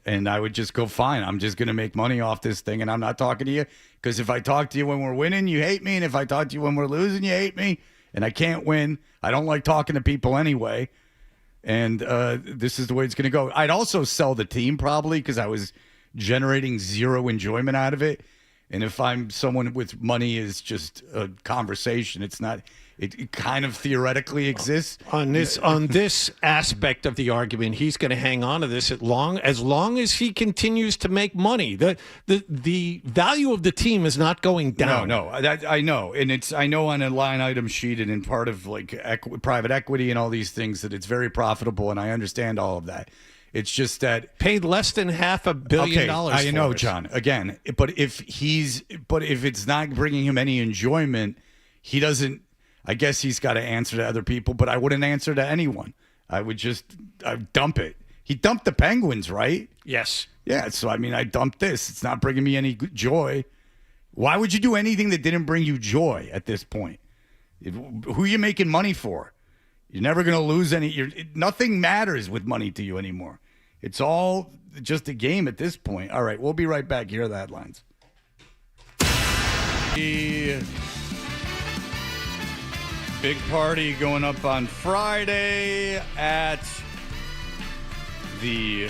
And I would just go, fine, I'm just going to make money off this thing, and I'm not talking to you. Because if I talk to you when we're winning, you hate me. And if I talk to you when we're losing, you hate me. And I can't win. I don't like talking to people anyway. And this is the way it's going to go. I'd also sell the team probably because I was generating zero enjoyment out of it. And if I'm someone with money is just a conversation, it's not. It kind of theoretically exists. On this aspect of the argument, he's going to hang on to this as long as he continues to make money. The value of the team is not going down. No, I know, and I know on a line item sheet and in part of like private equity and all these things that it's very profitable, and I understand all of that. It's just that paid less than $500 million. I know, John. Again, but if it's not bringing him any enjoyment, he doesn't. I guess he's got to answer to other people, but I wouldn't answer to anyone. I'd dump it. He dumped the Penguins, right? Yes. Yeah, so I dumped this. It's not bringing me any joy. Why would you do anything that didn't bring you joy at this point? Who are you making money for? You're never going to lose any. Nothing matters with money to you anymore. It's all just a game at this point. All right, we'll be right back. Here are the headlines. Big party going up on Friday at the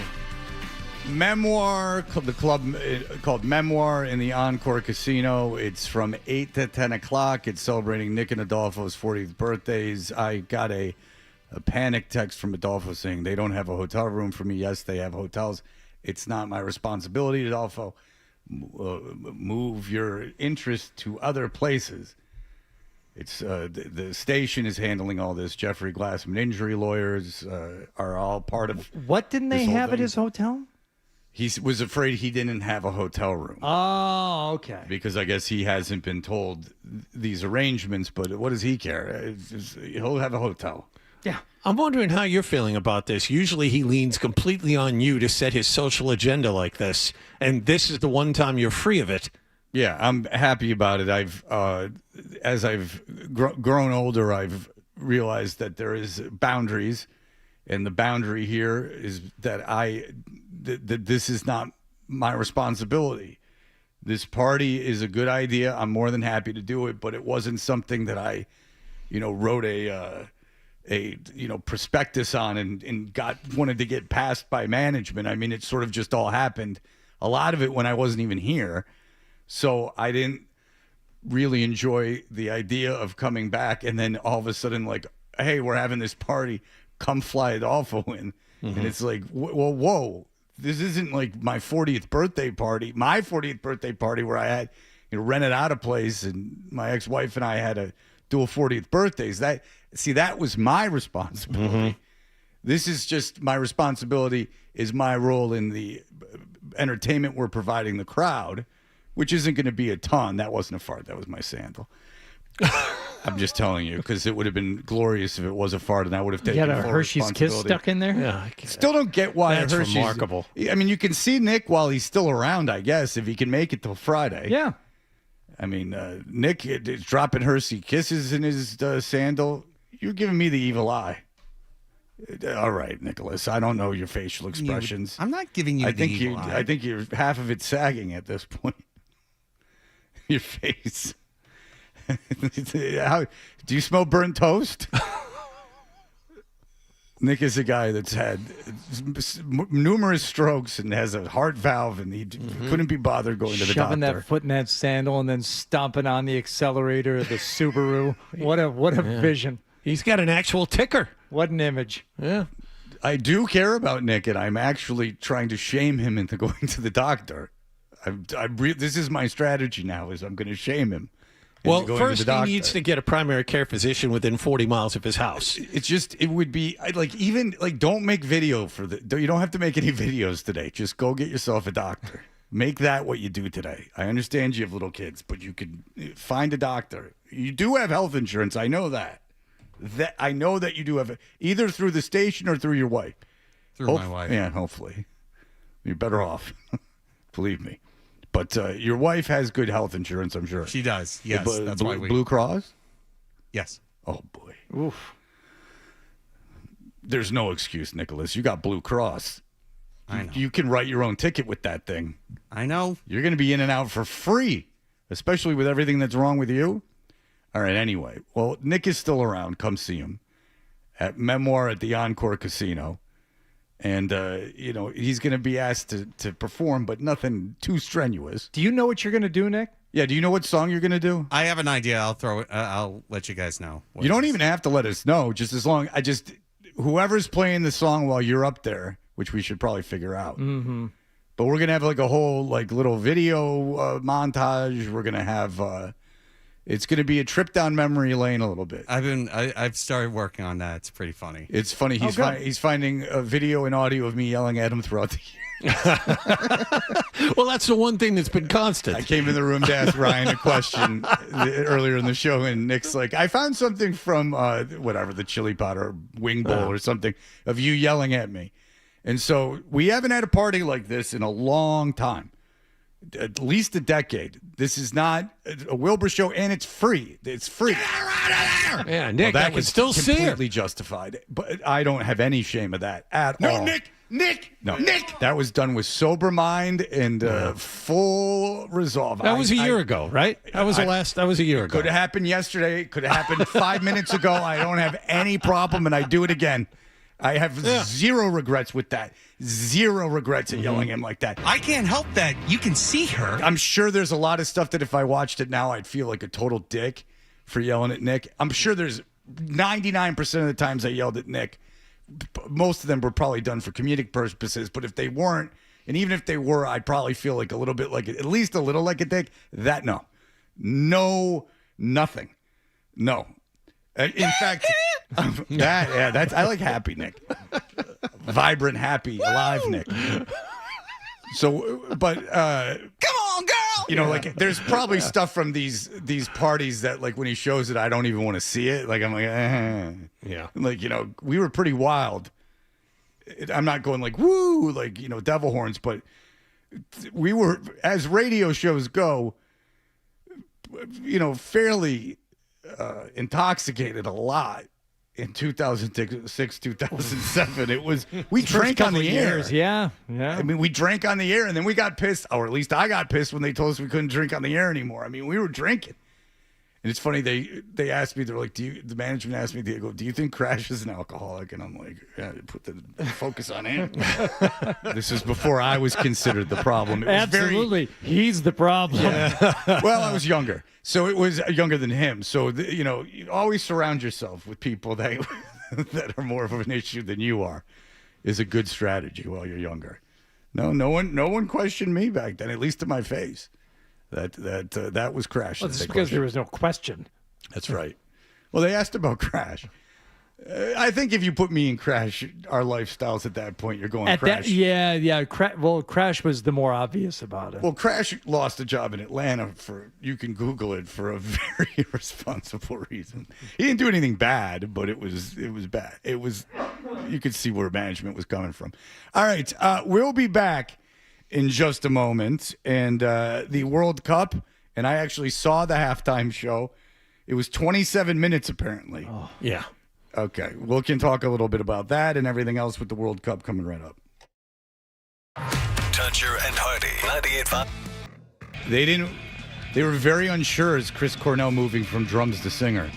the club called Memoir in the Encore Casino. It's from 8 to 10 o'clock. It's celebrating Nick and Adolfo's 40th birthdays. I got a panic text from Adolfo saying they don't have a hotel room for me. Yes, they have hotels. It's not my responsibility, Adolfo. Move your interest to other places. It's the station is handling all this. Jeffrey Glassman injury lawyers are all part of. What didn't they have at his hotel? He was afraid he didn't have a hotel room. Oh, okay. Because I guess he hasn't been told these arrangements, but what does he care? He'll have a hotel. Yeah. I'm wondering how you're feeling about this. Usually he leans completely on you to set his social agenda like this, and this is the one time you're free of it. Yeah, I'm happy about it. As I've grown older, I've realized that there is boundaries, and the boundary here is that that this is not my responsibility. This party is a good idea. I'm more than happy to do it, but it wasn't something that I, wrote a prospectus on and wanted to get passed by management. I mean, it sort of just all happened. A lot of it when I wasn't even here. So I didn't really enjoy the idea of coming back and then all of a sudden like, hey, we're having this party, come fly Adolfo in. Mm-hmm. And it's like, whoa, this isn't like my 40th birthday party. My 40th birthday party where I had rented out a place and my ex-wife and I had a dual 40th birthdays. That was my responsibility. Mm-hmm. This is just my responsibility is my role in the entertainment we're providing the crowd, which isn't going to be a ton. That wasn't a fart. That was my sandal. I'm just telling you, because it would have been glorious if it was a fart, and I would have taken a full Hershey's Kiss stuck in there? Yeah. Still don't get why That's Hershey's remarkable. I mean, you can see Nick while he's still around, I guess, if he can make it till Friday. Yeah. I mean, Nick is dropping Hershey Kisses in his sandal. You're giving me the evil eye. All right, Nicholas. I don't know your facial expressions. I'm not giving you the evil eye. I think you're half of it sagging at this point. Your face. Do you smell burnt toast? Nick is a guy that's had numerous strokes and has a heart valve, and he couldn't be bothered going to the doctor. Shoving that foot in that sandal and then stomping on the accelerator of the Subaru. What a vision. He's got an actual ticker. What an image. Yeah. I do care about Nick, and I'm actually trying to shame him into going to the doctor. This is my strategy now, is I'm going to shame him. Well, first he needs to get a primary care physician within 40 miles of his house. It's just, it would be, don't make video you don't have to make any videos today. Just go get yourself a doctor. Make that what you do today. I understand you have little kids, but you could find a doctor. You do have health insurance. I know that. I know that you do have it, either through the station or through your wife. Through my wife. Yeah, hopefully. You're better off. Believe me. But your wife has good health insurance, I'm sure. She does. Yes, that's why we... Blue Cross? Yes. Oh, boy. Oof. There's no excuse, Nicholas. You got Blue Cross. I know. You can write your own ticket with that thing. I know. You're going to be in and out for free, especially with everything that's wrong with you. All right, anyway. Well, Nick is still around. Come see him at Memoir at the Encore Casino. And, he's going to be asked to perform, but nothing too strenuous. Do you know what you're going to do, Nick? Yeah, do you know what song you're going to do? I have an idea. I'll throw it. I'll let you guys know. You don't even have to let us know, just as long. Whoever's playing the song while you're up there, which we should probably figure out. Mm-hmm. But we're going to have a whole little video montage. We're going to have... It's going to be a trip down memory lane a little bit. I've started working on that. It's pretty funny. It's funny. He's finding a video and audio of me yelling at him throughout the year. Well, that's the one thing that's been constant. I came in the room to ask Ryan a question earlier in the show, and Nick's like, I found something from the Chili Pot or Wing Bowl or something of you yelling at me. And so we haven't had a party like this in a long time. At least a decade. This is not a Wilbur show, and it's free. It's free. Get her out of there! Yeah, Nick, I can still see her. Completely justified. But I don't have any shame of that at all. Nick, Nick. That was done with sober mind and full resolve. That was a year ago, right? That was a year ago. Could have happened yesterday. Could have happened 5 minutes ago. I don't have any problem, and I do it again. I have zero regrets with that. Zero regrets at yelling at him like that. I can't help that. You can see her. I'm sure there's a lot of stuff that if I watched it now, I'd feel like a total dick for yelling at Nick. I'm sure there's 99% of the times I yelled at Nick, most of them were probably done for comedic purposes, but if they weren't, and even if they were, I'd probably feel like a little bit like, at least a little like a dick. That, no, nothing. No. In fact, that's, I like happy Nick. Vibrant, happy, alive Nick. So, but, come on, girl. You know, like there's probably stuff from these parties that like when he shows it, I don't even want to see it. Like I'm like, yeah. Like, you know, we were pretty wild. I'm not going like, woo, like, you know, devil horns, but we were, as radio shows go, you know, fairly intoxicated a lot in 2006, 2007. It was, we drank on the air. Yeah. I mean, we drank on the air and then we got pissed, or at least I got pissed when they told us we couldn't drink on the air anymore. I mean, we were drinking. And it's funny, they asked me, they're like, the management asked me, they go, do you think Crash is an alcoholic? And I'm like, yeah, put the focus on him. This is before I was considered the problem. It was Absolutely. He's the problem. Yeah. Well, I was younger. So it was younger than him. So, you know, you always surround yourself with people that that are more of an issue than you are is a good strategy while you're younger. No one questioned me back then, at least to my face. That was Crash. Well, it's because there was no question. That's right. Well, they asked about Crash. I think if you put me in Crash, our lifestyles at that point, you're going At Crash. Crash was the more obvious about it. Well, Crash lost a job in Atlanta you can Google it, for a very irresponsible reason. He didn't do anything bad, but it was bad. It was, you could see where management was coming from. All right, we'll be back in just a moment. And the World Cup, and I actually saw the halftime show. It was 27 minutes, apparently. Oh, yeah. Okay, we can talk a little bit about that and everything else with the World Cup coming right up. Toucher and Hardy, 98.5. They were very unsure as Chris Cornell moving from drums to singer.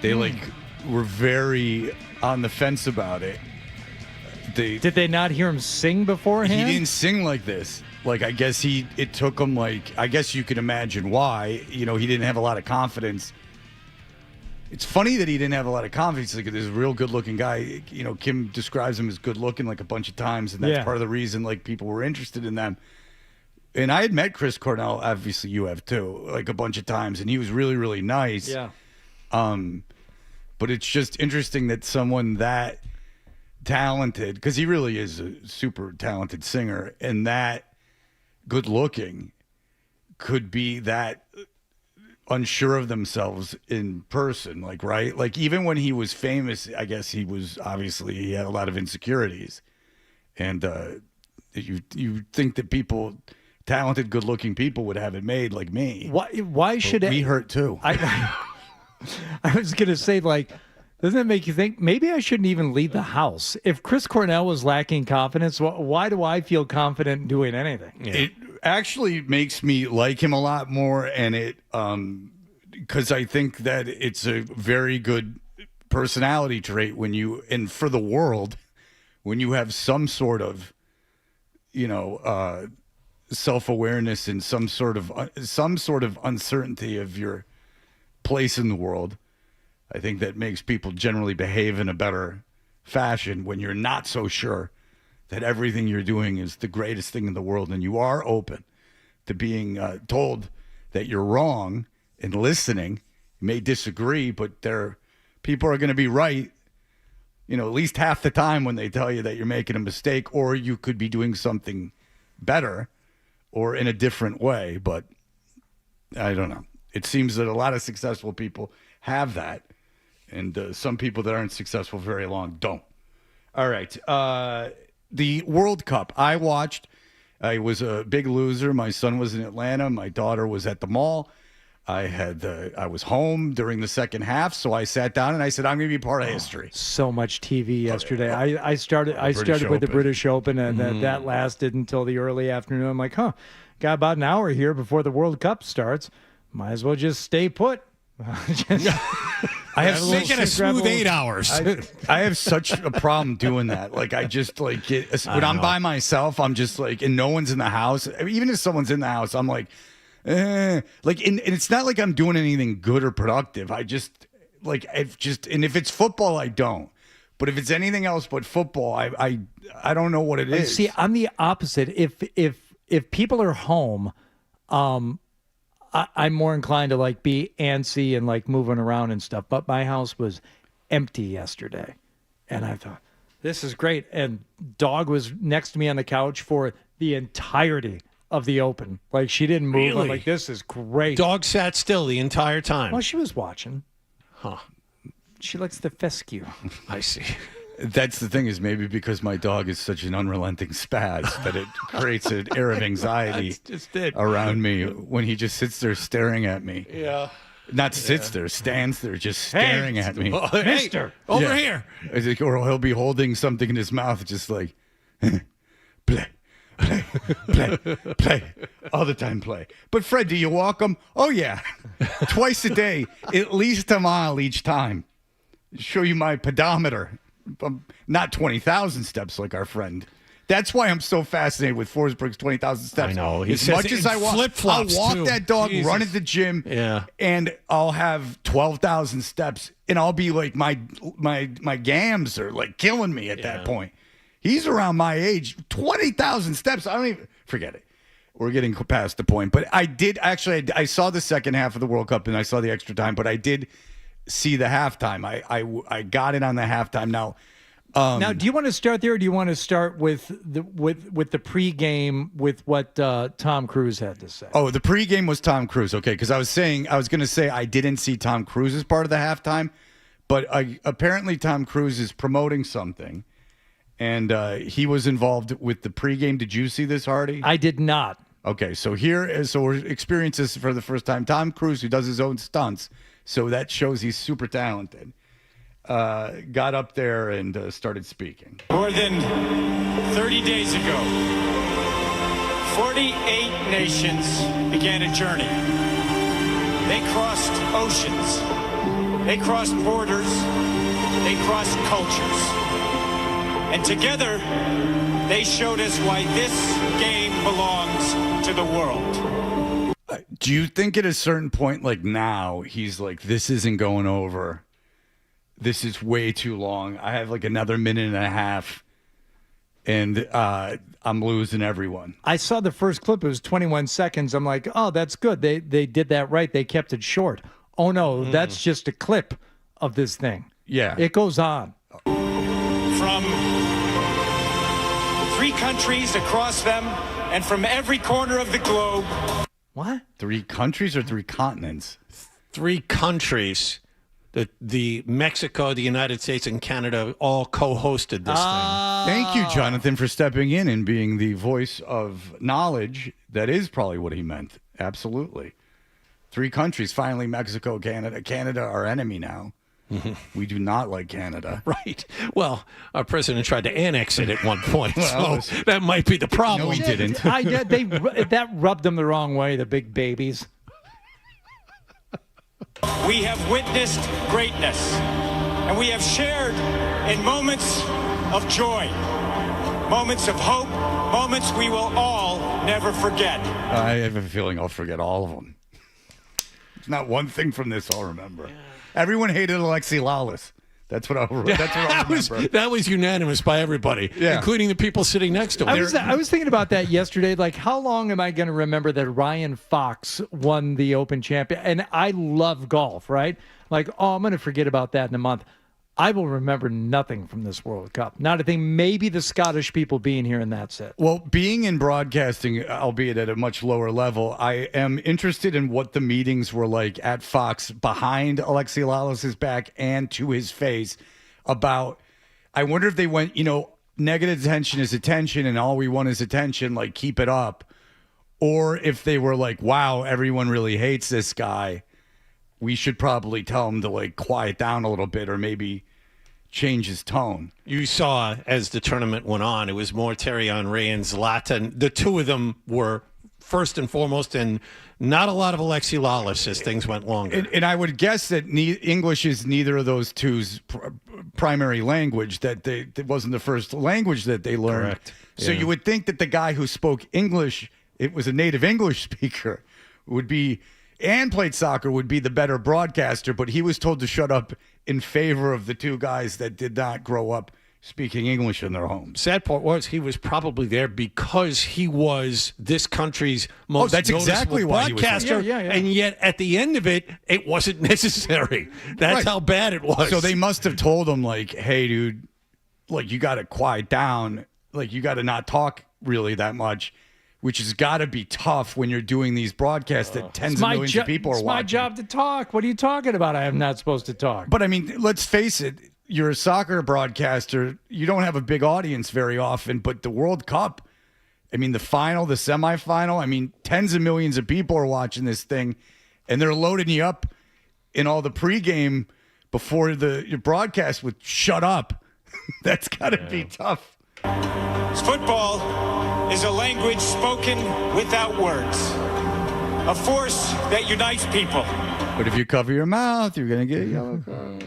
They were very on the fence about it. Did they not hear him sing beforehand? He didn't sing like this. Like, I guess it took him, like, I guess you can imagine why. You know, he didn't have a lot of confidence. It's funny that he didn't have a lot of confidence. Like, this real good-looking guy. You know, Kim describes him as good-looking like a bunch of times, and that's part of the reason like people were interested in them. And I had met Chris Cornell. Obviously, you have too, like a bunch of times, and he was really, really nice. Yeah. But it's just interesting that someone that talented, because he really is a super talented singer, and that good-looking could be that unsure of themselves in person, like, right? Like, even when he was famous, I guess he had a lot of insecurities. And you think that people, talented, good-looking people would have it made like me. Why should we hurt too? I was going to say, like, doesn't it make you think maybe I shouldn't even leave the house? If Chris Cornell was lacking confidence, why do I feel confident in doing anything? Yeah. It actually makes me like him a lot more, and it because I think that it's a very good personality trait and for the world, when you have some sort of, you know, self-awareness and some sort of uncertainty of your place in the world. I think that makes people generally behave in a better fashion when you're not so sure that everything you're doing is the greatest thing in the world, and you are open to being told that you're wrong and listening. You may disagree, but people are going to be right, you know, at least half the time when they tell you that you're making a mistake or you could be doing something better or in a different way. But I don't know. It seems that a lot of successful people have that, and some people that aren't successful very long don't. All right. The World Cup, I watched. I was a big loser. My son was in Atlanta. My daughter was at the mall. I was home during the second half, so I sat down and I said, I'm going to be part of history. So much TV yesterday. I started with the British Open, and that lasted until the early afternoon. I'm like, got about an hour here before the World Cup starts. Might as well just stay put. I have make it a smooth 8 hours. I have such a problem doing that. Like I just like when I'm by myself, I'm just like, and no one's in the house. Even if someone's in the house, I'm like, like, and it's not like I'm doing anything good or productive. I just like, and if it's football, I don't. But if it's anything else but football, I don't know what it is. See, I'm the opposite. If people are home, I'm more inclined to like be antsy and like moving around and stuff. But my house was empty yesterday, and I thought, this is great. And dog was next to me on the couch for the entirety of the Open. Like she didn't move. Really? I'm like, this is great. Dog sat still the entire time. Well, she was watching. Huh. She likes the fescue. I see. That's the thing, is maybe because my dog is such an unrelenting spaz that it creates an air of anxiety That's just it. around me when he just sits there staring at me. Yeah. Not sits there, stands there, just staring at me. Oh, hey, Mister, over here. Or he'll be holding something in his mouth, just like, play, play, play, play. All the time, play. But Fred, do you walk him? Oh, yeah. Twice a day, at least a mile each time. Show you my pedometer. Not 20,000 steps like our friend. That's why I'm so fascinated with Forsberg's 20,000 steps. I know. As much as I want, I'll walk that dog, run at the gym, and I'll have 12,000 steps, and I'll be like, my gams are like killing me at that point. He's around my age. 20,000 steps. I don't even forget it. We're getting past the point. But I did actually. I saw the second half of the World Cup, and I saw the extra time. But I did see the halftime. I got it on the halftime. Now, do you want to start there, or do you want to start with the pregame with what Tom Cruise had to say? Oh, the pregame was Tom Cruise. Okay, because I was going to say I didn't see Tom Cruise as part of the halftime, but apparently Tom Cruise is promoting something, and he was involved with the pregame. Did you see this, Hardy? I did not. Okay, so we're experiencing this for the first time. Tom Cruise, who does his own stunts. So that shows he's super talented. Got up there and started speaking. More than 30 days ago, 48 nations began a journey. They crossed oceans. They crossed borders. They crossed cultures. And together, they showed us why this game belongs to the world. Do you think at a certain point, like now, he's like, this isn't going over. This is way too long. I have like another minute and a half, and I'm losing everyone. I saw the first clip. It was 21 seconds. I'm like, oh, that's good. They did that right. They kept it short. Oh, no, that's just a clip of this thing. Yeah. It goes on. From 3 countries across them and from every corner of the globe. What? 3 countries or 3 continents? 3 countries. The Mexico, the United States, and Canada all co-hosted this thing. Thank you, Jonathan, for stepping in and being the voice of knowledge. That is probably what he meant. Absolutely. 3 countries, finally Mexico, Canada. Canada, our enemy now. We do not like Canada. Right. Well, our president tried to annex it at one point, Well, so that might be the problem. No, he didn't. That rubbed them the wrong way, the big babies. We have witnessed greatness, and we have shared in moments of joy, moments of hope, moments we will all never forget. I have a feeling I'll forget all of them. There's not one thing from this I'll remember. Everyone hated Alexi Lawless. That's what I'll remember. That was unanimous by everybody, including the people sitting next to him. I was thinking about that yesterday. Like, how long am I going to remember that Ryan Fox won the Open champion? And I love golf, right? Like, I'm going to forget about that in a month. I will remember nothing from this World Cup. Not a thing. Maybe the Scottish people being here, and that's it. Well, being in broadcasting, albeit at a much lower level, I am interested in what the meetings were like at Fox behind Alexi Lawless's back and to his face about, I wonder if they went, negative attention is attention and all we want is attention, like keep it up. or if they were like, wow, everyone really hates this guy, we should probably tell him to like quiet down a little bit or maybe change his tone. You saw as the tournament went on, it was more Terry Henry and Zlatan. The two of them were first and foremost, and not a lot of Alexi Lawless as things went longer. And I would guess that English is neither of those two's primary language, that it wasn't the first language that they learned. Correct. So Yeah. you would think that the guy who spoke English, it was a native English speaker, would be, and played soccer, would be the better broadcaster, but he was told to shut up in favor of the two guys that did not grow up speaking English in their homes. Sad part was he was probably there because he was this country's most that's noticeable exactly why he was broadcaster, there. Yeah. and yet at the end of it, it wasn't necessary. That's Right. how bad it was. So they must have told him, like, hey, dude, like, you got to quiet down. Like, you got to not talk really that much, which has got to be tough when you're doing these broadcasts that tens of millions of people are It's watching. my job to talk. What are you talking about? I am not supposed to talk. But, I mean, let's face it. You're a soccer broadcaster. You don't have a big audience very often, but the World Cup, I mean, the final, the semifinal, I mean, tens of millions of people are watching this thing, and they're loading you up in all the pregame before your broadcast with shut up. That's got to be tough. Football is a language spoken without words, a force that unites people, But if you cover your mouth, you're going to get a yellow card.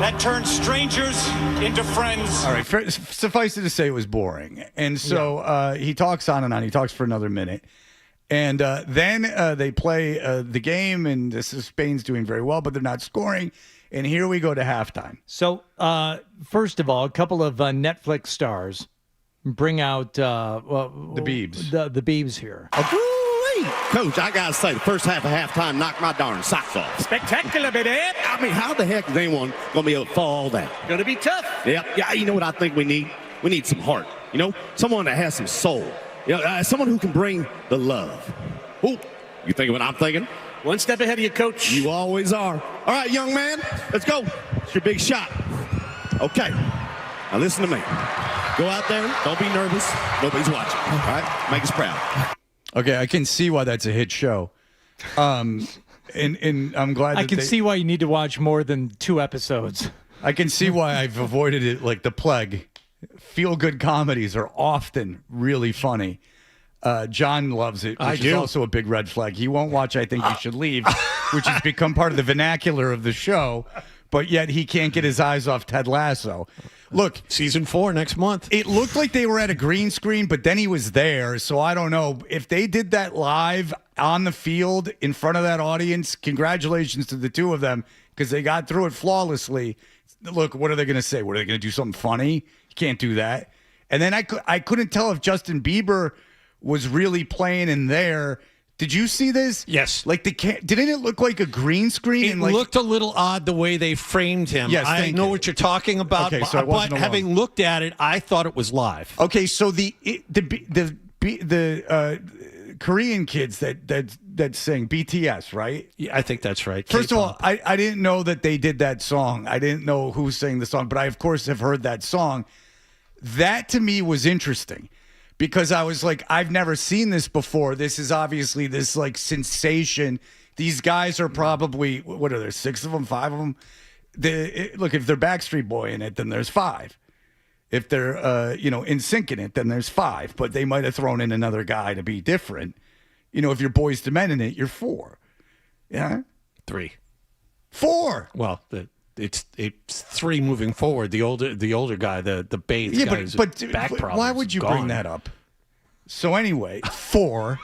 that turns strangers into friends. All right, suffice it to say it was boring. And so he talks on and on. He talks for another minute. And then they play the game, and this is Spain's doing very well, but they're not scoring. And here we go to halftime. So, first of all, a couple of Netflix stars bring out the Biebs. The Biebs here. Coach, I got to say, the first half of halftime knocked my darn socks off. Spectacular, baby. I mean, how the heck is anyone going to be able to fall down? Going to be tough. Yeah, you know what I think we need? We need some heart. You know, someone that has some soul. You know, someone who can bring the love. Ooh, you thinking what I'm thinking? One step ahead of you, Coach. You always are. All right, young man, let's go. It's your big shot. Okay, now listen to me. Go out there. Don't be nervous. Nobody's watching. All right, make us proud. Okay, I can see why that's a hit show. And I'm glad I can see why you need to watch more than 2 episodes. I can see why I've avoided it like the plague. Feel-good comedies are often really funny. John loves it, which is also a big red flag. He won't watch I Think You Should Leave, which has become part of the vernacular of the show, but yet he can't get his eyes off Ted Lasso. Look, season 4 next month. It looked like they were at a green screen, but then he was there, so I don't know. If they did that live on the field in front of that audience, congratulations to the two of them, because they got through it flawlessly. Look, what are they going to say? What, are they going to do something funny? You can't do that. And then I couldn't tell if Justin Bieber was really playing in there. Did you see this? Yes. Like didn't it look like a green screen? It looked a little odd the way they framed him. Yes, I know what you're talking about, Okay, so I wasn't but alone. having looked at it, I thought it was live. Okay, so the Korean kids that sing BTS, right? Yeah, I think that's right. First of all, K-pop. I didn't know that they did that song. I didn't know who sang the song, but I of course have heard that song. That to me was interesting because I was like, I've never seen this before. This is obviously this like sensation. These guys are probably, what are there, 6 of them, 5 of them? Look, if they're Backstreet Boy in it, then there's 5. If they're, in sync in it, then there's 5. But they might have thrown in another guy to be different. If you're Boys II Men in it, you're 4. Yeah? 3. 4. Well, it's 3 moving forward. The older guy, the Bates Yeah, guy's but back problems. why would you bring that up? So anyway, 4.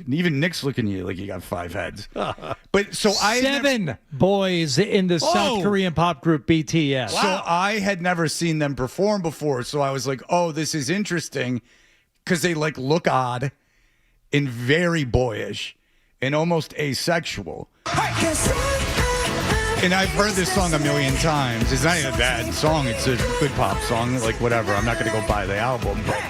Even Nick's looking at you like you got 5 heads. But so I 7 boys in the South Korean pop group BTS. So I had never seen them perform before. So I was like, oh, this is interesting because they like look odd and very boyish and almost asexual. And I've heard this song a million times. It's not even a bad song. It's a good pop song. Like, whatever. I'm not going to go buy the album. But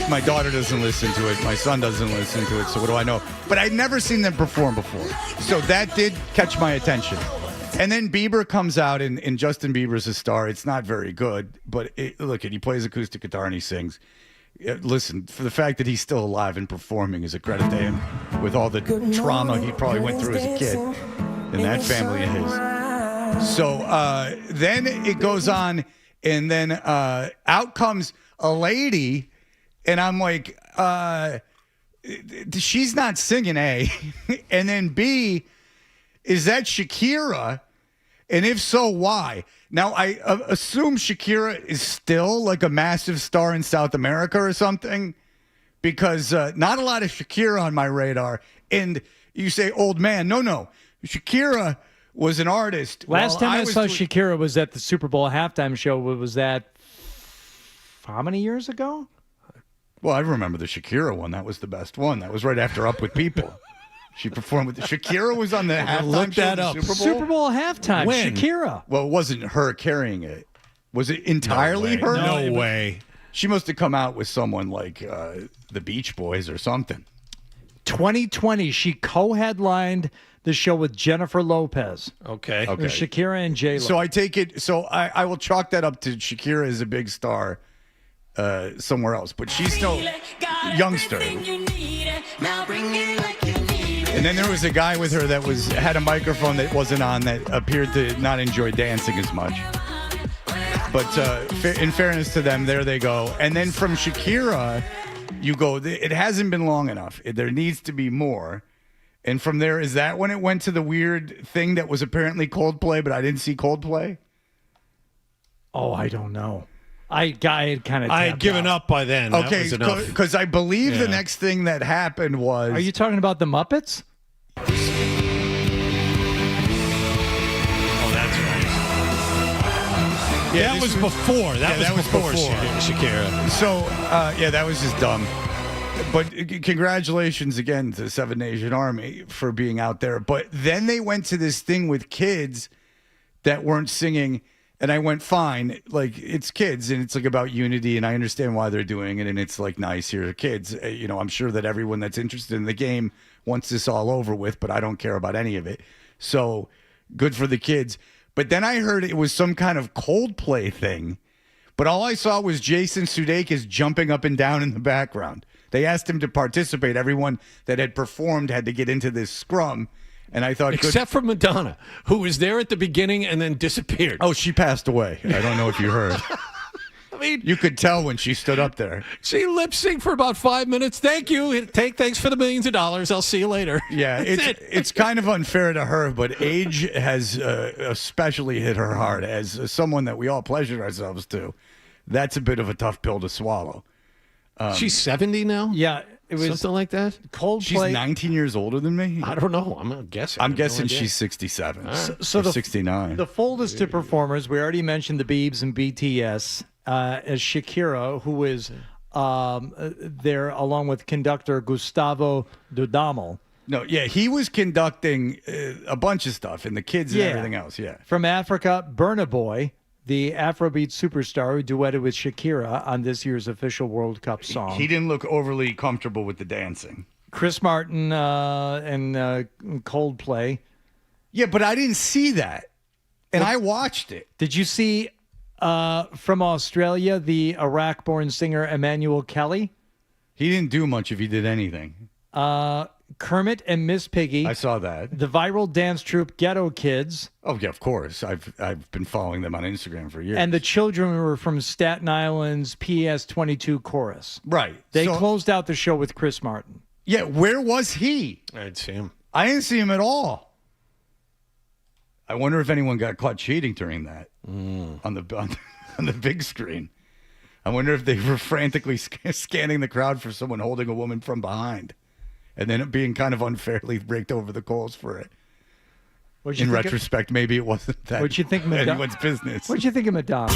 my daughter doesn't listen to it. My son doesn't listen to it. So what do I know? But I'd never seen them perform before. So that did catch my attention. And then Bieber comes out, and Justin Bieber's a star. It's not very good. But look, he plays acoustic guitar and he sings. Listen, for the fact that he's still alive and performing is a credit to him with all the trauma he probably went through as a kid and that family of his. So then it goes on, and then out comes a lady, and I'm like, she's not singing, A. And then B, is that Shakira? And if so, why? Now, I assume Shakira is still like a massive star in South America or something, because not a lot of Shakira on my radar. And you say, old man. No. Shakira was an artist. Last time I saw Shakira was at the Super Bowl halftime show. Was that how many years ago? Well, I remember the Shakira one. That was the best one. That was right after Up With People. She performed with Shakira was on the halftime show of the Super Bowl. Super Bowl halftime. When? Shakira. Well, it wasn't her carrying it. Was it entirely her? No way. She must have come out with someone like the Beach Boys or something. 2020, she co-headlined the show with Jennifer Lopez. Okay. It was Shakira and J-Lo. So I take it. So I will chalk that up to Shakira as a big star somewhere else, but she's still youngster. And then there was a guy with her that had a microphone that wasn't on, that appeared to not enjoy dancing as much. But in fairness to them, there they go. And then from Shakira, you go, it hasn't been long enough. There needs to be more. And from there, is that when it went to the weird thing that was apparently Coldplay, but I didn't see Coldplay? Oh, I don't know. I had kind of. I had given up by then. Okay, because I believe the next thing that happened was. Are you talking about the Muppets? Oh, that's right. Yeah, that was before. That was before Shakira. So, that was just dumb. But congratulations again to the Seven Nation Army for being out there. But then they went to this thing with kids that weren't singing. And I went, fine, like, it's kids, and it's like about unity, and I understand why they're doing it, and it's like nice, here are kids. I'm sure that everyone that's interested in the game wants this all over with, but I don't care about any of it. So good for the kids. But then I heard it was some kind of Coldplay thing, but all I saw was Jason Sudeikis jumping up and down in the background. They asked him to participate. Everyone that had performed had to get into this scrum. And I thought, except for Madonna, who was there at the beginning and then disappeared. Oh, she passed away. I don't know if you heard. I mean, you could tell when she stood up there. She lip synced for about 5 minutes. Thank you. Thanks for the millions of dollars. I'll see you later. Yeah, it's kind of unfair to her, but age has especially hit her hard. As someone that we all pleasure ourselves to, that's a bit of a tough pill to swallow. She's 70 now? Yeah. It was something like that. Coldplay. She's 19 years older than me. I don't know. I'm guessing. I'm guessing she's 67. Right. So 69. The foldest to performers. We already mentioned the Biebs and BTS. As Shakira, who is there along with conductor Gustavo Dudamel. No, yeah, he was conducting a bunch of stuff, and the kids and everything else. Yeah. From Africa, Burna Boy, the Afrobeat superstar who duetted with Shakira on this year's official World Cup song. He didn't look overly comfortable with the dancing. Chris Martin and Coldplay. Yeah, but I didn't see that. And I watched it. Did you see from Australia the Iraq-born singer Emmanuel Kelly? He didn't do much if he did anything. Kermit and Miss Piggy. I saw that. The viral dance troupe Ghetto Kids. Oh, yeah, of course. I've been following them on Instagram for years. And the children were from Staten Island's PS22 chorus. Right. They closed out the show with Chris Martin. Yeah, where was he? I didn't see him. I didn't see him at all. I wonder if anyone got caught cheating during that on the big screen. I wonder if they were frantically scanning the crowd for someone holding a woman from behind. And then it being kind of unfairly raked over the coals for it. In retrospect, maybe it wasn't that anyone's business. What'd you think of Madonna?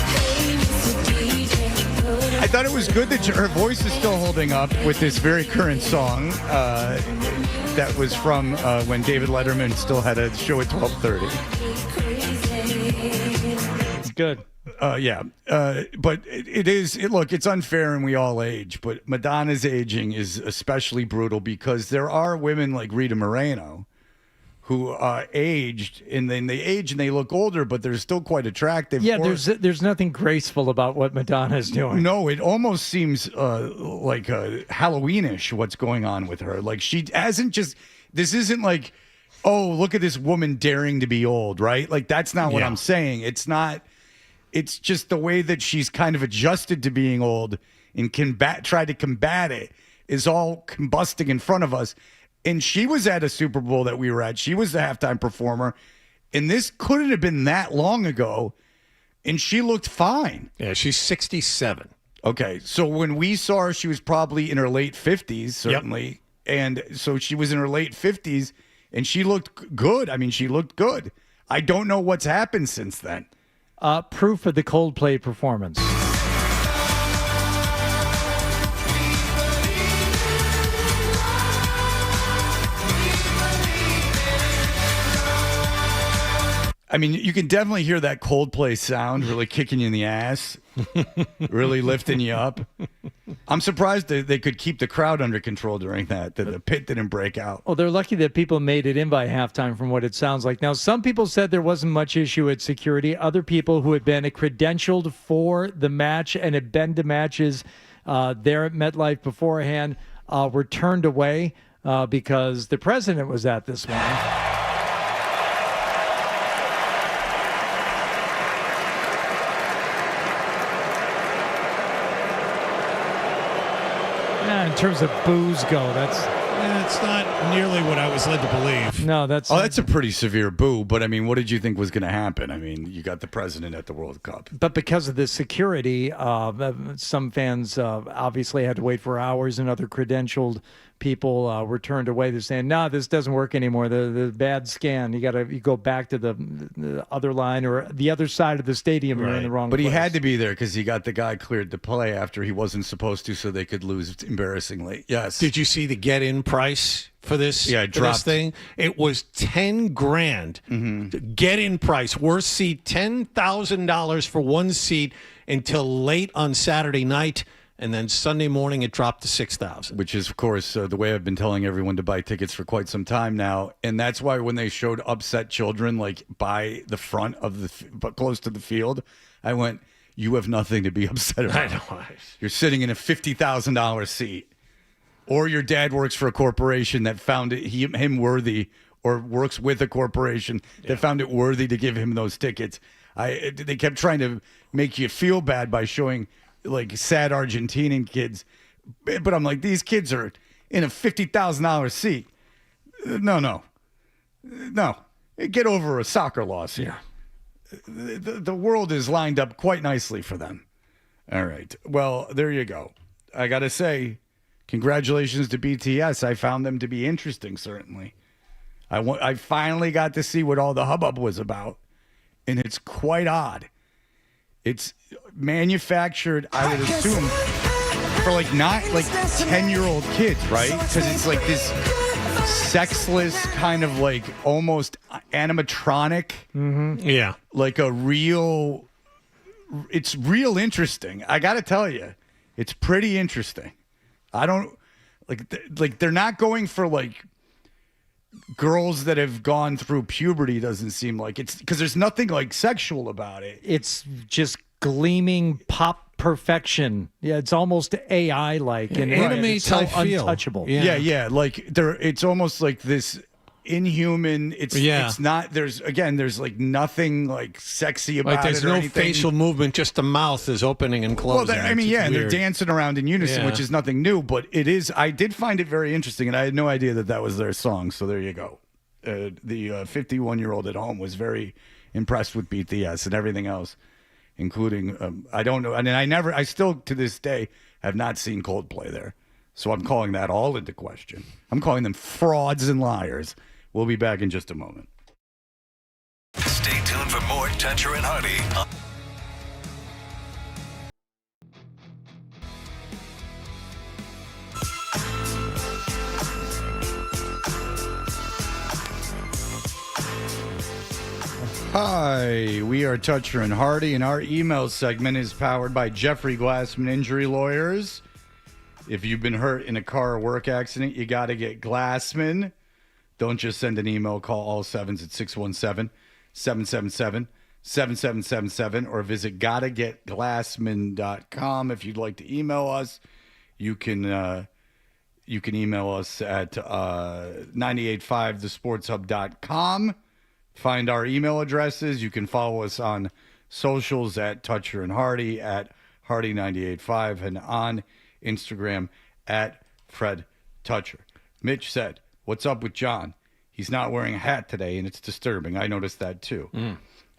I thought it was good that her voice is still holding up with this very current song that was from when David Letterman still had a show at 12:30. It's good. But look, it's unfair and we all age, but Madonna's aging is especially brutal because there are women like Rita Moreno who aged, and then they age and they look older, but they're still quite attractive. Yeah, Or- there's nothing graceful about what Madonna's doing. No, it almost seems like Halloweenish what's going on with her. Like she hasn't just. This isn't like, oh, look at this woman daring to be old, right? Like that's not what I'm saying. It's not. It's just the way that she's kind of adjusted to being old and try to combat it is all combusting in front of us. And she was at a Super Bowl that we were at. She was the halftime performer. And this couldn't have been that long ago. And she looked fine. Yeah, she's 67. Okay. So when we saw her, she was probably in her late 50s, certainly. And so she was in her late 50s, and she looked good. I mean, she looked good. I don't know what's happened since then. Proof of the Coldplay performance. I mean, you can definitely hear that Coldplay sound really kicking you in the ass, really lifting you up. I'm surprised that they could keep the crowd under control during that the pit didn't break out. Well, they're lucky that people made it in by halftime from what it sounds like. Now, some people said there wasn't much issue at security. Other people who had been credentialed for the match and had been to matches there at MetLife beforehand were turned away because the president was at this one. In terms of booze go, it's not nearly what I was led to believe. No, that's a pretty severe boo. But I mean, what did you think was going to happen? I mean, you got the president at the World Cup. But because of the security, some fans obviously had to wait for hours, and other credentialed people were turned away. They're saying, "No, this doesn't work anymore. The bad scan. You go back to the other line or the other side of the stadium. You're in the wrong." But place. he had to be there because he got the guy cleared to play after he wasn't supposed to, so they could lose embarrassingly. Yes. Did you see the get-in price for this? Yeah, it for dropped. this thing. It was $10,000. Get-in price, worst seat, $10,000 for one seat until late on Saturday night. And then Sunday morning, it dropped to $6,000. Which is, of course, the way I've been telling everyone to buy tickets for quite some time now. And that's why when they showed upset children, like by the front of but close to the field, I went, you have nothing to be upset about. I know. You're sitting in a $50,000 seat. Or your dad works for a corporation that found him worthy, or works with a corporation that found it worthy to give him those tickets. They kept trying to make you feel bad by showing like sad Argentinian kids, but I'm like, these kids are in a $50,000 seat. No. Get over a soccer loss here. The world is lined up quite nicely for them. All right. Well, there you go. I got to say, congratulations to BTS. I found them to be interesting, certainly. I finally got to see what all the hubbub was about, and it's quite odd. It's manufactured, I would assume, for like not like 10-year-old kids, right? Because it's like this sexless kind of like almost animatronic. Mm-hmm. Yeah. Like it's real interesting. I got to tell you, it's pretty interesting. I don't like they're not going for like girls that have gone through puberty. Doesn't seem like it's because there's nothing like sexual about it. It's just gleaming pop perfection. Yeah, it's almost AI like and anime so type feel. untouchable. Yeah. Like it's almost like this inhuman. It's not. There's like nothing like sexy about it. Like there's or no anything. facial movement, just the mouth is opening and closing. Well, and they're dancing around in unison, Yeah. which is nothing new, but it is. I did find it very interesting, and I had no idea that was their song. So there you go. The 51-year-old at home was very impressed with BTS and everything else, including I don't know, and I still to this day have not seen Coldplay there. So I'm calling that all into question. I'm calling them frauds and liars. We'll be back in just a moment. Stay tuned for more Toucher and Hardy. Hi, we are Toucher and Hardy, and our email segment is powered by Jeffrey Glassman Injury Lawyers. If you've been hurt in a car or work accident, you got to get Glassman. Don't just send an email. Call all sevens at 617-777-7777 or visit gottagetglassman.com if you'd like to email us. You can email us at 985thesportshub.com. Find our email addresses. You can follow us on socials at Toucher and Hardy, at Hardy985, and on Instagram at Fred Toucher. Mitch said, "What's up with John? He's not wearing a hat today, and it's disturbing." I noticed that too.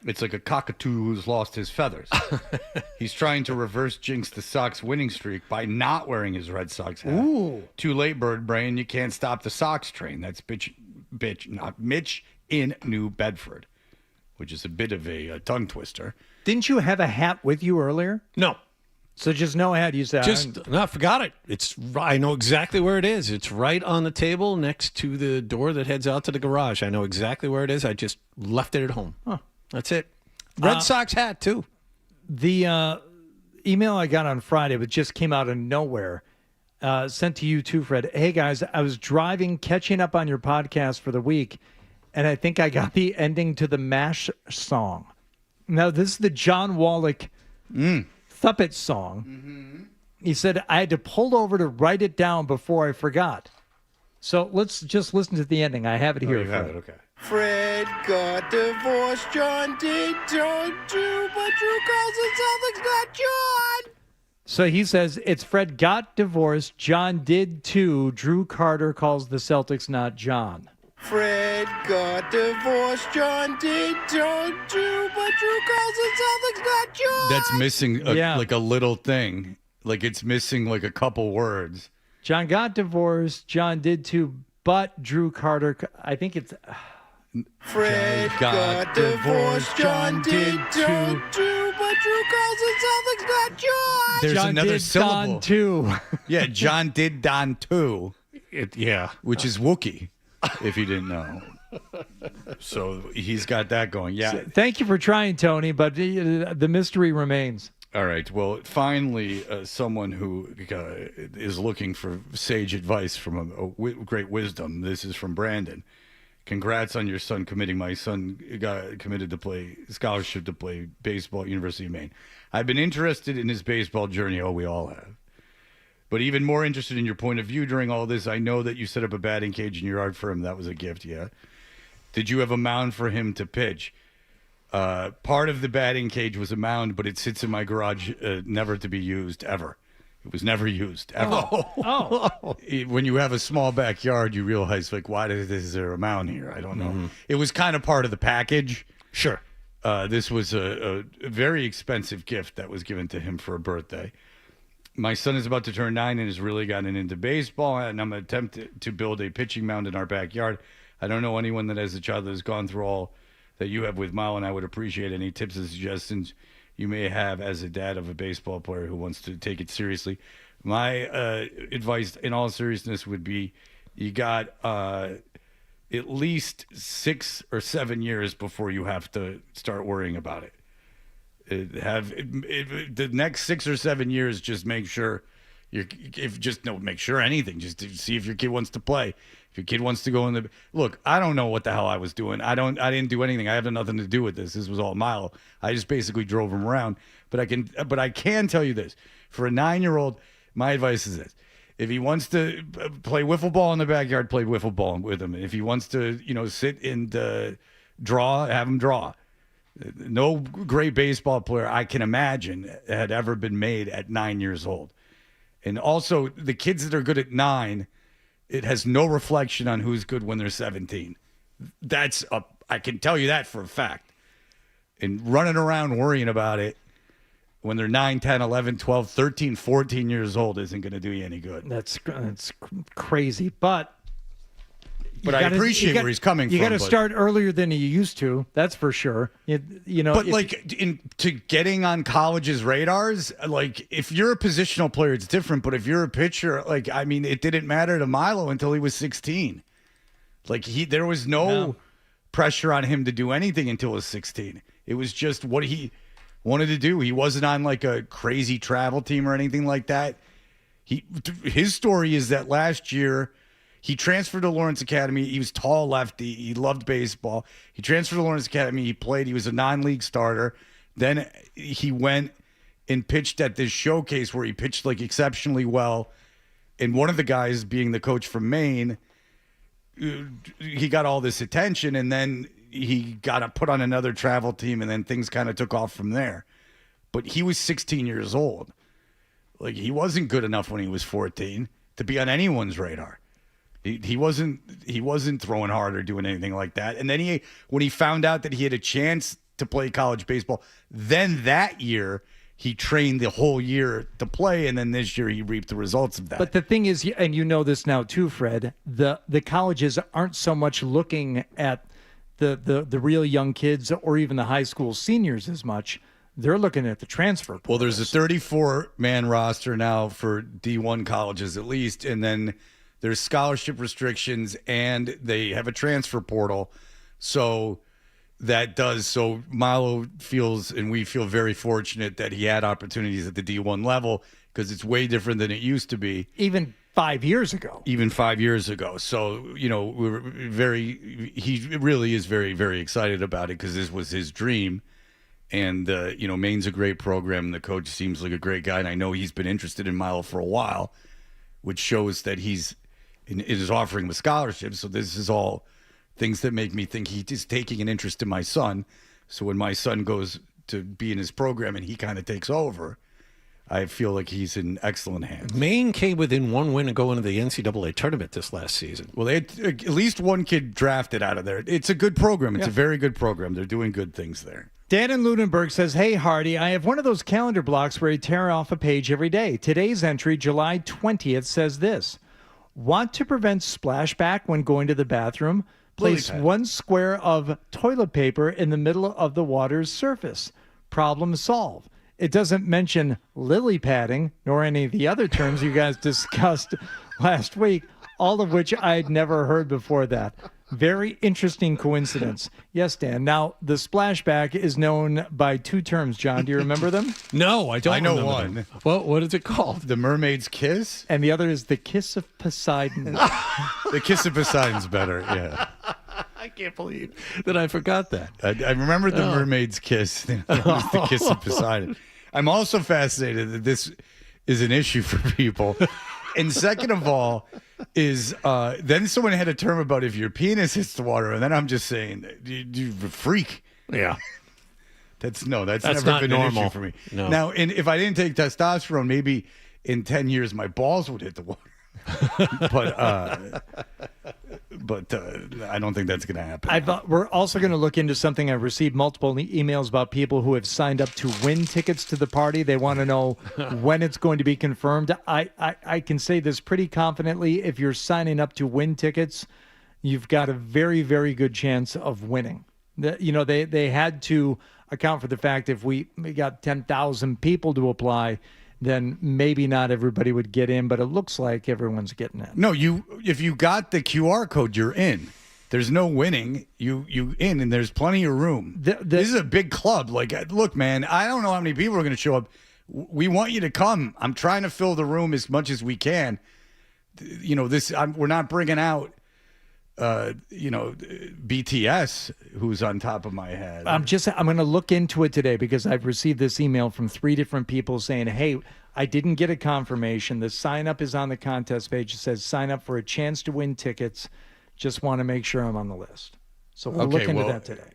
It's like a cockatoo who's lost his feathers. He's trying to reverse jinx the Sox winning streak by not wearing his Red Sox hat. Ooh. Too late, bird brain. You can't stop the Sox train. That's not Mitch in New Bedford, which is a bit of a tongue twister. Didn't you have a hat with you earlier? No. So just no hat. You said I forgot it. I know exactly where it is. It's right on the table next to the door that heads out to the garage. I know exactly where it is. I just left it at home. Huh. That's it. Red Sox hat too. The email I got on Friday, but just came out of nowhere, sent to you too, Fred. Hey guys, I was driving, catching up on your podcast for the week, and I think I got the ending to the MASH song. Now, this is the John Wallach Thuppet song. Mm-hmm. He said, I had to pull over to write it down before I forgot. So let's just listen to the ending. I have it here. You have it, okay. Fred got divorced, John did, don't do, but Drew calls it Celtics, not John. So he says, it's Fred got divorced, John did too, Drew Carter calls the Celtics, not John. Fred got divorced, John did, don't do, but Drew calls it Celtics, not John. That's missing like a little thing. Like it's missing like a couple words. John got divorced, John did too, but Drew Carter, I think it's... Fred got divorced, John did don't do, but Drew calls it Celtics, not John. There's John another did syllable. Don too. Yeah, John did Don too. Which is Wookiee, if you didn't know. So he's got that going. Yeah. Thank you for trying, Tony, but the mystery remains. All right. Well, finally, someone who is looking for sage advice from great wisdom. This is from Brandon. Congrats on your son committing. My son got committed to play scholarship to play baseball at University of Maine. I've been interested in his baseball journey. Oh, we all have. But even more interested in your point of view during all this. I know that you set up a batting cage in your yard for him. That was a gift, yeah. Did you have a mound for him to pitch? Part of the batting cage was a mound, but it sits in my garage, never to be used ever. It was never used ever. When you have a small backyard, you realize, like, why is there a mound here? I don't know. Mm-hmm. It was kind of part of the package. Sure. This was a very expensive gift that was given to him for a birthday. My son is about to turn 9 and has really gotten into baseball, and I'm going to attempt to build a pitching mound in our backyard. I don't know anyone that has a child that has gone through all that you have with Milo, and I would appreciate any tips and suggestions you may have as a dad of a baseball player who wants to take it seriously. My advice in all seriousness would be you got at least 6 or 7 years before you have to start worrying about it. The next 6 or 7 years, just make sure make sure anything, just to see if your kid wants to play. If your kid wants to go in the look, I don't know what the hell I was doing. I didn't do anything. I have nothing to do with this. This was all Milo. I just basically drove him around. But I can tell you this: for a 9-year-old, my advice is this: if he wants to play wiffle ball in the backyard, play wiffle ball with him. If he wants to, sit and draw, have him draw. No great baseball player I can imagine had ever been made at 9 years old. And also, the kids that are good at 9. It has no reflection on who's good when they're 17. I can tell you that for a fact. And running around worrying about it when they're 9, 10, 11, 12, 13, 14 years old isn't going to do you any good. That's crazy. But I appreciate where he's coming from. You got to start earlier than you used to. That's for sure. To getting on college's radars, like if you're a positional player, it's different. But if you're a pitcher, it didn't matter to Milo until he was 16. There was no pressure on him to do anything until he was 16. It was just what he wanted to do. He wasn't on like a crazy travel team or anything like that. His story is that last year He transferred to Lawrence Academy. He was tall lefty. He loved baseball. He transferred to Lawrence Academy. He played. He was a non-league starter. Then he went and pitched at this showcase where he pitched like exceptionally well. And one of the guys, being the coach from Maine, he got all this attention, and then he got put on another travel team, and then things kind of took off from there. But he was 16 years old. Like, he wasn't good enough when he was 14 to be on anyone's radar. He wasn't throwing hard or doing anything like that. And then when he found out that he had a chance to play college baseball, then that year he trained the whole year to play, and then this year he reaped the results of that. But the thing is, and you know this now too, Fred, the colleges aren't so much looking at the real young kids or even the high school seniors as much. They're looking at the transfer portal. Well, there's a 34-man roster now for D1 colleges at least, and then there's scholarship restrictions, and they have a transfer portal. So Milo feels, and we feel very fortunate that he had opportunities at the D1 level, because it's way different than it used to be. Even 5 years ago. So, he really is very, very excited about it, because this was his dream. And, Maine's a great program. The coach seems like a great guy. And I know he's been interested in Milo for a while, which shows that he's offering with scholarships. So this is all things that make me think he is taking an interest in my son. So when my son goes to be in his program and he kind of takes over, I feel like he's in excellent hands. Maine came within one win of going to the NCAA tournament this last season. Well, they had at least one kid drafted out of there. It's a good program. It's a very good program. They're doing good things there. Dan in Lunenburg says, hey, Hardy, I have one of those calendar blocks where I tear off a page every day. Today's entry, July 20th, says this. Want to prevent splashback when going to the bathroom? Place 1 square of toilet paper in the middle of the water's surface. Problem solved. It doesn't mention lily padding, nor any of the other terms you guys discussed last week, all of which I'd never heard before that. Very interesting coincidence. Yes, Dan. Now, the splashback is known by 2 terms, John. Do you remember them? No, I don't. I know remember one. Them. Well, what is it called? The mermaid's kiss? And the other is the kiss of Poseidon. The kiss of Poseidon's better, yeah. I can't believe that I forgot that. I remember the mermaid's kiss. The kiss of Poseidon. I'm also fascinated that this is an issue for people. And second of all, is then someone had a term about if your penis hits the water, and then I'm just saying, you're a freak. Yeah. That's never not been normal. an issue for me. No. Now, and if I didn't take testosterone, maybe in 10 years my balls would hit the water. but I don't think that's going to happen. We're also going to look into something. I've received multiple emails about people who have signed up to win tickets to the party. They want to know when it's going to be confirmed. I can say this pretty confidently. If you're signing up to win tickets, you've got a very, very good chance of winning. They had to account for the fact if we got 10,000 people to apply, then maybe not everybody would get in, but it looks like everyone's getting in. No, if you got the QR code, you're in. There's no winning. You in, and there's plenty of room. This is a big club. Like, look, man, I don't know how many people are going to show up. We want you to come. I'm trying to fill the room as much as we can. We're not bringing out BTS, who's on top of my head. I'm going to look into it today because I've received this email from 3 different people saying, hey, I didn't get a confirmation. The sign up is on the contest page. It says sign up for a chance to win tickets. Just want to make sure I'm on the list. So we'll look into that today.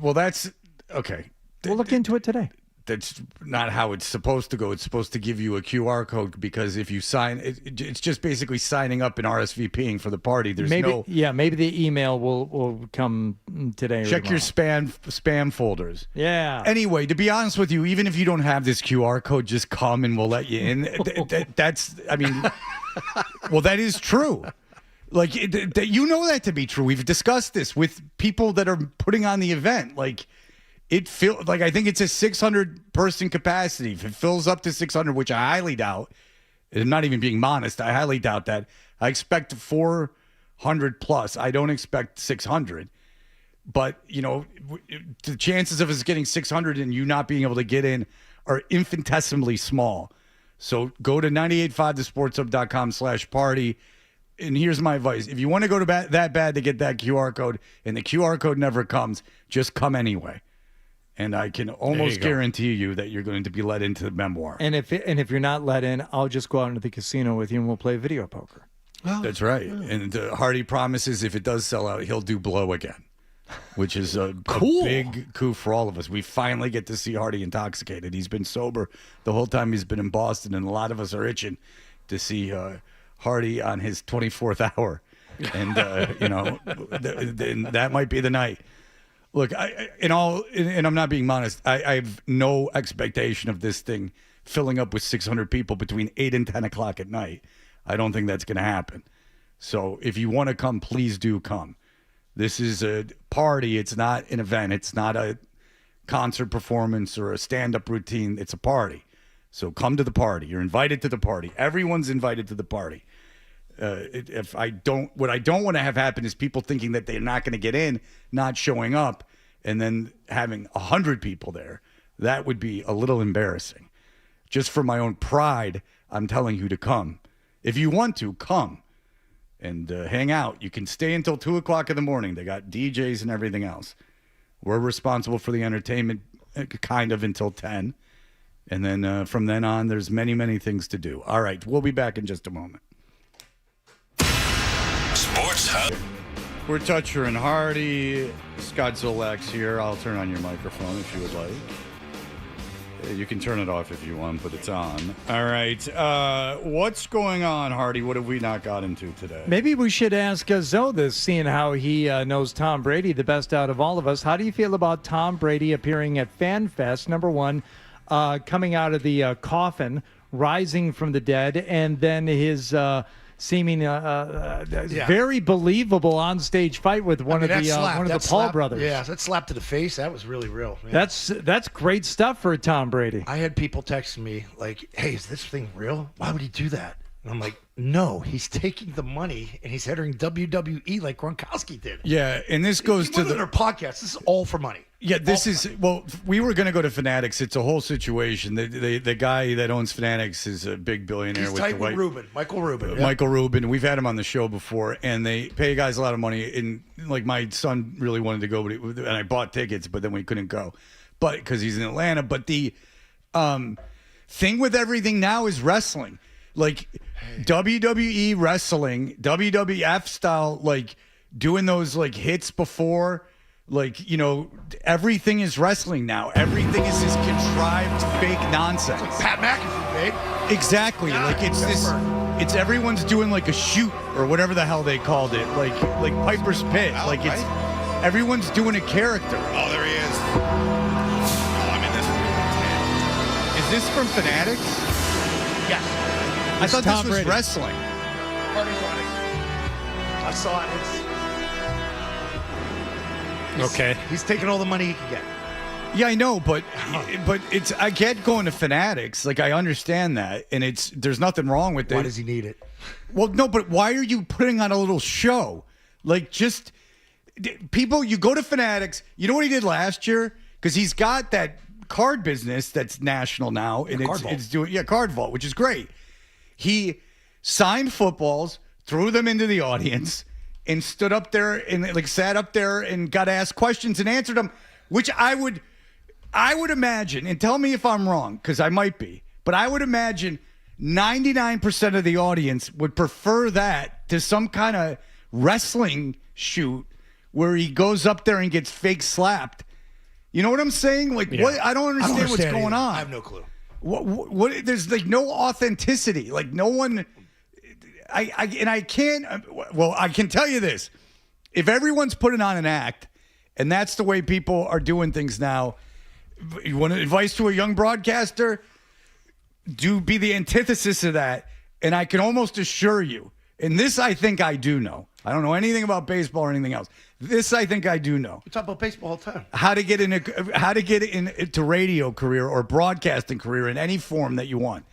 Well, that's okay. We'll look into it today. That's not how it's supposed to go. It's supposed to give you a QR code because if you sign, it's just basically signing up and RSVPing for the party. Maybe the email will come today. Check your spam folders. Yeah. Anyway, to be honest with you, even if you don't have this QR code, just come and we'll let you in. Well, that is true. Like, you know that to be true. We've discussed this with people that are putting on the event. Like, it feels like I think it's a 600 person capacity. If it fills up to 600, which I highly doubt, I'm not even being modest. I highly doubt that. I expect 400 plus. I don't expect 600. But, the chances of us getting 600 and you not being able to get in are infinitesimally small. So go to 985thesportshub.com/party and here's my advice. If you want to go to that bad to get that QR code and the QR code never comes, just come anyway. And I can almost guarantee you that you're going to be let into the memoir. And if you're not let in, I'll just go out into the casino with you and we'll play video poker. Oh, that's right. And Hardy promises if it does sell out, he'll do Blow again, which is a big coup for all of us. We finally get to see Hardy intoxicated. He's been sober the whole time he's been in Boston, and a lot of us are itching to see Hardy on his 24th hour. And, that might be the night. Look, and I'm not being modest, I have no expectation of this thing filling up with 600 people between 8 and 10 o'clock at night. I don't think that's going to happen. So if you want to come, please do come. This is a party. It's not an event. It's not a concert performance or a stand-up routine. It's a party. So come to the party. You're invited to the party. Everyone's invited to the party. What I don't want to have happen is people thinking that they're not going to get in, not showing up, and then having 100 people there. That would be a little embarrassing. Just for my own pride, I'm telling you to come. If you want to, come and hang out. You can stay until 2 o'clock in the morning. They got DJs and everything else. We're responsible for the entertainment kind of until 10. And then from then on, there's many, many things to do. All right, we'll be back in just a moment. Sports Hub. We're Toucher and Hardy. Scott Zolak's here. I'll turn on your microphone if you would like. You can turn it off if you want, but it's on. All right. What's going on, Hardy? What have we not got into today? Maybe we should ask Zoe this, seeing how he knows Tom Brady the best out of all of us. How do you feel about Tom Brady appearing at FanFest, number one, coming out of the coffin, rising from the dead, and then his seeming very believable on-stage fight with one of the Paul brothers. Yeah, that slap to the face, that was really real. Man. That's great stuff for Tom Brady. I had people texting me like, hey, is this thing real? Why would he do that? And I'm like, no, he's taking the money and he's entering WWE like Gronkowski did. Yeah, and this goes to their podcast. This is all for money. Yeah, we were going to go to Fanatics. It's a whole situation. The guy that owns Fanatics is a big billionaire. He's with tight the with white, Rubin, Michael Rubin. Yeah. Michael Rubin. We've had him on the show before, and they pay guys a lot of money. And like my son really wanted to go, and I bought tickets, but then we couldn't go, because he's in Atlanta. But the thing with everything now is wrestling, like WWE wrestling, WWF style, like doing those like hits before. Like, everything is wrestling now. Everything is this contrived fake nonsense. It's like Pat McAfee, babe. Exactly. Yeah, like it's everyone's doing like a shoot or whatever the hell they called it. Like Piper's Pit. Wow, like it's right? everyone's doing a character. Oh, there he is. Oh, I'm in this. Is this from Fanatics? Yes. I thought Tom this was Brady. wrestling. Party's running. I saw it. Okay. He's taking all the money he can get. Yeah, I know, but I get going to Fanatics. Like, I understand that, and there's nothing wrong with it. Why does he need it? Well, no, but why are you putting on a little show? Like, just people, you go to Fanatics. You know what he did last year? Because he's got that card business that's national now, and it's doing Card Vault, which is great. He signed footballs, threw them into the audience, and stood up there and like sat up there and got asked questions and answered them, which I would imagine, and tell me if I'm wrong, because I might be, but I would imagine 99% of the audience would prefer that to some kind of wrestling shoot where he goes up there and gets fake slapped. You know what I'm saying? Like, what? I don't understand what's going on. I have no clue. What? There's like no authenticity. Like no one. I can't. Well, I can tell you this: if everyone's putting on an act, and that's the way people are doing things now, you want advice to a young broadcaster? Be the antithesis of that. And I can almost assure you, and this I think I do know. I don't know anything about baseball or anything else. This I think I do know. We talk about baseball all the time. How to get into radio career or broadcasting career in any form that you want.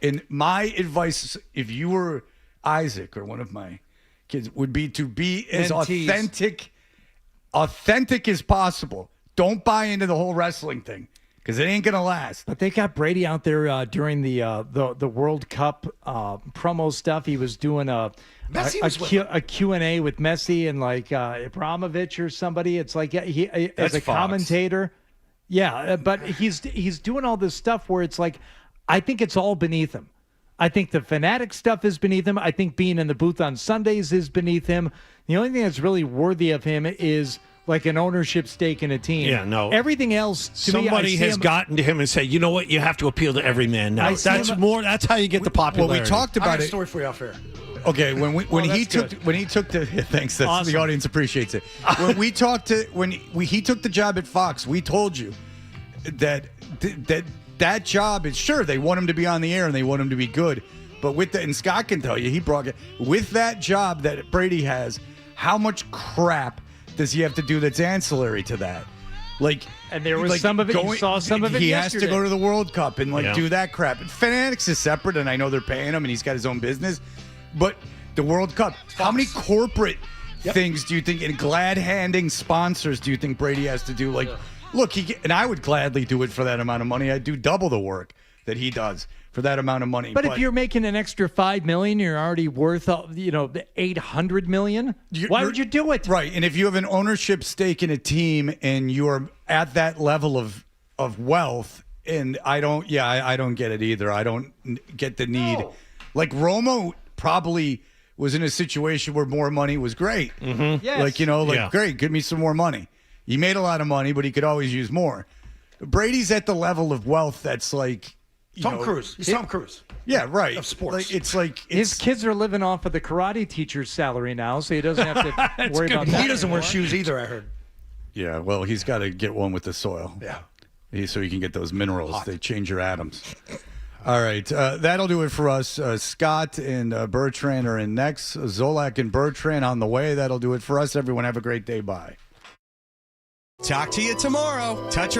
And my advice, if you were Isaac or one of my kids, would be to be as authentic as possible. Don't buy into the whole wrestling thing. because it ain't gonna last. But they got Brady out there during the World Cup promo stuff. He was doing a Q&A with Messi and like Abramovich or somebody. It's like he as a commentator. Yeah, but he's doing all this stuff where it's like, I think it's all beneath him. I think the fanatic stuff is beneath him. I think being in the booth on Sundays is beneath him. The only thing that's really worthy of him is like an ownership stake in a team. Yeah, no. Everything else, to somebody me, has gotten to him and said, you know what, you have to appeal to every man now. That's how you get the popularity. Well, we talked I about got a it. story for you off air. Okay, when he took the thanks, that's, Awesome. the audience appreciates it. When we talked to he took the job at Fox, we told you that job is, sure, they want him to be on the air and they want him to be good, but with and Scott can tell you, he brought it with that job that Brady has. How much crap does he have to do that's ancillary to that? Like, and there was some of it. You saw some of it. He yesterday. has to go to the World Cup and do that crap. And Fanatics is separate, and I know they're paying him, and he's got his own business. But the World Cup, how many corporate things do you think, and glad-handing sponsors do you think Brady has to do? Like, look, and I would gladly do it for that amount of money. I'd do double the work that he does for that amount of money. But if you're making an extra $5 million, you're already worth $800 million. Why would you do it? Right, and if you have an ownership stake in a team and you're at that level of wealth, and I don't get it either. I don't get the need. No. Like Romo probably was in a situation where more money was great. Mm-hmm. Yes. Great, give me some more money. He made a lot of money, but he could always use more. Brady's at the level of wealth that's like Tom Cruise. He's Tom Cruise. Yeah, right. Of sports. His kids are living off of the karate teacher's salary now, so he doesn't have to worry about that. He doesn't wear anymore. shoes either, I heard. Yeah, well, he's got to get one with the soil. Yeah. So he can get those minerals. They change your atoms. All right, that'll do it for us. Scott and Bertrand are in next. Zolak and Bertrand on the way. That'll do it for us. Everyone have a great day. Bye. Talk to you tomorrow. Touch her.